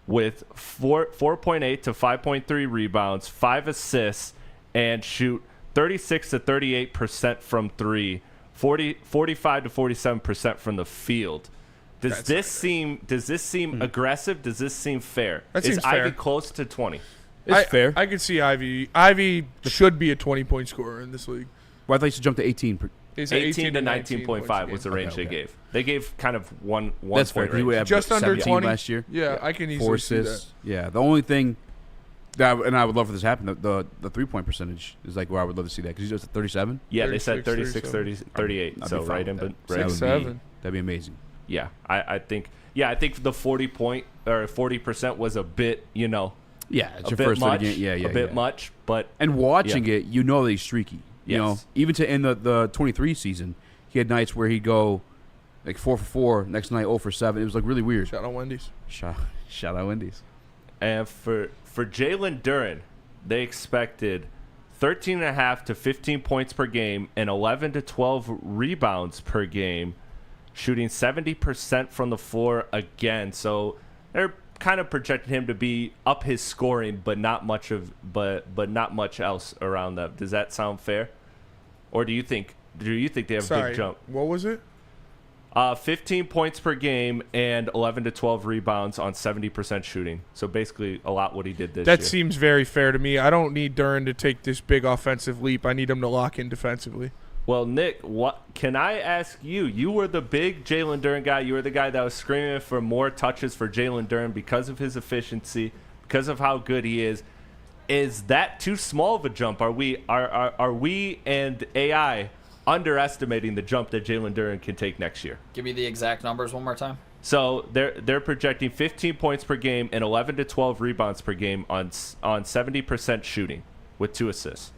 S4: with 4.8 to 5.3 rebounds, 5 assists, and shoot 36 to 38% from 3, 45 to 47% from the field. Does this seem aggressive? Does this seem fair?
S3: That seems
S4: Is
S3: fair.
S4: Ivy close to 20?
S2: It's fair.
S3: I could see Ivy. Ivy should be a 20-point scorer in this league.
S2: Well, I thought you should jump to 18.
S4: 18 to 19.5 was the range they gave. They gave kind of one
S2: That's
S4: point
S2: fair.
S4: range.
S3: Just under 20
S2: last year.
S3: Yeah, I can easily
S2: 4
S3: see that.
S2: assists. Yeah, the only thing that, and I would love for this to happen, the 3-point percentage is like where I would love to see that, because he's just at 37.
S4: Yeah, they said 36,
S3: 37.
S4: 38.
S2: I'd
S4: So
S2: be fine
S4: right in,
S2: with
S4: but
S2: that.
S4: right.
S3: 6-7.
S2: That'd be amazing.
S4: Yeah, I think the 40% was a bit,
S2: Yeah, it's
S4: a
S2: your
S4: bit
S2: first
S4: much,
S2: game. Yeah,
S4: a bit much, but
S2: and watching it, you know that he's streaky. You know,
S4: Yes.
S2: even in the 23 season, he had nights where he'd go like 4 for 4, next night 0 for 7. It was like really weird.
S3: Shout out Wendy's.
S2: Shout out Wendy's.
S4: And for Jalen Duren, they expected 13.5 to 15 points per game and 11 to 12 rebounds per game, shooting 70% from the floor again. So they're kind of projecting him to be up his scoring, but not much else around that. Does that sound fair? Or do you think they have a big jump?
S3: What was it?
S4: 15 points per game and 11 to 12 rebounds on 70% shooting. So basically a lot what he did this year.
S3: That seems very fair to me. I don't need Duren to take this big offensive leap. I need him to lock in defensively.
S4: Well, Nick, what can I ask you? You were the big Jalen Duren guy. You were the guy that was screaming for more touches for Jalen Duren because of his efficiency, because of how good he is. Is that too small of a jump? Are we and AI underestimating the jump that Jalen Duren can take next year?
S5: Give me the exact numbers one more time.
S4: So they're projecting 15 points per game and 11 to 12 rebounds per game on 70% shooting with 2 assists.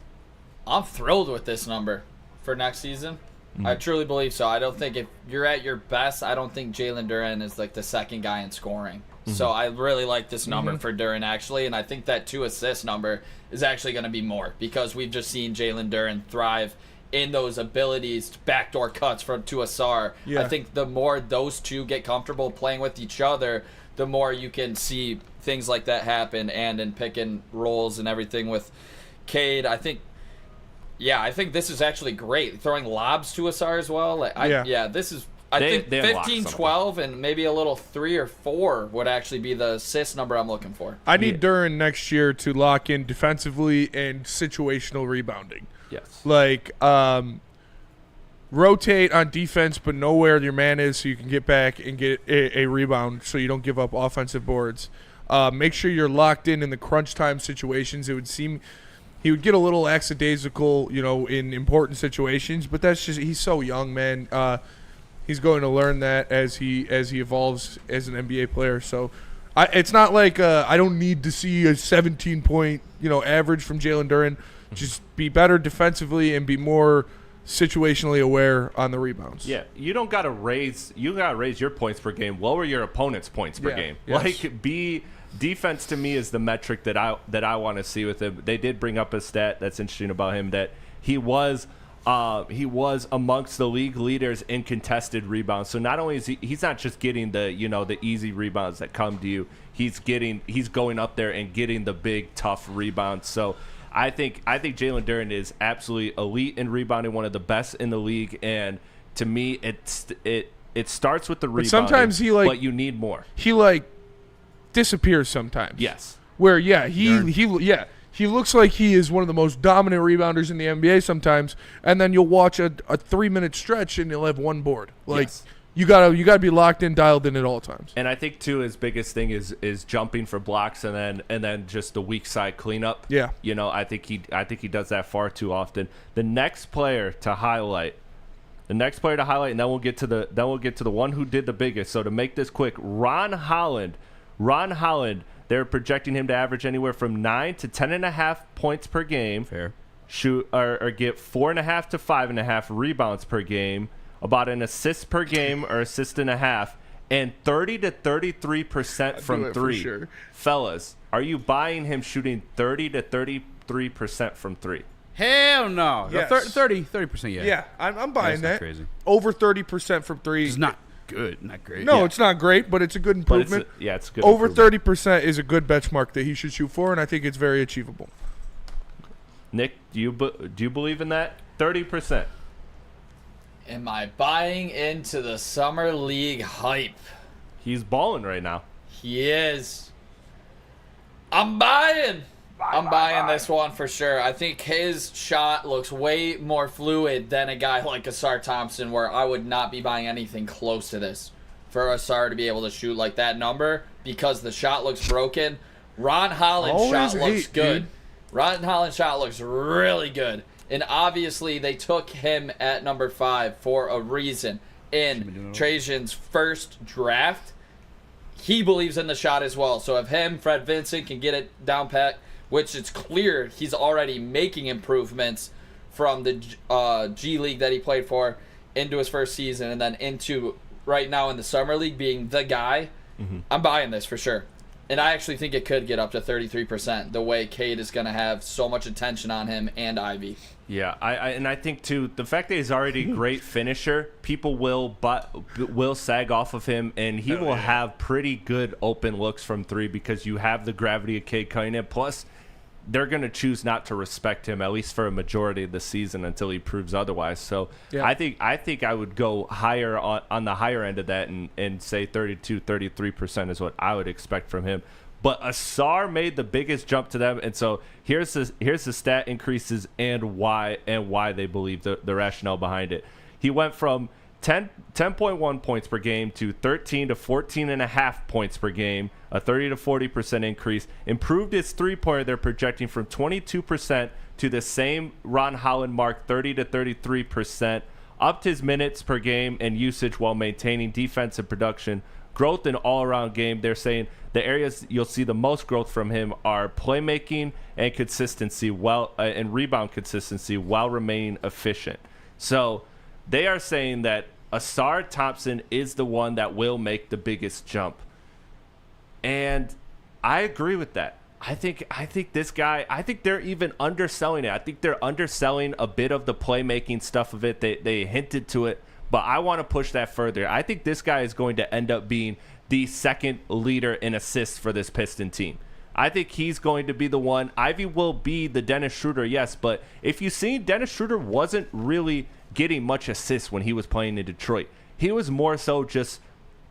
S5: I'm thrilled with this number for next season. I truly believe so. I don't think if you're at your best, I don't think Jalen Duren is like the second guy in scoring. So I really like this number for Duren, actually, and I think that 2 assist number is actually going to be more, because we've just seen Jalen Duren thrive in those abilities, backdoor cuts to Asar.
S3: Yeah.
S5: I think the more those two get comfortable playing with each other, the more you can see things like that happen, and in pick and rolls and everything with Cade. I think this is actually great. Throwing lobs to Asar as well. This is I think
S4: they unlock
S5: 15,
S4: something.
S5: 12, and maybe a little 3 or 4 would actually be the assist number I'm looking for.
S3: I need Duren next year to lock in defensively and situational rebounding.
S4: Yes.
S3: Like, rotate on defense, but know where your man is so you can get back and get a rebound so you don't give up offensive boards. Make sure you're locked in the crunch time situations. It would seem he would get a little lackadaisical, in important situations, but that's just he's so young, man. He's going to learn that as he evolves as an NBA player. So it's not like I don't need to see a 17-point average from Jalen Duren. Just be better defensively and be more situationally aware on the rebounds.
S4: Yeah, you don't got to raise your points per game. Lower your opponent's points per game.
S3: Yes.
S4: Like defense to me is the metric that I want to see with him. They did bring up a stat that's interesting about him that he was amongst the league leaders in contested rebounds. So not only is he's not just getting the the easy rebounds that come to you. He's going up there and getting the big tough rebounds. So I think Jalen Duren is absolutely elite in rebounding, one of the best in the league, and to me it starts with the rebounding.
S3: Sometimes
S4: but you need more.
S3: He disappears sometimes.
S4: Yes.
S3: Where he looks like he is one of the most dominant rebounders in the NBA sometimes, and then you'll watch a 3-minute stretch and he'll have one board.
S4: Yes.
S3: You gotta be locked in, dialed in at all times.
S4: And I think too his biggest thing is jumping for blocks and then just the weak side cleanup.
S3: Yeah.
S4: I think he does that far too often. The next player to highlight, and then we'll get to the one who did the biggest. So to make this quick, Ron Holland, they're projecting him to average anywhere from 9 to 10.5 points per game.
S2: Fair.
S4: Shoot or get 4.5 to 5.5 rebounds per game. About an assist per game or assist and a half, and 30 to 33% from three.
S3: Sure.
S4: Fellas, are you buying him shooting 30 to 33% from three?
S2: Hell no.
S3: Yes.
S2: 30%, yeah.
S3: Yeah, I'm buying that.
S2: Crazy.
S3: Over 30% from three.
S2: It's not good, not great.
S3: No, it's not great, but it's a good improvement.
S4: It's a good
S3: Over
S4: improvement.
S3: 30% is a good benchmark that he should shoot for, and I think it's very achievable.
S4: Nick, do you believe in that? 30%.
S5: Am I buying into the Summer League hype?
S4: He's balling right now.
S5: He is. I'm buying. I'm buying this one for sure. I think his shot looks way more fluid than a guy like Asar Thompson, where I would not be buying anything close to this for Asar to be able to shoot like that number because the shot looks broken. Ron Holland's shot looks good. Ron Holland's shot looks really good. And obviously, they took him at number 5 for a reason. In Trajan's first draft, he believes in the shot as well. So if Fred Vincent can get it down pat, which it's clear he's already making improvements from the G League that he played for into his first season and then into right now in the Summer League being the guy, I'm buying this for sure. And I actually think it could get up to 33%, the way Cade is going to have so much attention on him and Ivy.
S4: Yeah, I think too the fact that he's already a great finisher, people will sag off of him, and he will have pretty good open looks from three because you have the gravity of Cade coming in. Plus, they're going to choose not to respect him at least for a majority of the season until he proves otherwise. So
S3: yeah.
S4: I think I would go higher on the higher end of that and say 32, 33% is what I would expect from him. But Asar made the biggest jump to them, and so here's the stat increases and why they believe the rationale behind it. He went from 10.1 points per game to 13 to 14.5 points per game, a 30 to 40% increase. Improved his three-pointer, they're projecting from 22% to the same Ron Holland mark, 30 to 33%. Upped his minutes per game and usage while maintaining defensive production. Growth in all-around game, they're saying the areas you'll see the most growth from him are playmaking and consistency, and rebound consistency while remaining efficient. So they are saying that Asar Thompson is the one that will make the biggest jump. And I agree with that. I think this guy, I think they're even underselling it. I think they're underselling a bit of the playmaking stuff of it. They hinted to it, but I want to push that further. I think this guy is going to end up being the second leader in assists for this Piston team. I think he's going to be the one. Ivy will be the Dennis Schroeder, yes, but if you see, Dennis Schroeder wasn't really getting much assists when he was playing in Detroit. he was more so just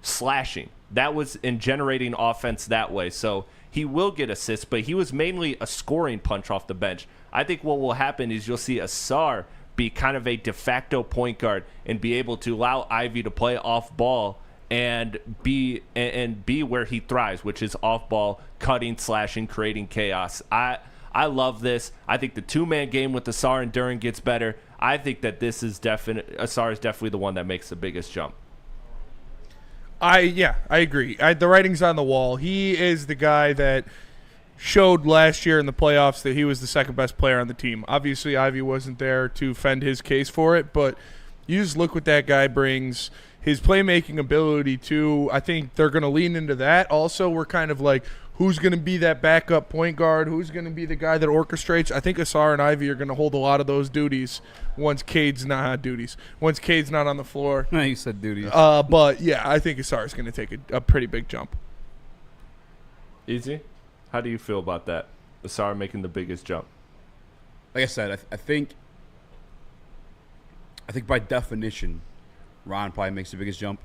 S4: slashing. That was in generating offense that way. So he will get assists, but he was mainly a scoring punch off the bench. I think what will happen is you'll see Ausar be kind of a de facto point guard and be able to allow Ivy to play off ball and be where he thrives, which is off ball, cutting, slashing, creating chaos. I love this. I think the two-man game with Ausar and Duren gets better. I think that this is Ausar is definitely the one that makes the biggest jump.
S3: I agree. The writing's on the wall. He is the guy that showed last year in the playoffs that he was the second best player on the team. Obviously, Ivy wasn't there to fend his case for it, but you just look what that guy brings. His playmaking ability, too, I think they're going to lean into that. Also, we're kind of like, who's going to be that backup point guard? Who's going to be the guy that orchestrates? I think Ausar and Ivy are going to hold a lot of those duties once Cade's not on the floor.
S2: You said duties.
S3: But, yeah, I think Ausar is going to take a pretty big jump.
S4: Easy? How do you feel about that? Ausar making the biggest jump.
S2: Like I said, I think by definition, Ron probably makes the biggest jump,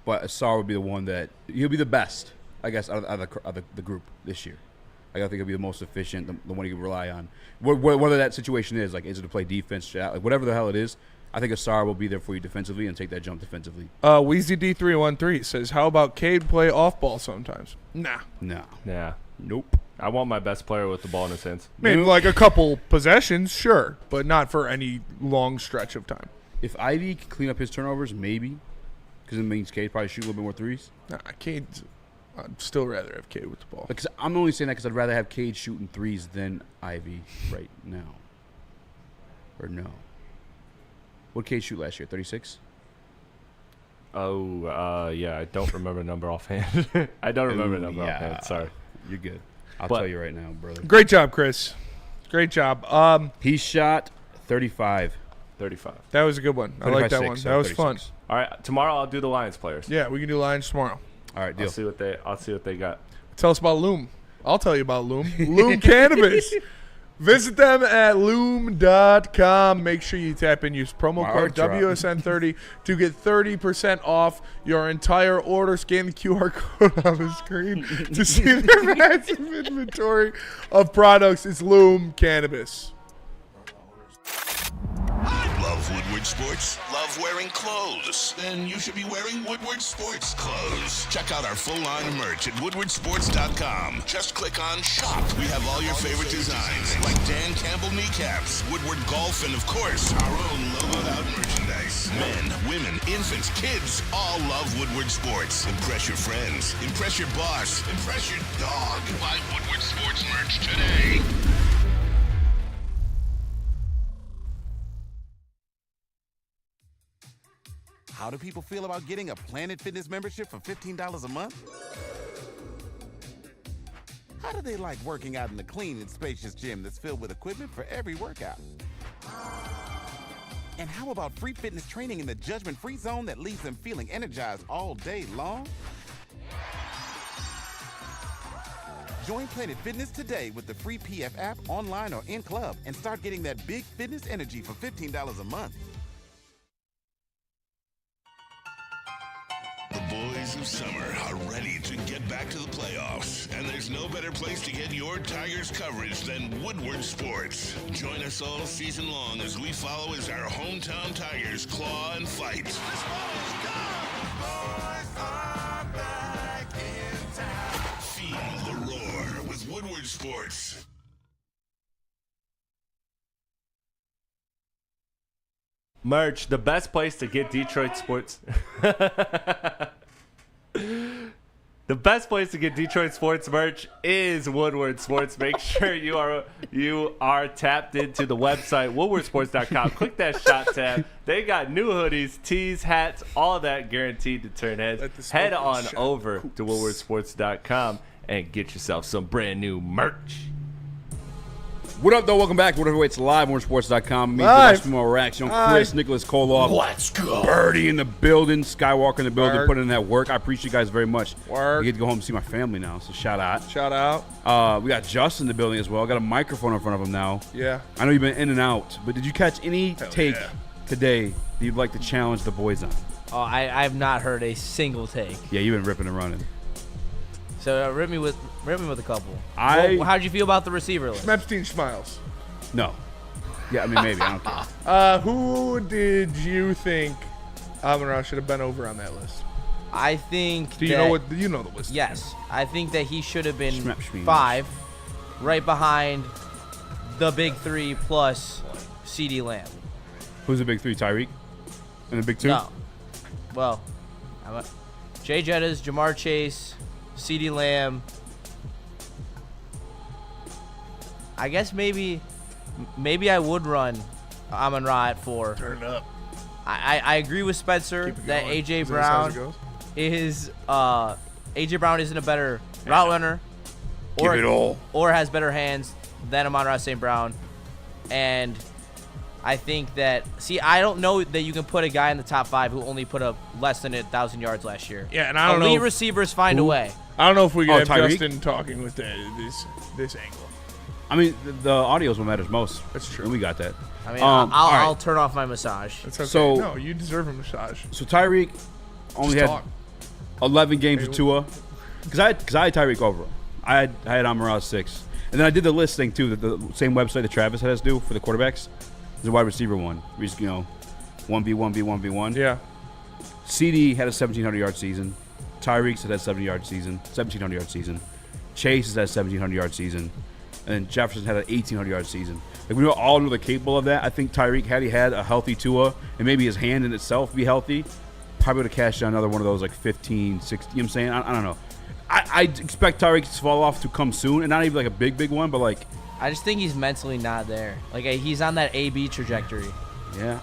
S2: but Ausar would be the one that he'll be the best, I guess, out of the group this year. I think he'll be the most efficient, the one you can rely on. Whether that situation is, like, is it to play defense, like whatever the hell it is, I think Ausar will be there for you defensively and take that jump defensively.
S3: Weezy D313 says, how about Cade play off ball sometimes? Nah.
S2: Nope.
S4: I want my best player with the ball in his hands.
S3: Maybe like a couple possessions, sure, but not for any long stretch of time.
S2: If Ivy can clean up his turnovers, maybe, because it means Cade probably shoot a little bit more threes.
S3: Nah, I'd still rather have Cade with the ball.
S2: Because I'm only saying that because I'd rather have Cade shooting threes than Ivy right now. Or no. What did Cade shoot last year? 36?
S4: Oh, yeah. I don't remember the number offhand. Offhand. Sorry.
S2: You're good. I'll tell you right now, brother.
S3: Great job, Chris. Great job.
S2: He shot 35.
S3: That was a good one. I like that one. That was
S2: 36.
S3: fun.
S4: All right, tomorrow I'll do the Lions players.
S3: Yeah, we can do Lions tomorrow.
S2: All right, deal.
S4: I'll see what they got.
S3: Tell us about Loom. I'll tell you about Loom. Loom Cannabis. Visit them at loom.com. Make sure you tap in, use promo code WSN30 to get 30% off your entire order. Scan the QR code on the screen to see their massive inventory of products. It's Loom Cannabis.
S6: Love Woodward Sports? Love wearing clothes? Then you should be wearing Woodward Sports clothes. Check out our full line of merch at woodwardsports.com. Just click on shop. We have all your favorite designs, like Dan Campbell kneecaps, Woodward golf, and of course, our own logoed out merchandise. Men, women, infants, kids all love Woodward Sports. Impress your friends. Impress your boss. Impress your dog. Buy Woodward Sports merch today.
S8: How do people feel about getting a Planet Fitness membership for $15 a month? How do they like working out in a clean and spacious gym that's filled with equipment for every workout? And how about free fitness training in the judgment-free zone that leaves them feeling energized all day long? Join Planet Fitness today with the free PF app, online or in club, and start getting that big fitness energy for $15 a month.
S6: The boys of summer are ready to get back to the playoffs, and there's no better place to get your Tigers coverage than Woodward Sports. Join us all season long as we follow as our hometown Tigers claw and fight. This ball is gone. Boys are back in town. Feel the roar with Woodward Sports.
S4: Merch, the best place to get Detroit sports. The best place to get Detroit sports merch is Woodward Sports. Make sure you are tapped into the website, woodwardsports.com. Click that shop tab. They got new hoodies, tees, hats, all of that guaranteed to turn heads. Head on over to woodwardsports.com and get yourself some brand new merch.
S2: What up, though? Welcome back to What Heavyweights Live on Sports.com. Me, Rax, young Chris, Nicholas Koloff. Let's go. Birdie in the building, Skywalker in the building, putting in that work. I appreciate you guys very much. I get to go home and see my family now, so shout out. We got Justin in the building as well. Got a microphone in front of him now.
S3: Yeah.
S2: I know you've been in and out, but did you catch any today that you'd like to challenge the boys on?
S19: Oh, I have not heard a single take.
S2: Yeah, you've been ripping and running.
S19: So rip me with a couple. How'd you feel about the receiver list?
S3: Epstein smiles.
S2: No. Yeah, I mean maybe. I don't care.
S3: Who did you think Amon-Ra should have been over on that list?
S19: I think.
S3: Do you know what? You know the list?
S19: Yes, I think that he should have been
S2: Schmeep.
S19: 5, right behind the big 3 plus CeeDee Lamb.
S2: Who's the big 3? Tyreek? And the big 2?
S19: No. Well, Jay Jettas, Jamar Chase, CeeDee Lamb. I guess maybe I would run Amon-Ra at 4.
S3: Turn it up.
S19: I agree with Spencer that
S3: going.
S19: AJ
S3: Is that as high as it
S19: Brown
S3: goes?
S19: AJ Brown isn't a better route runner
S2: Give it all.
S19: or has better hands than Amon-Ra St. Brown. And I think that I don't know that you can put a guy in the top 5 who only put up less than 1,000 yards last year.
S3: Yeah, and I don't know.
S19: Elite receivers find a way.
S3: I don't know if we can have
S2: Tyreek?
S3: Justin talking with this angle.
S2: I mean, the audio is what matters most.
S3: That's true.
S2: And we got that.
S19: I mean,
S2: all right.
S19: I'll turn off my massage.
S3: It's okay.
S2: So-
S3: no, you deserve a massage.
S2: So Tyreek only
S3: Just
S2: had
S3: talk.
S2: 11 games with Tua. Because I had Tyreek over him. I had Amon-Ra 6. And then I did the list thing, too, the same website that Travis had us do for the quarterbacks. There's a wide receiver one. We just, 1v1v1v1.
S3: Yeah.
S2: CD had a 1,700-yard season. Tyreek's had a 1,700-yard season. Chase has had a 1,700-yard season. And then Jefferson had an 1,800-yard season. Like, we all know they're capable of that. I think Tyreek, had he had a healthy Tua and maybe his hand in itself be healthy, probably would have cashed out another one of those, like 15, 16. You know what I'm saying? I don't know. I expect Tyreek's fall off to come soon, and not even like a big one, but like.
S19: I just think he's mentally not there. Like he's on that AB trajectory.
S2: Yeah,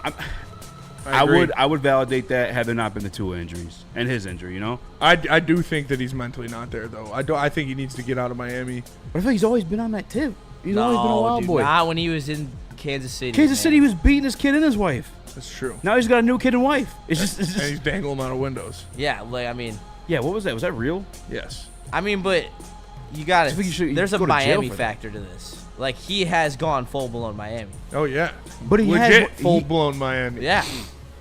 S3: I agree.
S2: I would validate that had there not been the Tua injuries and his injury. You know.
S3: I do think that he's mentally not there though. I think he needs to get out of Miami.
S2: But I think he's always been on that tip. He's always been a wild boy.
S19: Not when he was in Kansas City.
S2: Kansas City was beating his kid and his wife.
S3: That's true.
S2: Now he's got a new kid and wife. It's just
S3: and he's dangling them out of windows.
S19: Yeah, like I mean.
S2: Yeah, what was that? Was that real?
S3: Yes.
S19: I mean, but you got
S2: I think you should
S19: there's a
S2: go to jail
S19: Miami
S2: for that.
S19: factor to this. Like he has gone full blown Miami.
S3: Oh yeah.
S2: But he
S3: legit
S2: had
S3: full blown Miami.
S19: Yeah.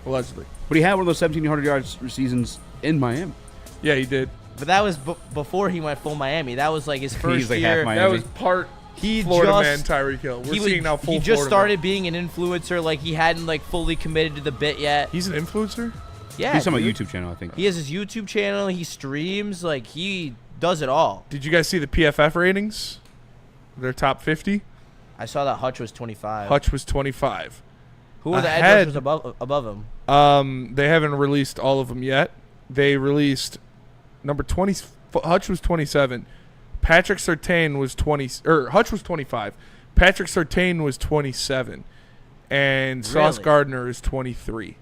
S3: Allegedly.
S2: But he had one of those 1,700 yards seasons in Miami.
S3: Yeah, he did.
S19: But that was before he went full Miami. That was like his first
S2: He's like
S19: year.
S2: half Miami.
S3: That was part Florida man Tyreek Hill. We're seeing now full
S19: He just
S3: Florida
S19: started being an influencer. Like he hadn't like fully committed to the bit yet.
S3: He's an influencer?
S19: Yeah.
S2: He's on my
S19: dude.
S2: YouTube channel, I think.
S19: He has his YouTube channel. He streams. Like he does it all.
S3: Did you guys see the PFF ratings? Their top 50?
S19: I saw that Hutch was 25.
S3: Hutch was 25.
S19: Who were the edge rushers above him?
S3: They haven't released all of them yet. They released number 20. Hutch was 27. Patrick Surtain was 20. Or Hutch was 25. Patrick Surtain was 27, and Sauce
S19: Really?
S3: Gardner is 23.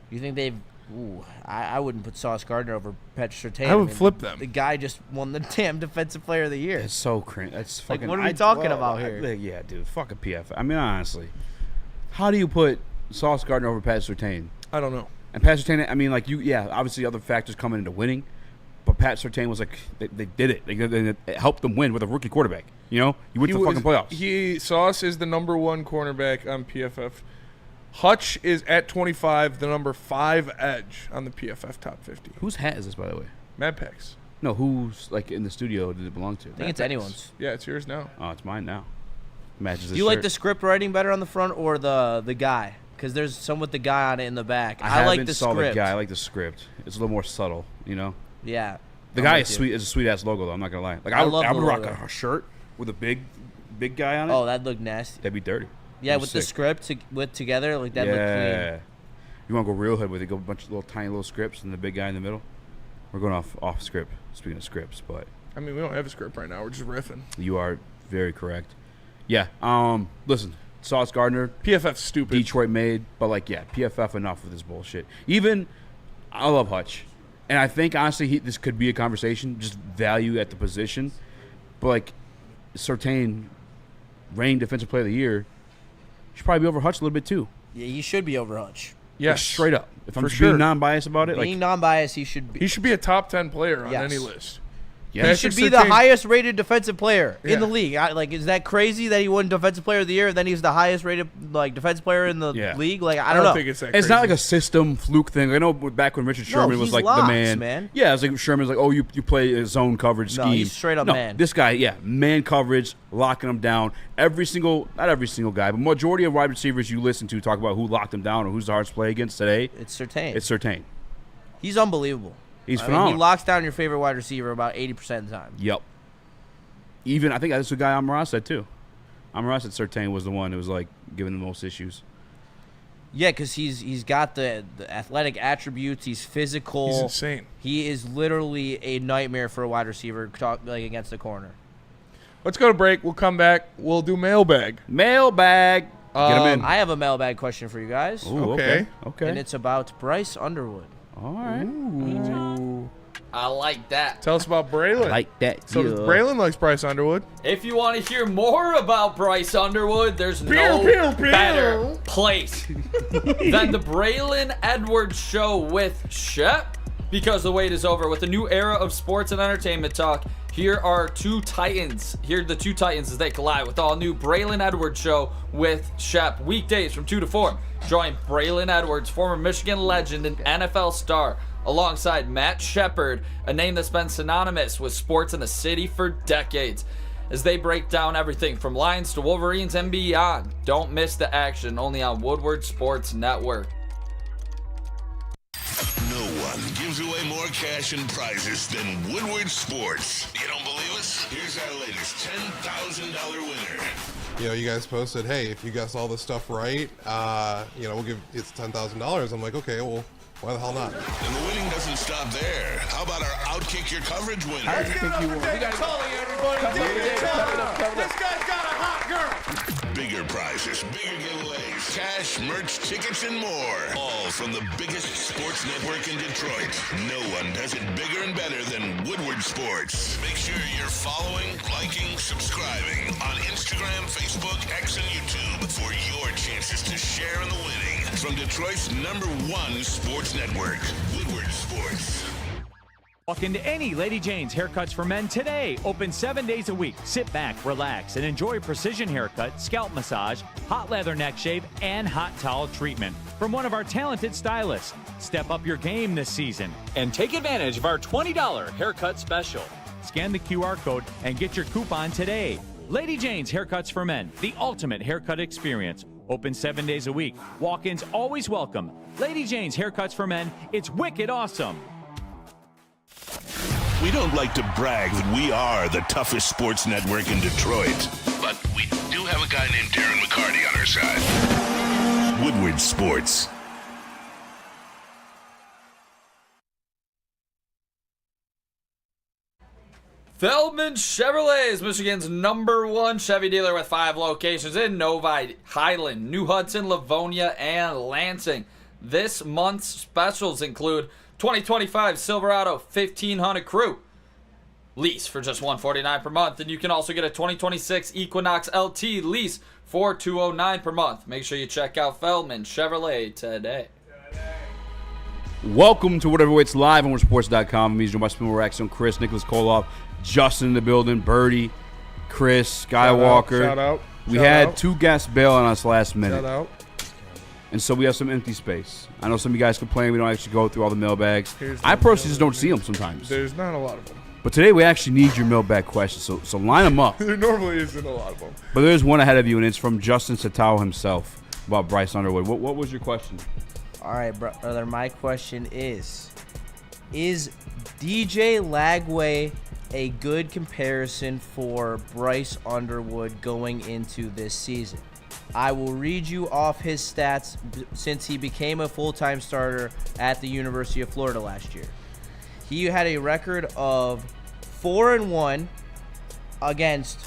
S19: You think they've? Ooh, I wouldn't put Sauce Gardner over Patrick Surtain.
S3: I would flip them.
S19: The guy just won the damn Defensive Player of the Year.
S2: It's so cringe. That's
S19: Like,
S2: fucking.
S19: what are we talking about here?
S2: Yeah, dude. Fuck a PF. I mean, honestly, how do you put Sauce Gardner over Pat Surtain?
S3: I don't know.
S2: And Pat Surtain, I mean, like obviously other factors coming into winning, but Pat Surtain was like they did it. It helped them win with a rookie quarterback. You know, you went to the fucking playoffs.
S3: Sauce is the number 1 cornerback on PFF. Hutch is at 25, the number 5 edge on the PFF top 50.
S2: Whose hat is this, by the way?
S3: Mad Packs.
S2: No, who's like in the studio did it belong to?
S19: I think it's anyone's.
S3: Yeah, it's yours now.
S2: Oh, it's mine now. Matches.
S19: Do you like the script writing better on the front or the guy? Because there's some with the guy on it in the back. I like the
S2: saw
S19: script.
S2: The guy. I like the script. It's a little more subtle, you know.
S19: Yeah.
S2: The guy is sweet. Is a sweet ass logo though. I'm not gonna lie. Like I would rock a shirt with a big guy on it.
S19: Oh, that'd look nasty.
S2: That'd be dirty.
S19: Yeah, with the script together, like that look clean.
S2: You want to go real head with it? Go a bunch of little tiny little scripts and the big guy in the middle. We're going off script. Speaking of scripts, but
S3: I mean, we don't have a script right now. We're just riffing.
S2: You are very correct. Yeah. Listen, Sauce Gardner.
S3: PFF's stupid.
S2: Detroit made, but like, yeah, PFF enough with this bullshit. Even I love Hutch, and I think honestly this could be a conversation, just value at the position. But like, Surtain, reigning Defensive Player of the Year, should probably be over Hutch a little bit too.
S19: Yeah, he should be over Hutch.
S3: Yeah,
S2: like, straight up. If I'm
S3: for
S2: just
S3: sure.
S2: being non-biased about it,
S19: Being non-biased, he should be.
S3: He should be a top 10 player on
S19: Yes.
S3: any list.
S2: Yeah.
S19: He should be the highest-rated defensive player in the league. Is that crazy that he won Defensive Player of the Year and then he's the highest-rated defensive player in the league? I don't know.
S3: think it's that
S2: It's
S3: crazy.
S2: not like a system fluke thing. I know back when Richard Sherman was like
S19: locks,
S2: the man.
S19: man.
S2: Yeah, it's like Sherman's like, oh, you play a zone coverage scheme.
S19: No, he's straight up man.
S2: This guy, man coverage, locking him down. Not every single guy, but majority of wide receivers you listen to talk about who locked him down or who's the hardest to play against today.
S19: It's Surtain.
S2: It's Surtain.
S19: He's unbelievable.
S2: He's
S19: I
S2: phenomenal.
S19: mean, he locks down your favorite wide receiver about 80% of the time.
S2: Yep. Even I think that's the guy Amon-Ra said too. Amon-Ra said Surtain was the one who was like giving the most issues.
S19: Yeah, because he's got the athletic attributes. He's physical.
S3: He's insane.
S19: He is literally a nightmare for a wide receiver against the corner.
S3: Let's go to break. We'll come back. We'll do mailbag.
S2: Mailbag. Get him in.
S19: I have a mailbag question for you guys.
S2: Ooh, okay.
S19: And it's about Bryce Underwood.
S2: All right.
S3: Ooh.
S5: I like that.
S3: Tell us about Braylon.
S2: Like that.
S3: So Braylon likes Bryce Underwood.
S5: If you want to hear more about Bryce Underwood, there's no better place than the Braylon Edwards Show with Shep, because the wait is over. With a new era of sports and entertainment talk, here are two titans. Here are the two titans as they collide with all new Braylon Edwards Show with Shep. Weekdays from 2 to 4. Join Braylon Edwards, former Michigan legend and NFL star, alongside Matt Shepard, a name that's been synonymous with sports in the city for decades, as they break down everything from Lions to Wolverines and beyond. Don't miss the action, only on Woodward Sports Network.
S6: No one gives away more cash and prizes than Woodward Sports. You don't believe us? Here's our latest $10,000 winner.
S14: You know, you guys posted, hey, if you guess all this stuff right, we'll give it's $10,000. I'm like, okay, well, why the hell not?
S6: And the winning doesn't stop there. How about our Outkick Your Coverage winner?
S7: I think you won. We got Tully, everybody. This guy's got a hot girl.
S6: Bigger prizes, bigger giveaways, cash, merch, tickets, and more. All from the biggest sports network in Detroit. No one does it bigger and better than Woodward Sports. Make sure you're following, liking, subscribing on Instagram, Facebook, X, and YouTube for your chances to share in the winning. From Detroit's #1 sports network, Woodward Sports.
S10: Walk into any Lady Jane's Haircuts for Men today. Open 7 days a week. Sit back, relax, and enjoy precision haircut, scalp massage, hot leather neck shave, and hot towel treatment from one of our talented stylists. Step up your game this season and take advantage of our $20 haircut special. Scan the QR code and get your coupon today. Lady Jane's Haircuts for Men, the ultimate haircut experience. Open 7 days a week. Walk-ins always welcome. Lady Jane's Haircuts for Men, it's wicked awesome.
S6: We don't like to brag that we are the toughest sports network in Detroit, but we do have a guy named Darren McCarty on our side. Woodward Sports.
S5: Feldman Chevrolet is Michigan's #1 Chevy dealer with 5 locations in Novi, Highland, New Hudson, Livonia, and Lansing. This month's specials include 2025 Silverado 1500 Crew. Lease for just $149 per month. And you can also get a 2026 Equinox LT lease for $209 per month. Make sure you check out Feldman Chevrolet today.
S2: Welcome to Whatever Waits Live on WoodwardSports.com. I'm joined by Spin Raxter, Chris, Nicholas Koloff, Justin in the building, Birdie, Chris, Skywalker.
S3: Shout out.
S2: We had 2 guests bail on us last minute.
S3: Shout out.
S2: And so we have some empty space. I know some of you guys complain we don't actually go through all the mailbags. I personally just don't see them sometimes.
S3: There's not a lot of them.
S2: But today we actually need your mailbag questions, so line them up.
S3: There normally isn't a lot of them.
S2: But there's one ahead of you, and it's from Justin Satao himself about Bryce Underwood. What was your question?
S19: All right, brother, my question is DJ Lagway a good comparison for Bryce Underwood going into this season? I will read you off his stats since he became a full-time starter at the University of Florida last year. He had a record of 4-1 against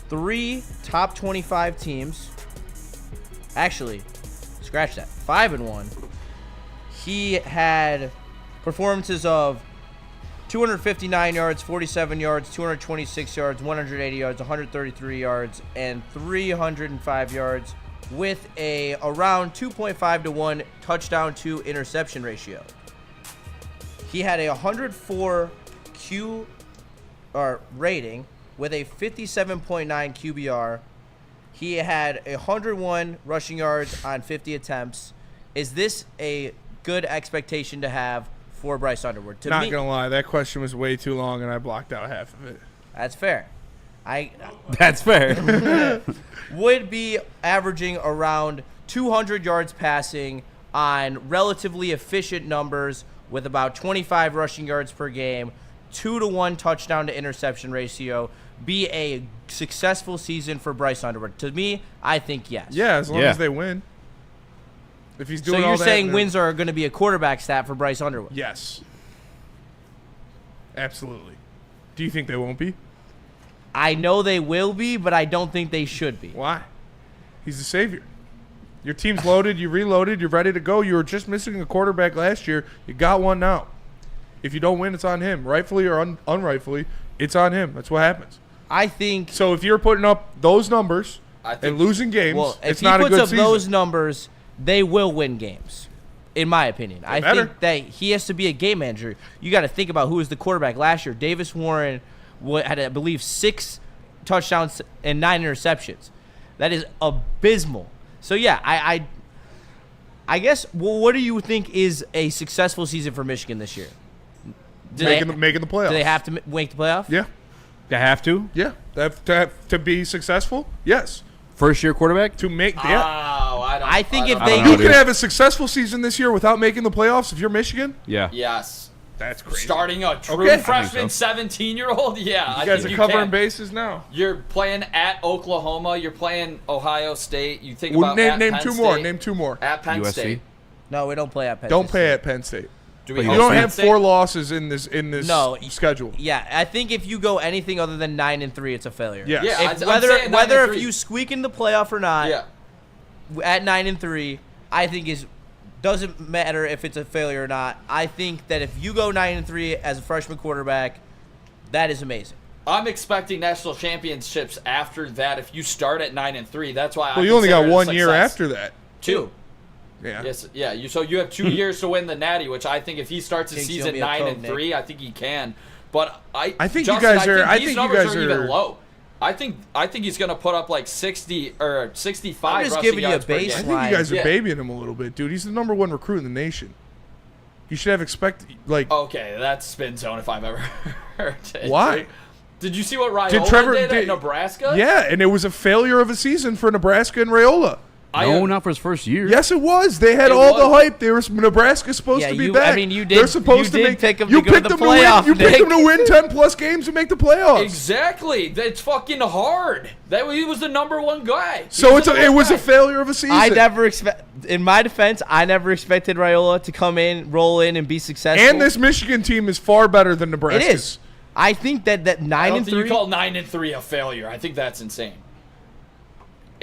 S19: 3 top 25 teams. Actually, scratch that, 5-1. He had performances of 259 yards, 47 yards, 226 yards, 180 yards, 133 yards, and 305 yards with a around 2.5 to 1 touchdown to interception ratio. He had a 104 rating with a 57.9 QBR. He had 101 rushing yards on 50 attempts. Is this a good expectation to have for Bryce Underwood?
S3: Not gonna lie, that question was way too long, and I blocked out half of it.
S19: That's fair.
S2: That's fair.
S19: Would be averaging around 200 yards passing on relatively efficient numbers with about 25 rushing yards per game, 2-to-1 touchdown to interception ratio. Be a successful season for Bryce Underwood? To me, I think yes.
S3: Yeah, as long as they win. If he's doing
S19: so
S3: all
S19: you're
S3: that,
S19: saying wins are going to be a quarterback stat for Bryce Underwood?
S3: Yes. Absolutely. Do you think they won't be?
S19: I know they will be, but I don't think they should be.
S3: Why? He's the savior. Your team's loaded. You reloaded. You're ready to go. You were just missing a quarterback last year. You got one now. If you don't win, it's on him. Rightfully or unrightfully, it's on him. That's what happens.
S19: I think.
S3: So if you're putting up those numbers and losing games, it's not a good season.
S19: If he puts up those numbers, they will win games, in my opinion. I think that he has to be a game manager. You got to think about who was the quarterback last year. Davis Warren had, I believe, 6 touchdowns and 9 interceptions. That is abysmal. So, yeah, I guess, well, what do you think is a successful season for Michigan this year?
S3: Making the playoffs.
S19: Do they have to make the playoff?
S3: Yeah.
S2: They have to?
S3: Yeah. To be successful? Yes.
S2: First-year quarterback?
S3: To make
S19: I think if
S3: you can have a successful season this year without making the playoffs if you're Michigan?
S2: Yeah.
S5: Yes.
S3: That's crazy.
S5: Starting a true freshman 17-year-old? Yeah.
S3: You guys are covering bases now.
S5: You're playing at Oklahoma. You're playing Ohio State. You think about
S3: name
S5: Penn
S3: two
S5: State.
S3: more. Name 2 more.
S5: At Penn
S2: USC?
S5: State.
S19: No, we don't play at Penn State.
S3: Don't play at Penn State.
S5: Do we
S3: you don't have 4 losses in this schedule.
S19: Yeah, I think if you go anything other than 9-3, it's a failure.
S3: Yeah.
S19: Whether if you squeak in the playoff or not,
S5: Yeah.
S19: at 9-3, I think doesn't matter if it's a failure or not. I think that if you go 9-3 as a freshman quarterback, that is amazing.
S5: I'm expecting national championships after that. If you start at 9-3, that's why.
S3: Well, you only got 1 year after that.
S5: 2.
S3: Yeah.
S5: Yes. Yeah. So you have 2 years to win the Natty, which I think if he starts the season 9-3, I think he can. But I think
S3: you guys are. I
S5: these
S3: think you
S5: numbers
S3: guys
S5: are
S3: are
S5: even low. I think he's going to put up like 60 or 65.
S19: I'm just
S5: rushing
S19: giving you a
S5: yards per game.
S19: baseline.
S3: I think you guys are babying him a little bit, dude. He's the #1 recruit in the nation. You should have
S5: Okay, that's spin zone if I've ever heard it.
S3: Why?
S5: Did you see what Raiola did at Nebraska?
S3: Yeah, and it was a failure of a season for Nebraska and Raiola.
S2: No, not for his first year.
S3: Yes, it was. They had all the hype. Nebraska's supposed to be back.
S19: I mean, you did.
S3: They're supposed
S19: you
S3: to
S19: did pick them
S3: you
S19: to go to the playoff.
S3: You picked them to win 10+ games and make the playoffs.
S5: Exactly. That's fucking hard. He was the #1 guy.
S3: So it was a failure of a season.
S19: I never in my defense, I never expected Raiola to come in, roll in, and be successful.
S3: And this Michigan team is far better than Nebraska's.
S19: It is. I think that 9-3.
S5: I don't think you call 9-3 a failure. I think that's insane.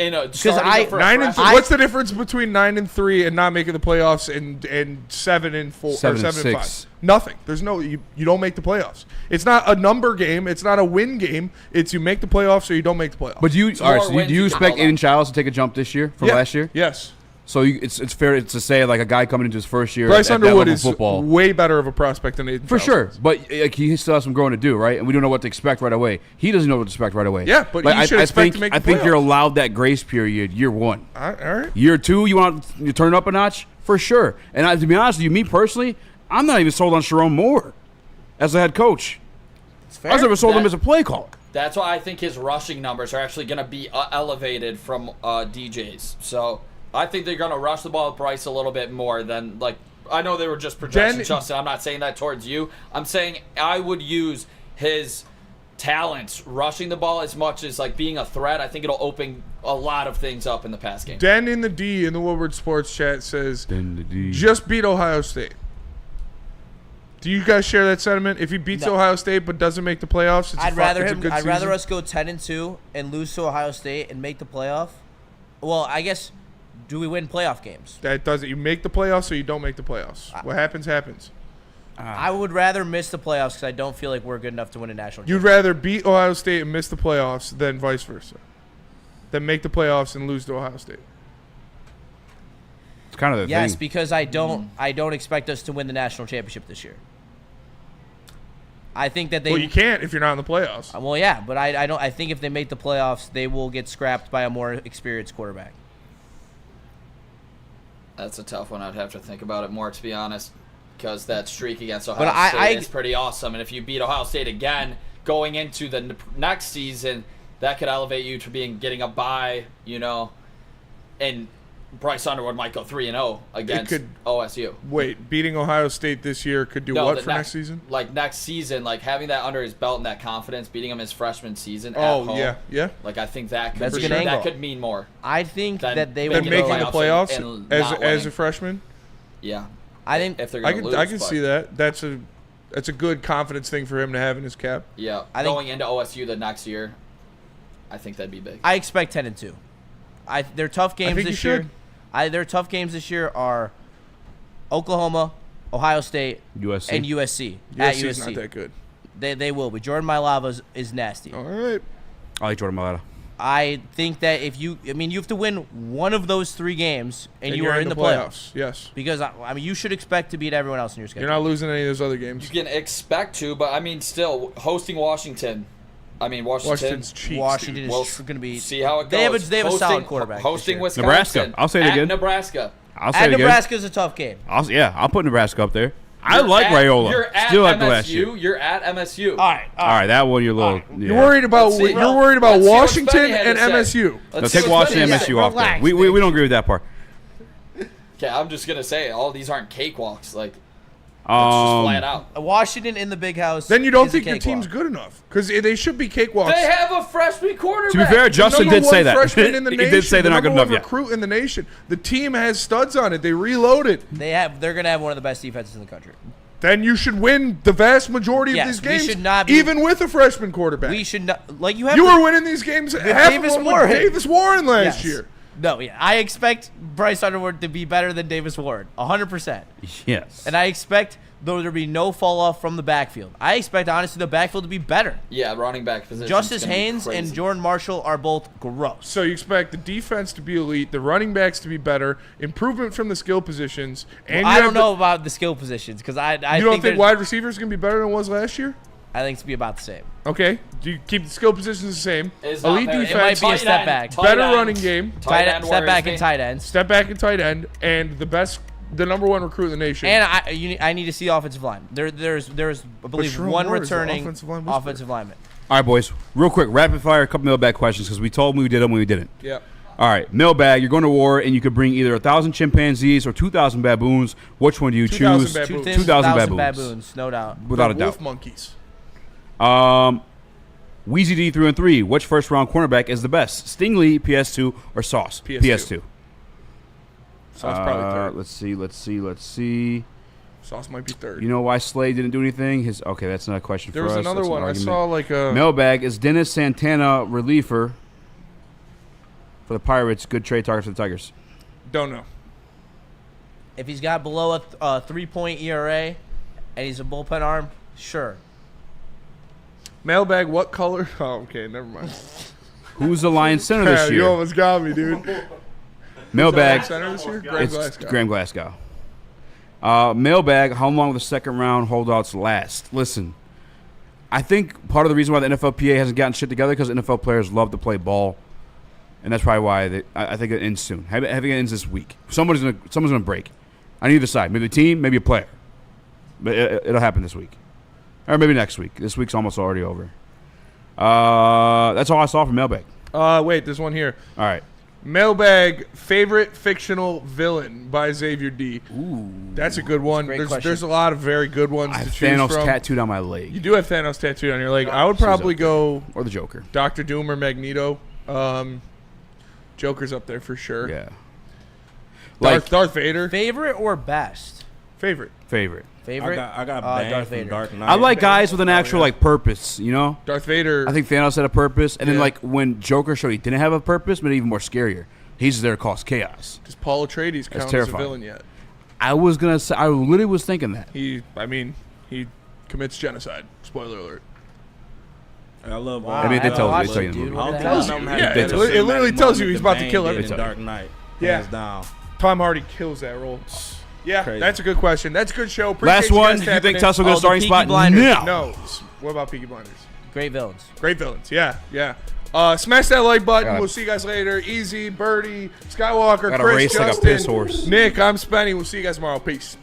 S5: What's
S3: the difference between 9-3 and not making the playoffs and 7-4 or 7-5? Nothing. There's no you don't make the playoffs. It's not a number game. It's not a win game. It's you make the playoffs or you don't make the playoffs.
S2: But do you expect Aiden Childs to take a jump this year from last year?
S3: Yes.
S2: So it's fair to say like a guy coming into his first year.
S3: Bryce Underwood is
S2: football.
S3: way better of a prospect than Aiden.
S2: For sure, but he still has some growing to do, right? And we don't know what to expect right away. He doesn't know what to expect right away.
S3: Yeah, but you should expect to make the
S2: I think
S3: playoffs.
S2: you're allowed that grace period year 1.
S3: All right.
S2: Year 2, you turn it up a notch for sure. And to be honest with you, me personally, I'm not even sold on Sharon Moore as a head coach. I was never sold him as a play caller.
S5: That's why I think his rushing numbers are actually going to be elevated from DJ's. So I think they're going to rush the ball with Bryce a little bit more than I know they were just projections, Justin. I'm not saying that towards you. I'm saying I would use his talents rushing the ball as much as being a threat. I think it'll open a lot of things up in the pass game.
S3: Den in the D in the Woodward Sports chat says, just beat Ohio State. Do you guys share that sentiment? If he beats Ohio State but doesn't make the playoffs,
S19: I'd rather us go 10-2 and lose to Ohio State and make the playoff. Well, I guess. Do we win playoff games?
S3: That doesn't. You make the playoffs or you don't make the playoffs. What happens, happens.
S19: I would rather miss the playoffs because I don't feel like we're good enough to win a national championship.
S3: You'd rather beat Ohio State and miss the playoffs than vice versa. Than make the playoffs and lose to Ohio State.
S2: It's kind of the thing.
S19: Yes, because I don't expect us to win the national championship this year. I think that they.
S3: Well, you can't if you're not in the playoffs.
S19: Well, yeah, but I don't. I think if they make the playoffs, they will get scrapped by a more experienced quarterback.
S5: That's a tough one. I'd have to think about it more, to be honest, because that streak against Ohio State is pretty awesome. And if you beat Ohio State again going into the next season, that could elevate you to getting a bye, and Bryce Underwood might go 3-0 against OSU.
S3: Wait, beating Ohio State this year could do what for next season?
S5: Like next season, like having that under his belt and that confidence, beating him his freshman season at home.
S3: yeah.
S5: Like I think that could
S19: That's a good angle.
S5: that could mean more.
S19: I think that they
S3: will
S19: will
S3: making the playoffs
S5: and
S3: as a freshman.
S5: Yeah,
S19: I think
S5: if they're gonna lose,
S3: I can see that. That's a good confidence thing for him to have in his cap.
S5: Yeah, going into OSU the next year, I think that'd be big.
S19: I expect 10-2. Their tough games this year. Their tough games this year are Oklahoma, Ohio State,
S2: USC.
S19: and USC.
S3: USC's not that good.
S19: They will be. Jordan Mailata is nasty.
S3: All right.
S2: I like Jordan Mailata.
S19: I think that you have to win one of those 3 games, and you are in the playoffs.
S3: Yes.
S19: Because you should expect to beat everyone else in your schedule.
S3: You're not losing any of those other games.
S5: You can expect to, but I mean, still hosting Washington.
S3: Washington's cheeks,
S19: Washington is going to be.
S5: See how it goes.
S19: They have a solid quarterback.
S5: Hosting Wisconsin.
S2: Nebraska. I'll say it again.
S5: Nebraska.
S2: I'll say it again.
S19: Nebraska's a tough game.
S2: I'll put Nebraska up there. I like Raiola.
S5: You're at
S2: Still
S5: MSU.
S2: like the last year.
S5: You're at MSU.
S19: All right.
S2: That one you're a little. Yeah.
S3: You're worried about Washington and MSU.
S2: No, take Washington and MSU off there. We don't agree with that part.
S5: Okay, I'm just gonna say all these aren't cakewalks. Like, that's just flat out.
S19: Washington in the big house.
S3: Then you don't think your team's good enough because they should be cakewalks.
S5: They have a freshman quarterback.
S2: To be fair, Justin did say that.
S3: Freshman in the
S2: he
S3: nation,
S2: did say they're not good enough yet.
S3: Recruit in the nation. The team has studs on it. They reloaded.
S19: They're going to have one of the best defenses in the country.
S3: Then you should win the vast majority of these games,
S19: we should not be,
S3: even with a freshman quarterback.
S19: We should not You
S3: were winning these games with
S19: Davis Warren.
S3: Davis Warren last year.
S19: No, I expect Bryce Underwood to be better than Davis Ward, 100%.
S2: Yes.
S19: And I expect there to be no fall off from the backfield. I expect, honestly, the backfield to be better.
S5: Yeah, running back position.
S19: Justice Haynes and Jordan Marshall are both gross.
S3: So you expect the defense to be elite, the running backs to be better, improvement from the skill positions. And
S19: I don't know about the skill positions because I
S3: you don't think wide receivers are going to be better than it was last year?
S19: I think it's going to be about the same.
S3: Okay. Do you keep the skill positions the same?
S19: Elite defense. It might be a step back.
S3: Better running game.
S19: Step back and tight ends.
S3: Step back and tight end. And the number 1 recruit in the nation.
S19: And I need to see offensive line. There's I believe one returning offensive lineman.
S2: All right, boys. Real quick, rapid fire, a couple mailbag questions because we told them we did them when we didn't.
S3: Yeah.
S2: All right, mailbag. You're going to war, and you could bring either 1,000 chimpanzees or 2,000 baboons. Which one do you choose?
S3: 2,000
S2: baboons.
S19: No doubt.
S2: Without a doubt.
S3: Wolf monkeys.
S2: Weezy D 3-3. Which first round cornerback is the best? Stingley, PS2, or Sauce? PS2.
S3: Sauce probably third.
S2: Let's see.
S3: Sauce might be third.
S2: You know why Slade didn't do anything? That's not a question for us.
S3: There was another one. I saw like a
S2: mailbag. Is Dennis Santana reliever for the Pirates good trade target for the Tigers?
S3: Don't know.
S19: If he's got below a 3-point ERA and he's a bullpen arm, sure.
S3: Mailbag, what color? Oh, okay, never mind.
S2: Who's the Lions center this year?
S3: You almost got me, dude.
S2: Mailbag.
S3: Center this year?
S2: Graham Glasgow. Mailbag, how long will the second round holdouts last? Listen, I think part of the reason why the NFLPA hasn't gotten shit together because NFL players love to play ball, and that's probably why I think it ends soon. I think it ends this week. Someone's gonna break on either side. Maybe a team, maybe a player. But it'll happen this week. Or maybe next week. This week's almost already over. That's all I saw from Mailbag.
S3: Wait, there's one here.
S2: All right.
S3: Mailbag, favorite fictional villain by Xavier D.
S2: Ooh.
S3: That's a good one. There's a lot of very good ones to choose from.
S2: I have Thanos tattooed on my leg.
S3: You do have Thanos tattooed on your leg. I would probably go...
S2: Or the Joker.
S3: Dr. Doom or Magneto. Joker's up there for sure.
S2: Yeah.
S3: Darth Vader.
S19: Favorite or best?
S3: Favorite.
S20: I got banned
S19: Darth
S20: from
S19: Vader.
S20: Dark Knight.
S2: I like guys with an actual purpose, you know?
S3: Darth Vader.
S2: I think Thanos had a purpose. And then when Joker showed he didn't have a purpose, made it even more scarier. He's there to cause chaos.
S3: Does Paul Atreides count as a villain yet?
S2: I was going to say, I literally was thinking that.
S3: He commits genocide. Spoiler alert.
S20: I love
S2: I mean, they tell you.
S3: It literally tells you he's about to kill everything.
S20: Dark Knight.
S3: Yeah.
S20: Hands down.
S3: Tom Hardy kills that role. Yeah,
S2: Crazy.
S3: that's a good question. That's a good show. Appreciate
S2: Last
S3: you
S2: one.
S3: guys
S2: Do you think
S3: tapping
S2: Tussle
S3: in.
S2: will get a starting
S19: Peaky
S2: spot?
S19: Blinders.
S2: No.
S3: No. What about Peaky Blinders?
S19: Great villains.
S3: Great villains. Yeah. Smash that like button.
S2: God.
S3: We'll see you guys later. Easy, Birdie, Skywalker,
S2: Gotta
S3: Chris,
S2: race like a
S3: Justin,
S2: piss horse.
S3: Nick, I'm Spenny. We'll see you guys tomorrow. Peace.